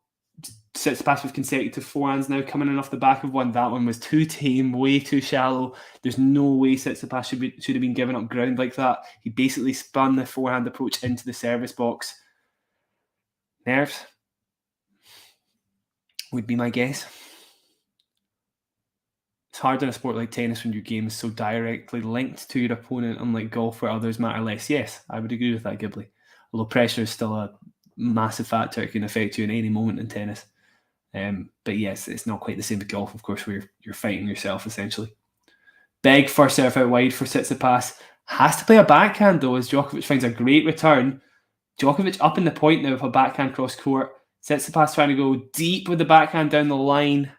Tsitsipas with consecutive forehands now coming in off the back of one. That one was too tame, way too shallow. There's no way Tsitsipas should have been giving up ground like that. He basically spun the forehand approach into the service box. Nerves would be my guess. It's hard in a sport like tennis when your game is so directly linked to your opponent, unlike golf where others matter less. Yes, I would agree with that, Ghibli. Although pressure is still a massive factor, it can affect you in any moment in tennis. But yes, it's not quite the same with golf, of course, where you're fighting yourself essentially. Big first serve out wide for Tsitsipas. Has to play a backhand though, as Djokovic finds a great return. Djokovic up in the point now with a backhand cross court. Tsitsipas trying to go deep with the backhand down the line,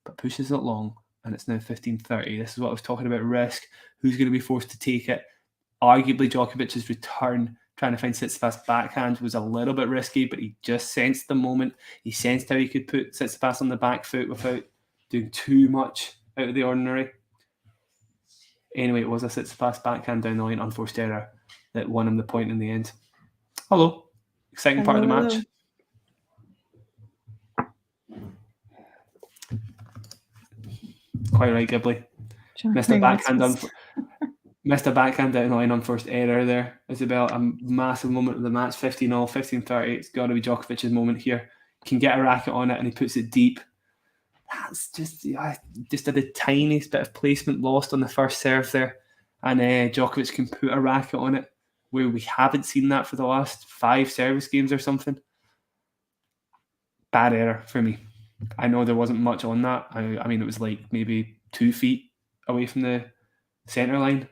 but pushes it long, and it's now 15-30. This is what I was talking about, risk. Who's going to be forced to take it? Arguably, Djokovic's return, trying to find Tsitsipas' backhand, was a little bit risky, but he just sensed the moment. He sensed how he could put Tsitsipas on the back foot without doing too much out of the ordinary. Anyway, it was a Tsitsipas backhand down the line, unforced error, that won him the point in the end. Hello. Exciting part of the match. Quite right, Ghibli. Missed a backhand down the line, unforced error there. Isabel, a massive moment of the match, 15-all, 15-30. It's got to be Djokovic's moment here. Can get a racket on it and he puts it deep. That's just had the tiniest bit of placement lost on the first serve there. And Djokovic can put a racket on it where we haven't seen that for the last 5 service games or something. Bad error for me. I know there wasn't much on that. I mean, it was like maybe 2 feet away from the centre line.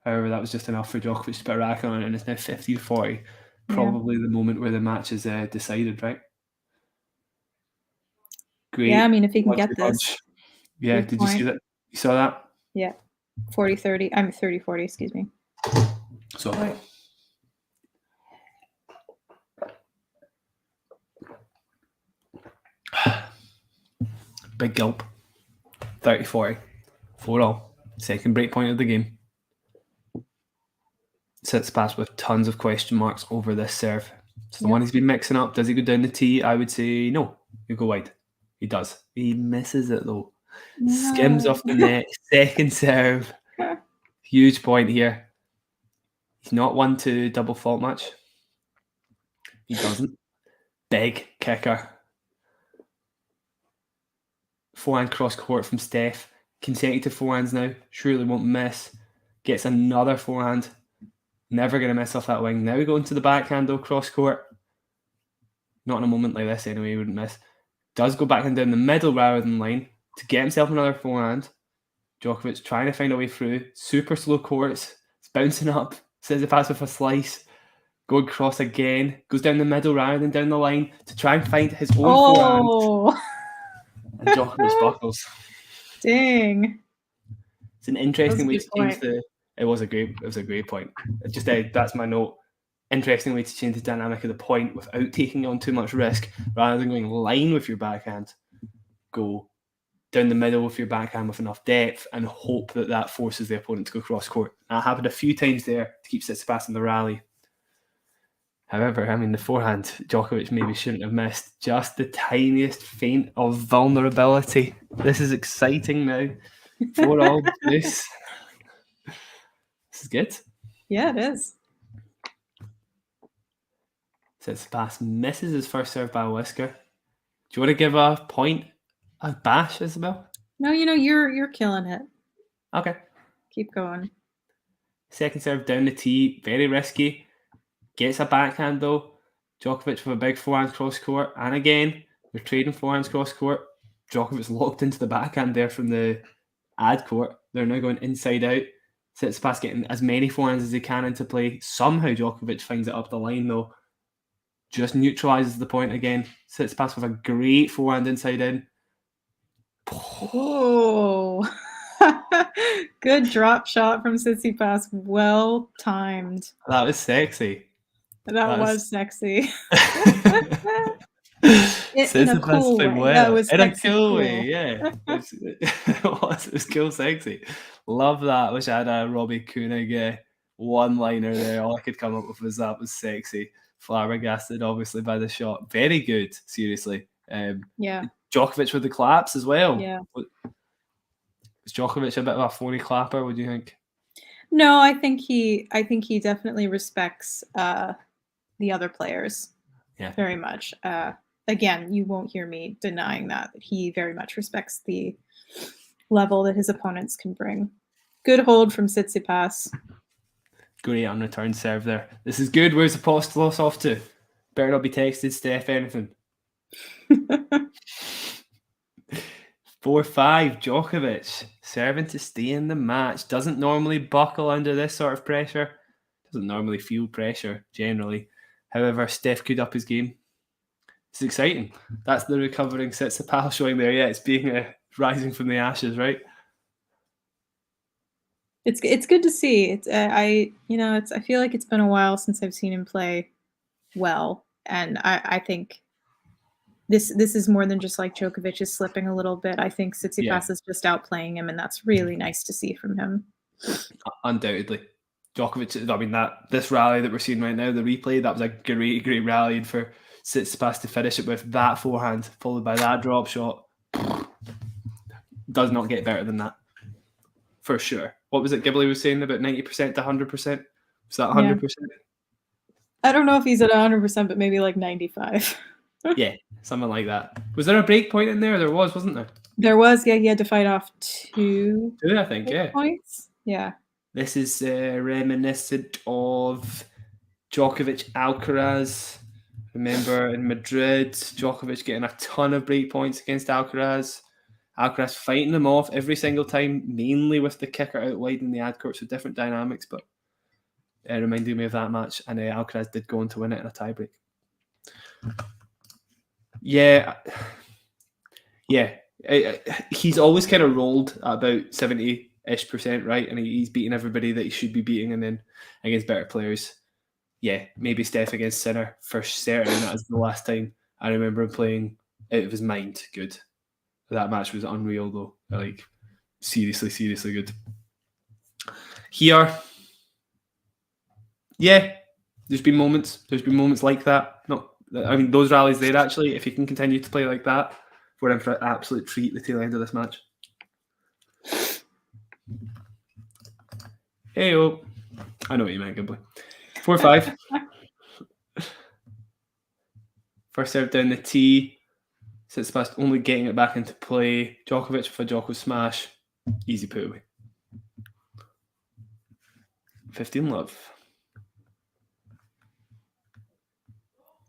However, that was just enough for Djokovic to put a racket on it, and it's now 15-40. Probably the moment where the match is decided, right? Great. Yeah, I mean, if he can get this. Yeah, did you see that? You saw that? Yeah. 40-30. I'm 30-40, excuse me. So okay. Big gulp. 30-40. 4-all. Second break point of the game. Tsitsipas with tons of question marks over this serve. It's the one he's been mixing up. Does he go down the tee? I would say no. He'll go wide. He does. He misses it though. No. Skims off the net. Second serve. Huge point here. He's not one to double fault much. He doesn't. Big kicker. Forehand cross court from Steph. consecutive forehands now. Surely won't miss. Gets another forehand. Never going to miss off that wing. Now we go into the backhand though, cross court. Not in a moment like this anyway, he wouldn't miss. Does go backhand down the middle rather than line to get himself another forehand. Djokovic trying to find a way through. Super slow courts. It's bouncing up. Tsitsipas with a slice. Going cross again. Goes down the middle rather than down the line to try and find his own forehand. And Djokovic buckles. Dang. It's an interesting way to change the... It was a great point. Just that's my note. Interesting way to change the dynamic of the point without taking on too much risk. Rather than going line with your backhand, go down the middle with your backhand with enough depth and hope that forces the opponent to go cross court. That happened a few times there to keep Tsitsipas in the rally. However, I mean, the forehand, Djokovic maybe shouldn't have missed. Just the tiniest feint of vulnerability. This is exciting now. 4-all this. This is good. Yeah, it is. Tsitsipas misses his first serve by a whisker. Do you want to give a point a bash, Isabel? No, you're killing it. Okay. Keep going. Second serve down the tee, very risky. Gets a backhand though. Djokovic with a big forehand cross court. And again, they're trading forehands cross court. Djokovic locked into the backhand there from the ad court. They're now going inside out. Tsitsipas getting as many forehands as he can into play. Somehow Djokovic finds it up the line though. Just neutralises the point again. Tsitsipas with a great forehand inside in. Oh, good drop shot from Tsitsipas. Well timed. That was sexy. That was sexy. In a cool way. Well. That was in a cool way, yeah. It was cool, sexy. Love that. Wish I had a Robbie Koenig one-liner there. All I could come up with was that was sexy. Flabbergasted, obviously, by the shot. Very good, seriously. Yeah. Djokovic with the claps as well. Yeah. Is Djokovic a bit of a phony clapper? What do you think? No, I think he definitely respects the other players. Yeah. Very much. Again, you won't hear me denying that he very much respects the level that his opponents can bring. Good hold from Tsitsipas. Great on return serve there. This is good. Where's Apostolos off to? Better not be texted Steph anything. 4-5, Djokovic serving to stay in the match. Doesn't normally buckle under this sort of pressure. Doesn't normally feel pressure generally. However, Steph could up his game. It's exciting. That's the recovering Tsitsipas showing there. Yeah, it's being rising from the ashes, right? It's good to see. It's I feel like it's been a while since I've seen him play well, and I think this is more than just like Djokovic is slipping a little bit. I think Tsitsipas is just outplaying him, and that's really nice to see from him. Undoubtedly. Djokovic, I mean, this rally that we're seeing right now, the replay, that was a great rally, and for Tsitsipas to finish it with that forehand followed by that drop shot does not get better than that, for sure. What was it Ghibli was saying about 90% to 100%? Was that 100%? I don't know if he's at 100%, but maybe like 95. Yeah, something like that. Was there a break point in there? There was, wasn't there? There was, yeah. He had to fight off two I think, points. Yeah. This is reminiscent of Djokovic Alcaraz. Remember in Madrid, Djokovic getting a ton of break points against Alcaraz. Alcaraz fighting them off every single time, mainly with the kicker out wide in the ad court, so different dynamics, but it reminded me of that match, and Alcaraz did go on to win it in a tiebreak. Yeah. He's always kind of rolled at about 70-ish%, right? And he's beating everybody that he should be beating, and then against better players, yeah, maybe Steph against Sinner for certain. That was the last time I remember him playing out of his mind good. That match was unreal though. Like, seriously good. Here, yeah, there's been moments like that. Those rallies there, actually, if he can continue to play like that, we're in for an absolute treat the tail end of this match. Hey-oh. I know what you meant, Ghibli. 4-5. First serve down the tee. Tsitsipas only getting it back into play. Djokovic with a Djoko smash. Easy put away. 15-love.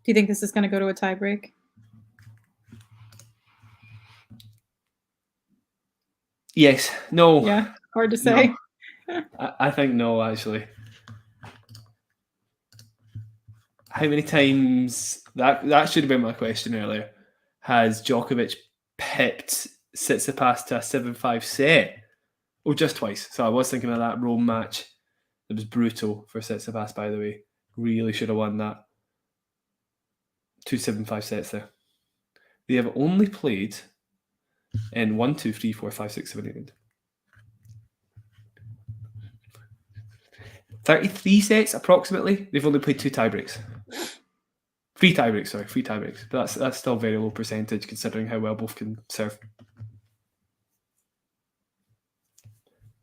Do you think this is going to go to a tiebreak? Yes. No. Yeah. Hard to say. No. I think no, actually. How many times, that should have been my question earlier, has Djokovic pipped Tsitsipas to a 7-5 set? Oh, just twice. So I was thinking of that Rome match. It was brutal for Tsitsipas, by the way. Really should have won that. 2 7-5 sets there. They have only played in 1, 2, 3, 4, 5, 6, 7, 8. 33 sets approximately. They've only played 2 tiebreaks. 3 tiebreaks. But that's still a very low percentage considering how well both can serve.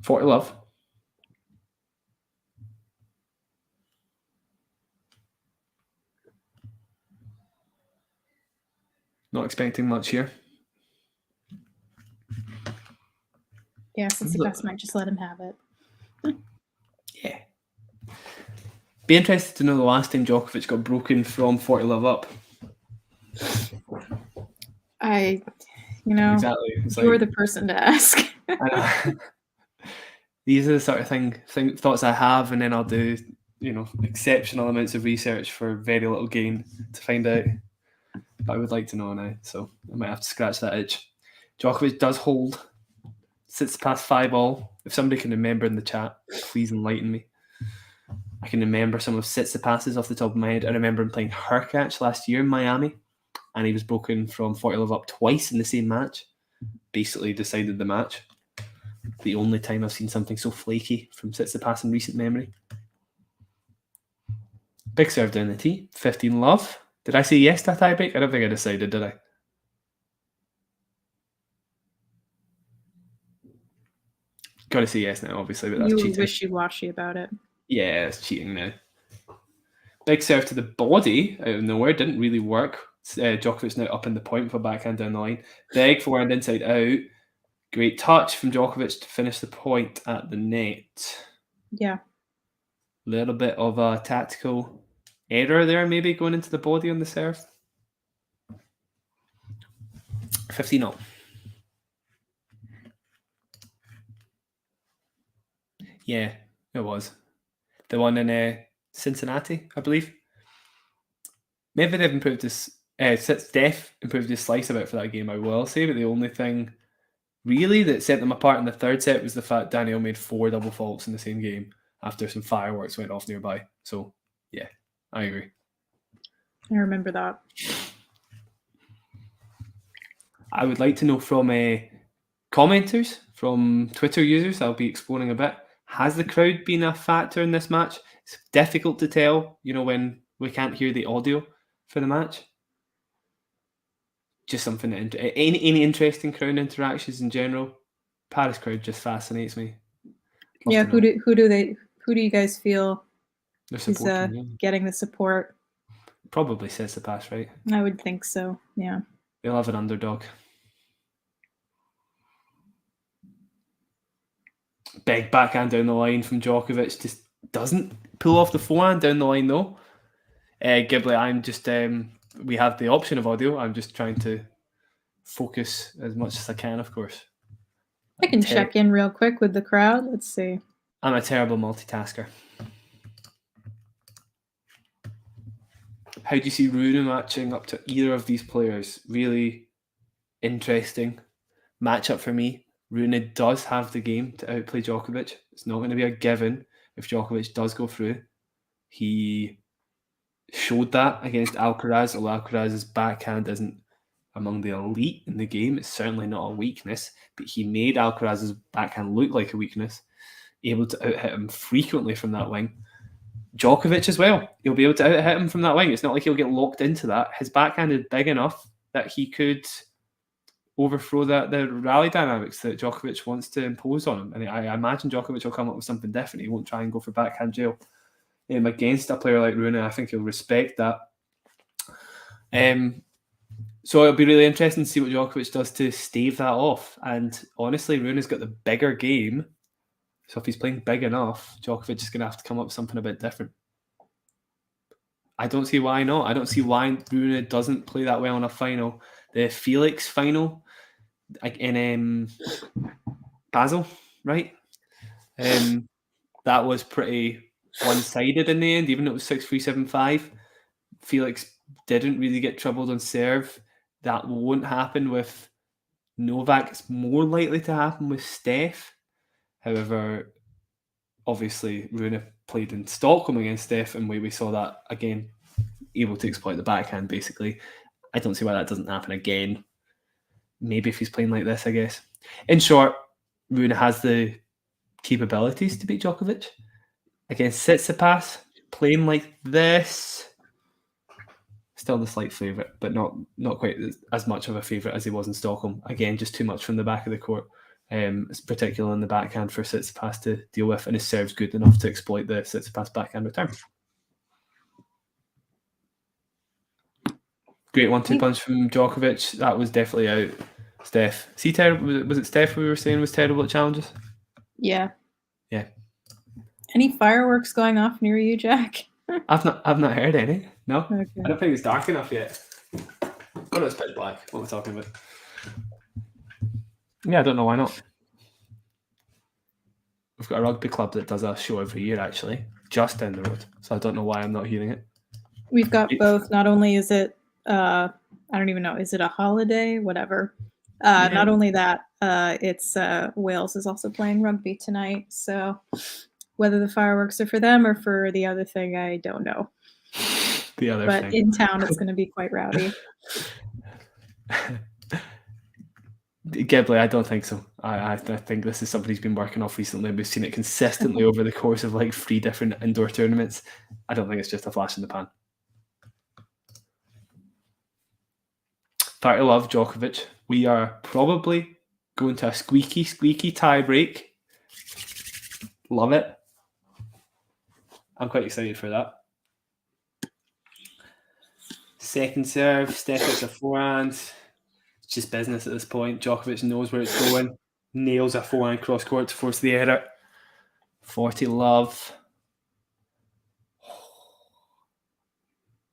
40-love. Not expecting much here. Yeah, Tsitsipas might just let him have it. Yeah. Be interested to know the last time Djokovic got broken from 40-love up. Exactly. You're the person to ask. These are the sort of thoughts I have, and then I'll do, exceptional amounts of research for very little gain to find out. But I would like to know now, so I might have to scratch that itch. Djokovic does hold. Tsitsipas 5-all. If somebody can remember in the chat, please enlighten me. I can remember some of Tsitsipas's off the top of my head. I remember him playing Hurkacz last year in Miami, and he was broken from 40-love up twice in the same match. Basically decided the match. The only time I've seen something so flaky from Tsitsipas in recent memory. Big serve down the tee. 15-love. Did I say yes to a tiebreak? I don't think I decided, did I? Got to say yes now, obviously, but that's cheating. You wishy-washy about it. Yeah, it's cheating now. Big serve to the body out of nowhere. Didn't really work. Djokovic's now up in the point for backhand down the line. Big forehand inside out. Great touch from Djokovic to finish the point at the net. Yeah. Little bit of a tactical error there, maybe going into the body on the serve. 15-all. Yeah, it was. The one in Cincinnati, I believe. Maybe they've improved his... Steph improved his slice a bit for that game, I will say, but the only thing really that set them apart in the third set was the fact Daniel made 4 double faults in the same game after some fireworks went off nearby. So, yeah, I agree. I remember that. I would like to know from commenters, from Twitter users, I'll be exploring a bit. Has the crowd been a factor in this match? It's difficult to tell, when we can't hear the audio for the match. Just something that any interesting crowd interactions in general. Paris crowd just fascinates me. Yeah, who do you guys feel is getting the support? Probably Tsitsipas, right? I would think so. Yeah. They'll have an underdog. Big backhand down the line from Djokovic. Just doesn't pull off the forehand down the line though. Ghibli, I'm just we have the option of audio. I'm just trying to focus as much as I can, of course. I can check in real quick with the crowd. Let's see. I'm a terrible multitasker. How do you see Rune matching up to either of these players? Really interesting matchup for me. Rune does have the game to outplay Djokovic. It's not going to be a given if Djokovic does go through. He showed that against Alcaraz, although Alcaraz's backhand isn't among the elite in the game. It's certainly not a weakness, but he made Alcaraz's backhand look like a weakness, able to out-hit him frequently from that wing. Djokovic as well. He'll be able to out-hit him from that wing. It's not like he'll get locked into that. His backhand is big enough that he could overthrow the rally dynamics that Djokovic wants to impose on him. And I imagine Djokovic will come up with something different. He won't try and go for backhand jail. Against a player like Rune, I think he'll respect that. So it'll be really interesting to see what Djokovic does to stave that off. And honestly, Rune's got the bigger game. So if he's playing big enough, Djokovic is going to have to come up with something a bit different. I don't see why not. I don't see why Rune doesn't play that well in a final. The Felix final in Basel, right? That was pretty one-sided in the end, even though it was 6-3, 7-5. Felix didn't really get troubled on serve. That won't happen with Novak. It's more likely to happen with Steph. However, obviously, Rune played in Stockholm against Steph, and we saw that again, able to exploit the backhand, basically. I don't see why that doesn't happen again. Maybe if he's playing like this, I guess. In short, Rune has the capabilities to beat Djokovic. Against Tsitsipas, playing like this, still the slight favourite, but not quite as much of a favourite as he was in Stockholm. Again, just too much from the back of the court, particularly on the backhand for Tsitsipas to deal with, and his serve's good enough to exploit the Tsitsipas backhand return. Great 1-2 punch from Djokovic. That was definitely out. Steph. Is he terrible? Was it Steph we were saying was terrible at challenges? Yeah. Yeah. Any fireworks going off near you, Jack? I've not heard any. No. Okay. I don't think it's dark enough yet. Oh no, it's pitch black. What am I talking about? Yeah, I don't know why not. We've got a rugby club that does a show every year, actually, just down the road. So I don't know why I'm not hearing it. We've got both. Not only is it, I don't even know, is it a holiday? Whatever. Yeah. Not only that, it's Wales is also playing rugby tonight. So whether the fireworks are for them or for the other thing, I don't know. The other but thing. In town, it's going to be quite rowdy. Ghibli, I don't think so. I think this is something he's been working off recently. We've seen it consistently over the course of like 3 different indoor tournaments. I don't think it's just a flash in the pan. Party love, Djokovic. We are probably going to a squeaky tie break. Love it. I'm quite excited for that. Second serve, Steph hits a forehand. It's just business at this point. Djokovic knows where it's going. Nails a forehand cross court to force the error. 40 love.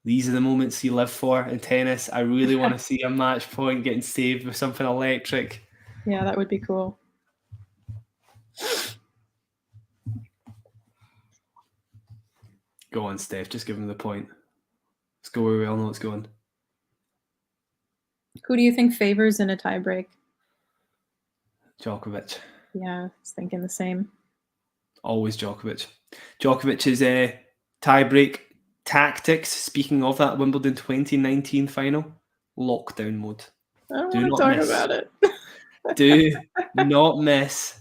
These are the moments you live for in tennis. I really want to see a match point getting saved with something electric. Yeah, that would be cool. Go on, Steph. Just give him the point. Let's go where we all know it's going. Who do you think favors in a tiebreak? Djokovic. Yeah, I was thinking the same. Always Djokovic. Djokovic's tiebreak tactics, speaking of that Wimbledon 2019 final, lockdown mode. I don't want to talk about it. Do not miss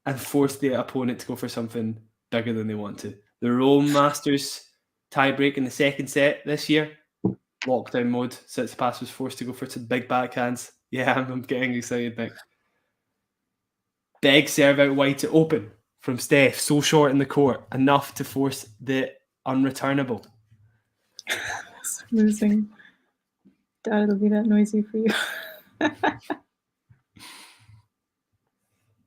and force the opponent to go for something bigger than they want to. The Rome Masters tiebreak in the second set this year, lockdown mode. Tsitsipas was forced to go for some big backhands. Yeah, I'm getting excited, Nick. Big serve out wide to open from Steph, so short in the court, enough to force the unreturnable. Losing. Dad, it'll be that noisy for you.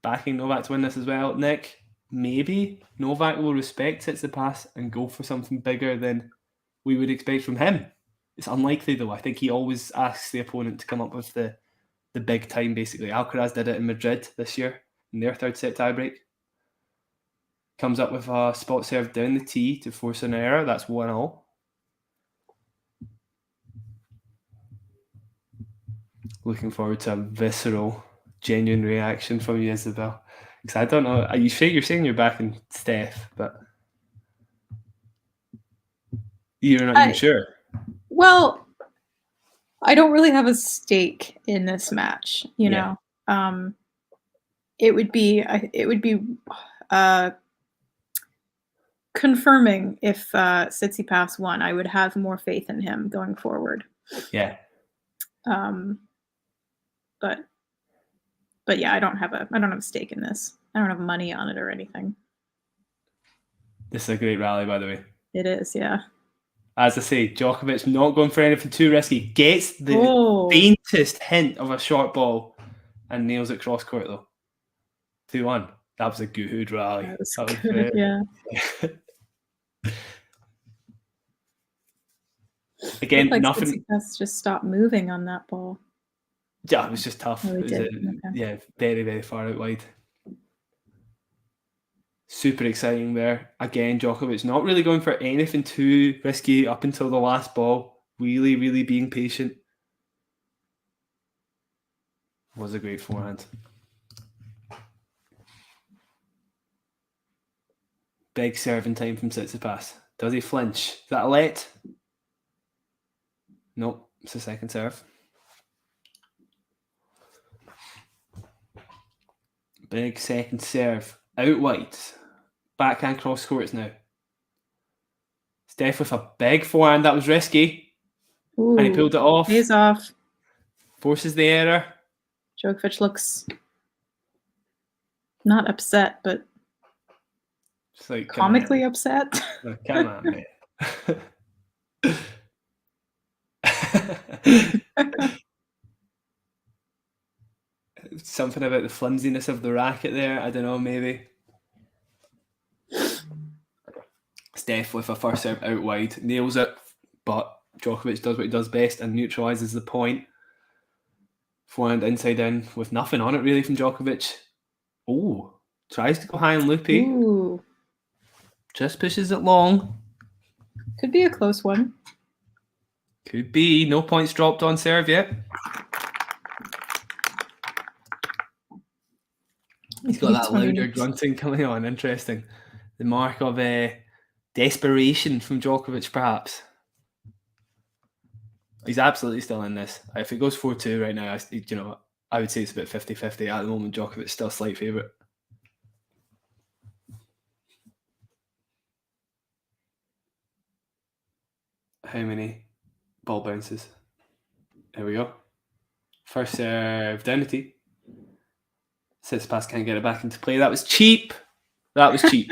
Backing Novak to win this as well. Nick, maybe Novak will respect Tsitsipas and go for something bigger than we would expect from him. It's unlikely, though. I think he always asks the opponent to come up with the big time, basically. Alcaraz did it in Madrid this year in their third set tiebreak. Comes up with a spot serve down the tee to force an error. That's 1-all. Looking forward to a visceral, genuine reaction from you, Isabel. Because I don't know. Are you sure you're saying you're backing Steph, but you're not even sure? Well, I don't really have a stake in this match. You know, it would be confirming if Tsitsipas won. I would have more faith in him going forward. Yeah. But yeah, I don't have a stake in this. I don't have money on it or anything. This is a great rally, by the way. It is, yeah. As I say, Djokovic not going for anything too risky. Gets the faintest hint of a short ball and nails it cross court though. 2-1. That was a good rally. That was good, yeah. Again, like nothing. Tsitsipas just stopped moving on that ball. Yeah, it was just tough. Oh, Okay. Yeah, very, very far out wide. Super exciting there. Again, Djokovic not really going for anything too risky up until the last ball. Really, really being patient. Was a great forehand. Big serving time from Tsitsipas. Does he flinch? Is that a let? Nope, it's a second serve. Big second serve. Out wide. Backhand cross courts now. Steph with a big forehand. That was risky. Ooh, and he pulled it off. He's off. Forces the error. Djokovic looks not upset, but like, comically upset. Oh, come on, mate. Something about the flimsiness of the racket there. I don't know, maybe. Steph with a first serve out wide. Nails it, but Djokovic does what he does best and neutralises the point. Forehand inside in with nothing on it really from Djokovic. Oh, tries to go high and loopy. Ooh. Just pushes it long. Could be a close one. Could be. No points dropped on serve yet. He's got that louder grunting coming on. Interesting. The mark of desperation from Djokovic, perhaps. He's absolutely still in this. If it goes 4-2 right now, I would say it's about 50-50. At the moment, Djokovic's still a slight favourite. How many ball bounces? There we go. First serve down the tee. Tsitsipas can't get it back into play. That was cheap. That was cheap.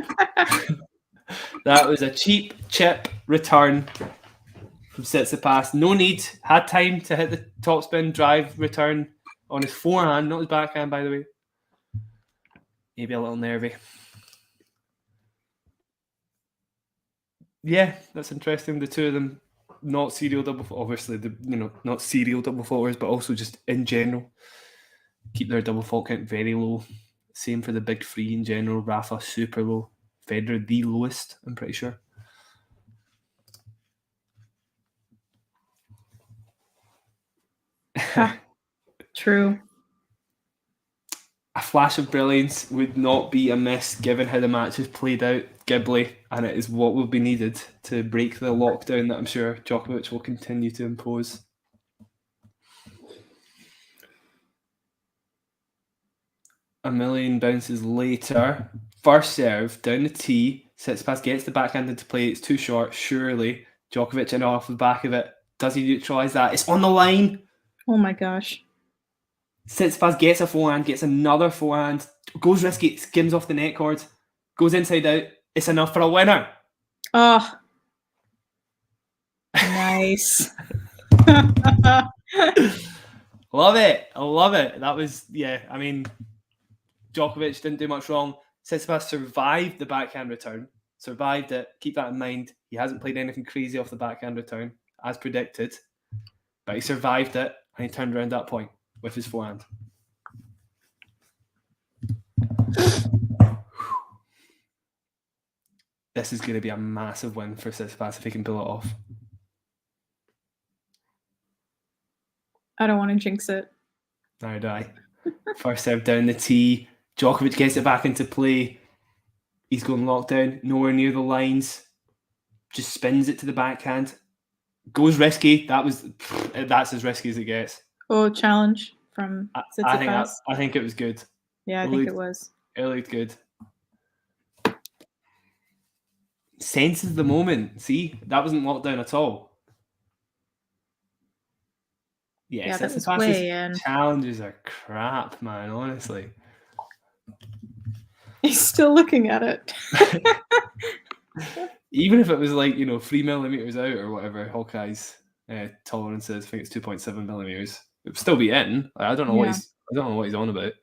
That was a cheap chip return from Tsitsipas. No need. Had time to hit the topspin drive return on his forehand, not his backhand, by the way. Maybe a little nervy. Yeah, that's interesting. The two of them, not serial double, obviously, not serial double faulters, but also just in general, keep their double fault count very low. Same for the big three in general. Rafa super low. Federer the lowest, I'm pretty sure. True. A flash of brilliance would not be amiss given how the match has played out, Ghibli, and it is what will be needed to break the lockdown that I'm sure Djokovic will continue to impose. A million bounces later. First serve, down the tee. Tsitsipas gets the backhand into play. It's too short, surely. Djokovic in off the back of it. Does he neutralise that? It's on the line. Oh my gosh. Tsitsipas gets a forehand, gets another forehand, goes risky, skims off the net cord, goes inside out. It's enough for a winner. Oh. Nice. Love it. I love it. That was, I mean, Djokovic didn't do much wrong. Tsitsipas survived the backhand return. Survived it. Keep that in mind. He hasn't played anything crazy off the backhand return, as predicted. But he survived it, and he turned around that point with his forehand. This is going to be a massive win for Tsitsipas if he can pull it off. I don't want to jinx it. Neither do I. First serve down the tee. Djokovic gets it back into play. He's going lockdown, nowhere near the lines. Just spins it to the backhand. Goes risky. That's as risky as it gets. Oh, challenge from Tsitsipas. I think it was good. Yeah, I think it was. It looked good. Senses the moment. See, that wasn't lockdown at all. Yeah, that was way in. Challenges are crap, man, honestly. He's still looking at it. Even if it was like, 3 millimeters out or whatever, Hawkeye's tolerance is, I think it's 2.7 millimeters. It would still be in. I don't know what he's on about.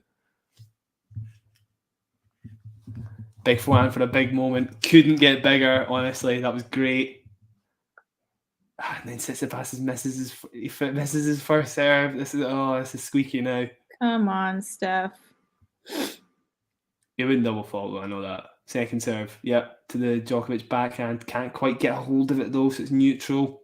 Big forehand for a big moment. Couldn't get bigger, honestly. That was great. And then Tsitsipas misses his first serve. This is squeaky now. Come on, Steph. He wouldn't double fault though, I know that. Second serve, yep, to the Djokovic backhand. Can't quite get a hold of it though, so it's neutral.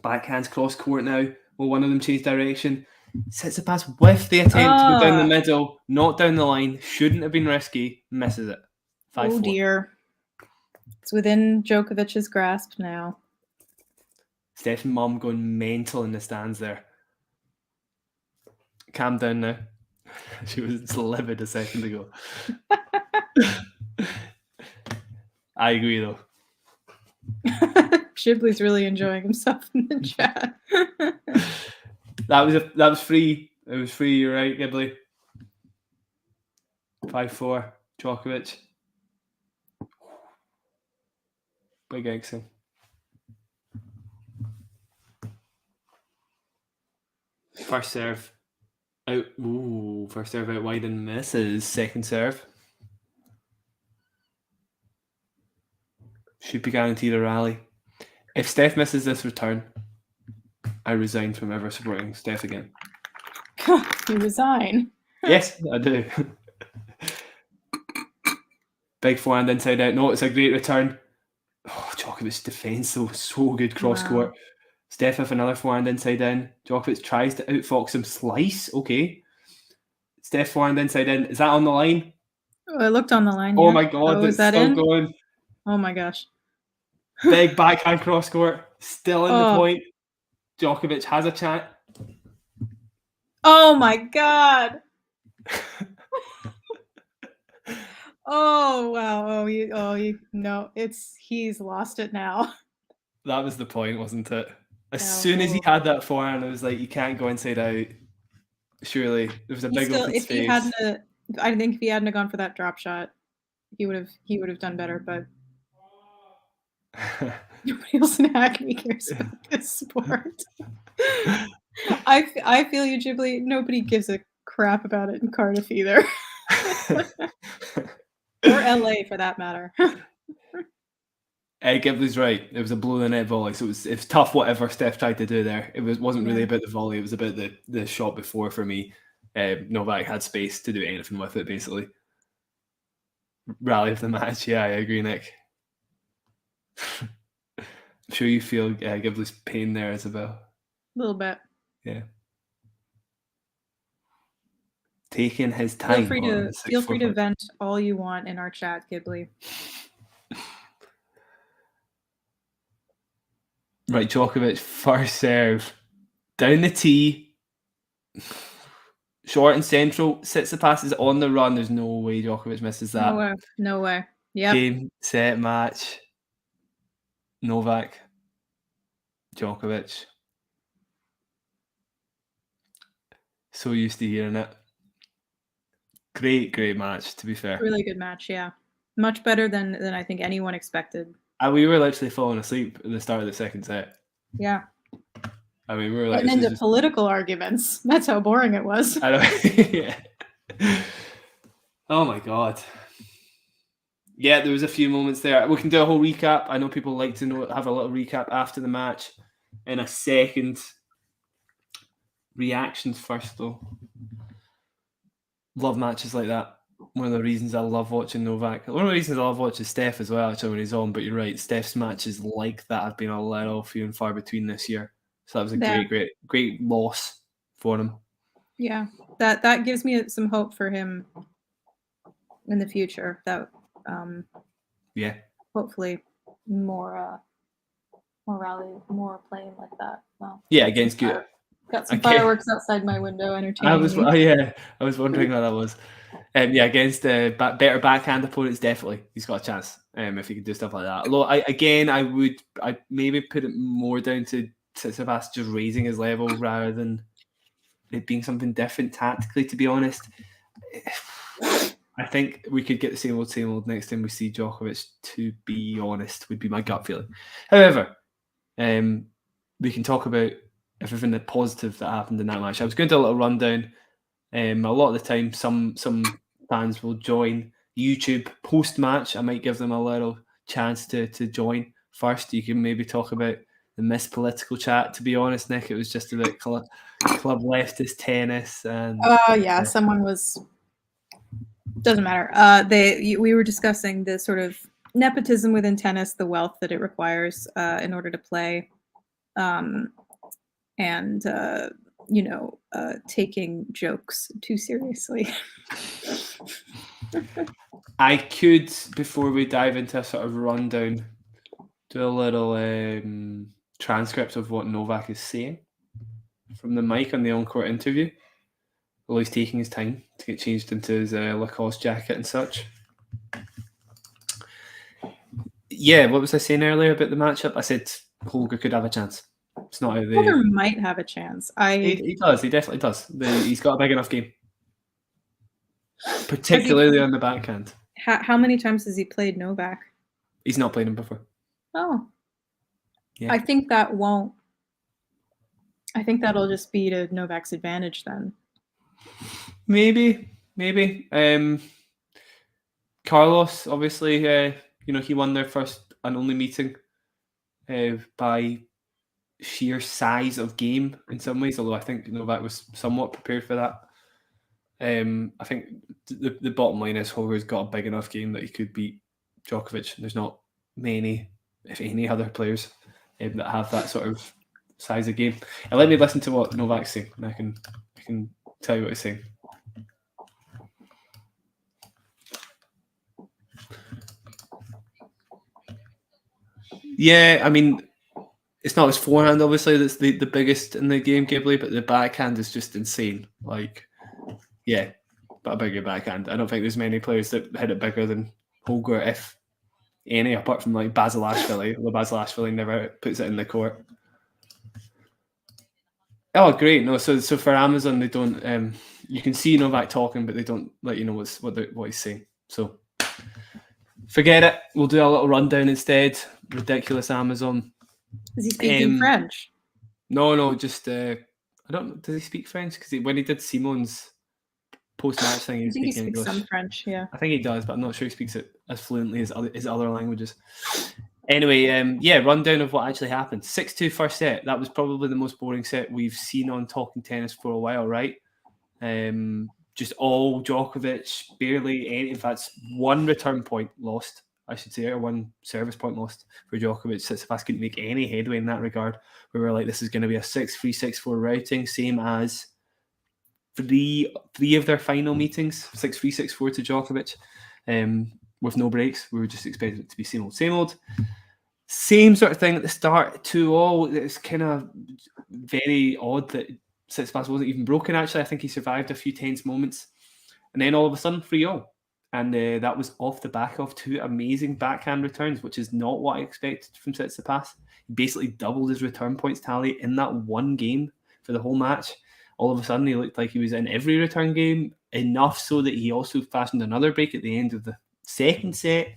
Backhand's cross court now. Will one of them change direction? Tsitsipas with the attempt to go down the middle, not down the line. Shouldn't have been risky. Misses it. 5-4. Oh dear. It's within Djokovic's grasp now. Steph's mum going mental in the stands there. Calm down now. She was livid a second ago. I agree though. Shibley's really enjoying himself in the chat. That was free. It was free, you're right, Ghibli. 5-4, Djokovic. Big exit. First serve out. Ooh, first serve out wide and misses. Second serve. Should be guaranteed a rally. If Steph misses this return, I resign from ever supporting Steph again. You resign? Yes, I do. Big forehand inside out. No, it's a great return. Oh, Djokovic's defence so good cross court. Wow. Steph with another forehand inside in. Djokovic tries to outfox him. Slice. Okay. Steph forehand inside in. Is that on the line? Oh, it looked on the line. Oh yeah. my God. Oh, it's still in? Going. Oh my gosh. Big backhand cross court. Still in the point. Djokovic has a chance. Oh my God. Oh wow. No, he's lost it now. That was the point, wasn't it? As soon as he had that forehand, I was like, you can't go inside out. Surely. There was a big open space. I think if he hadn't gone for that drop shot, he would have done better, but nobody else in Hackney cares about this sport. I feel you, Ghibli. Nobody gives a crap about it in Cardiff either. Or LA for that matter. Ghibli's right. It was a below the net volley, so it was tough whatever Steph tried to do there. It wasn't really about the volley, it was about the shot before for me. Novak had space to do anything with it, basically. Rally of the match, yeah, I agree, Nick. I'm sure you feel Ghibli's pain there, Isabel. A little bit. Yeah. Taking his time. Feel free to vent all you want in our chat, Ghibli. Right, Djokovic, first serve. Down the tee. Short and central. Tsitsipas is on the run. There's no way Djokovic misses that. No way. Yeah. Game, set, match. Novak. Djokovic. So used to hearing it. Great match, to be fair. Really good match, yeah. Much better than I think anyone expected. We were literally falling asleep at the start of the second set. Yeah. I mean, we were like... Getting into political arguments. That's how boring it was. I know. Yeah. Oh my God. Yeah, there was a few moments there. We can do a whole recap. I know people like to have a little recap after the match in a second. Reactions first, though. Love matches like that. One of the reasons I love watching Novak. One of the reasons I love watching Steph as well, actually, when he's on. But you're right, Steph's matches like that have been a little few and far between this year. So that was a great loss for him. Yeah, that gives me some hope for him in the future. That hopefully more rally, more playing like that. Well, yeah, against good. Got some fireworks outside my window entertaining. I was wondering how that was. Against better backhand opponents, definitely he's got a chance. If he could do stuff like that. Although I maybe put it more down to Tsitsipas just raising his level rather than it being something different tactically. To be honest, I think we could get the same old next time we see Djokovic, to be honest, would be my gut feeling. However, we can talk about everything the positive that happened in that match. I was going to do a little rundown. A lot of the time, some fans will join YouTube post-match. I might give them a little chance to join. First, you can maybe talk about the Miss Political chat. To be honest, Nick, it was just about club leftist tennis. And yeah, someone was... Doesn't matter. We were discussing the sort of nepotism within tennis, the wealth that it requires in order to play, and taking jokes too seriously. I could, before we dive into a sort of rundown, do a little transcript of what Novak is saying from the mic on the on-court interview. Well, he's taking his time to get changed into his Lacoste jacket and such. Yeah, what was I saying earlier about the matchup? I said Holger could have a chance. It's not out there. Holger might have a chance. He does. He definitely does. He's got a big enough game, particularly on the backhand. How many times has he played Novak? He's not played him before. Oh, yeah. I think that'll just be to Novak's advantage then. Maybe. Carlos, obviously, he won their first and only meeting by sheer size of game in some ways, although I think Novak was somewhat prepared for that. I think the bottom line is Holger's got a big enough game that he could beat Djokovic. There's not many, if any, other players that have that sort of size of game. And let me listen to what Novak's saying, and I can tell you what he's saying. Yeah, I mean, it's not his forehand, obviously, that's the biggest in the game, Ghibli, but the backhand is just insane. Like, yeah, but a bigger backhand. I don't think there's many players that hit it bigger than Holger, if any, apart from like Basilashvili. Well, Basilashvili never puts it in the court. Oh, great. No, so for Amazon, they don't... you can see Novak talking, but they don't let you know what he's saying. So forget it. We'll do a little rundown instead. Ridiculous Amazon. Is he speaking French? No, just... I don't know. Does he speak French? Because when he did Simon's post-match thing, he was speaking English. Some French, yeah. I think he does, but I'm not sure he speaks it as fluently as his other languages. Anyway, rundown of what actually happened. 6-2 first set. That was probably the most boring set we've seen on Talking Tennis for a while, right? Just all Djokovic, barely any. In fact, one return point lost, I should say, or one service point lost for Djokovic. Tsitsipas couldn't make any headway in that regard. We were like, this is going to be a 6-3, 6-4 routing, same as three of their final meetings, 6-3, 6-4 to Djokovic, with no breaks. We were just expecting it to be same old. Same sort of thing at the start, 2-all. It's kind of very odd that Tsitsipas wasn't even broken, actually. I think he survived a few tense moments. And then all of a sudden, 3-all. And that was off the back of two amazing backhand returns, which is not what I expected from Tsitsipas. He basically doubled his return points tally in that one game for the whole match. All of a sudden, he looked like he was in every return game, enough so that he also fashioned another break at the end of the second set.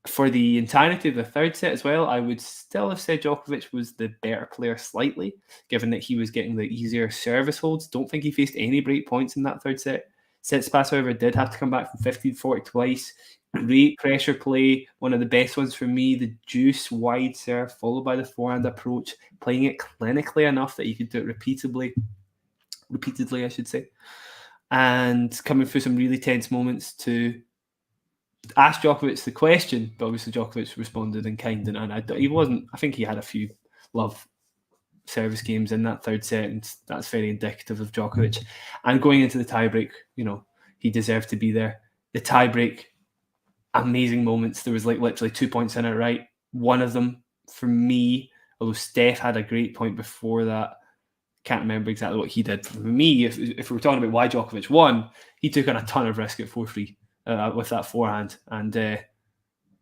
For the entirety of the third set as well, I would still have said Djokovic was the better player slightly, given that he was getting the easier service holds. Don't think he faced any break points in that third set. Tsitsipas, however, did have to come back from 15-40 twice. Great pressure play. One of the best ones for me, the juice wide serve, followed by the forehand approach, playing it clinically enough that he could do it repeatedly, I should say. And coming through some really tense moments to ask Djokovic the question, but obviously Djokovic responded in kind, and he wasn't. I think he had a few love service games in that third set, and that's very indicative of Djokovic. And going into the tiebreak, he deserved to be there. The tiebreak, amazing moments. There was like literally 2 points in it, right? One of them for me, although Steph had a great point before that. Can't remember exactly what he did. For me, if we were talking about why Djokovic won, he took on a ton of risk at 4-3 with that forehand, and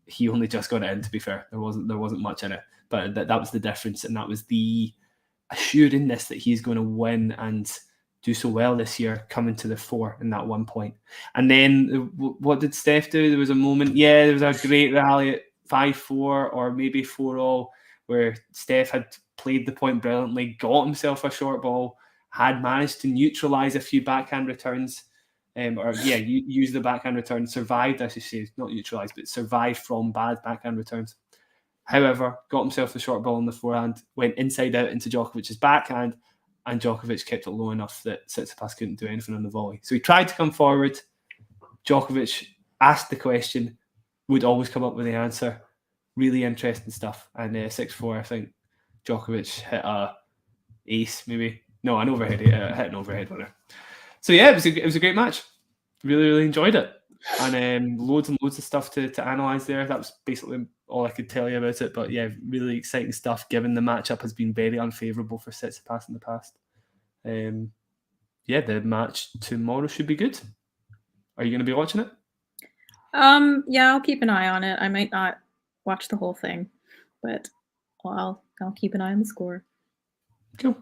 he only just got it in. To be fair, there wasn't much in it, but that was the difference, and that was the assuredness that he's going to win and do so well this year, coming to the 4 in that 1 point. And then what did Steph do? There was a moment, there was a great rally at 5-4 or maybe 4-all where Steph had played the point brilliantly, got himself a short ball, had managed to neutralize a few backhand returns, use the backhand return, survived, I should say, not neutralized, but survived from bad backhand returns. However, got himself the short ball in the forehand, went inside out into Djokovic's backhand, and Djokovic kept it low enough that Tsitsipas couldn't do anything on the volley. So he tried to come forward. Djokovic asked the question, would always come up with the answer. Really interesting stuff. And 6-4, I think Djokovic hit a ace, maybe. No, an overhead. Hit an overhead winner. So yeah, it was a great match. Really, really enjoyed it. And loads of stuff to analyse there. That was basically all I could tell you about it. But yeah, really exciting stuff, given the matchup has been very unfavourable for Tsitsipas in the past. The match tomorrow should be good. Are you going to be watching it? Yeah, I'll keep an eye on it. I might not watch the whole thing, but I'll keep an eye on the score. Cool.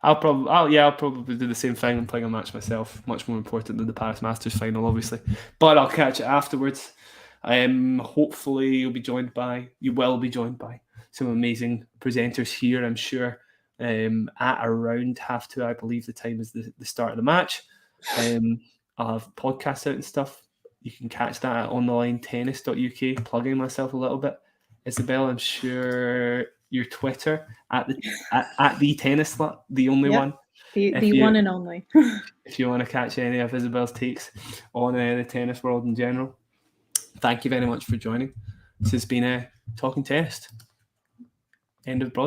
I'll probably do the same thing. I'm playing a match myself, much more important than the Paris Masters final, obviously. But I'll catch it afterwards. Hopefully you will be joined by some amazing presenters here, I'm sure. At around 2:30, I believe the time is the start of the match. I'll have podcasts out and stuff. You can catch that at onlinetennis.uk, plugging myself a little bit. Isabel, I'm sure your Twitter at the tennis slut, the only one. The one and only. If you want to catch any of Isabel's takes on the tennis world in general. Thank you very much for joining. This has been Talking Tennis. End of broadcast.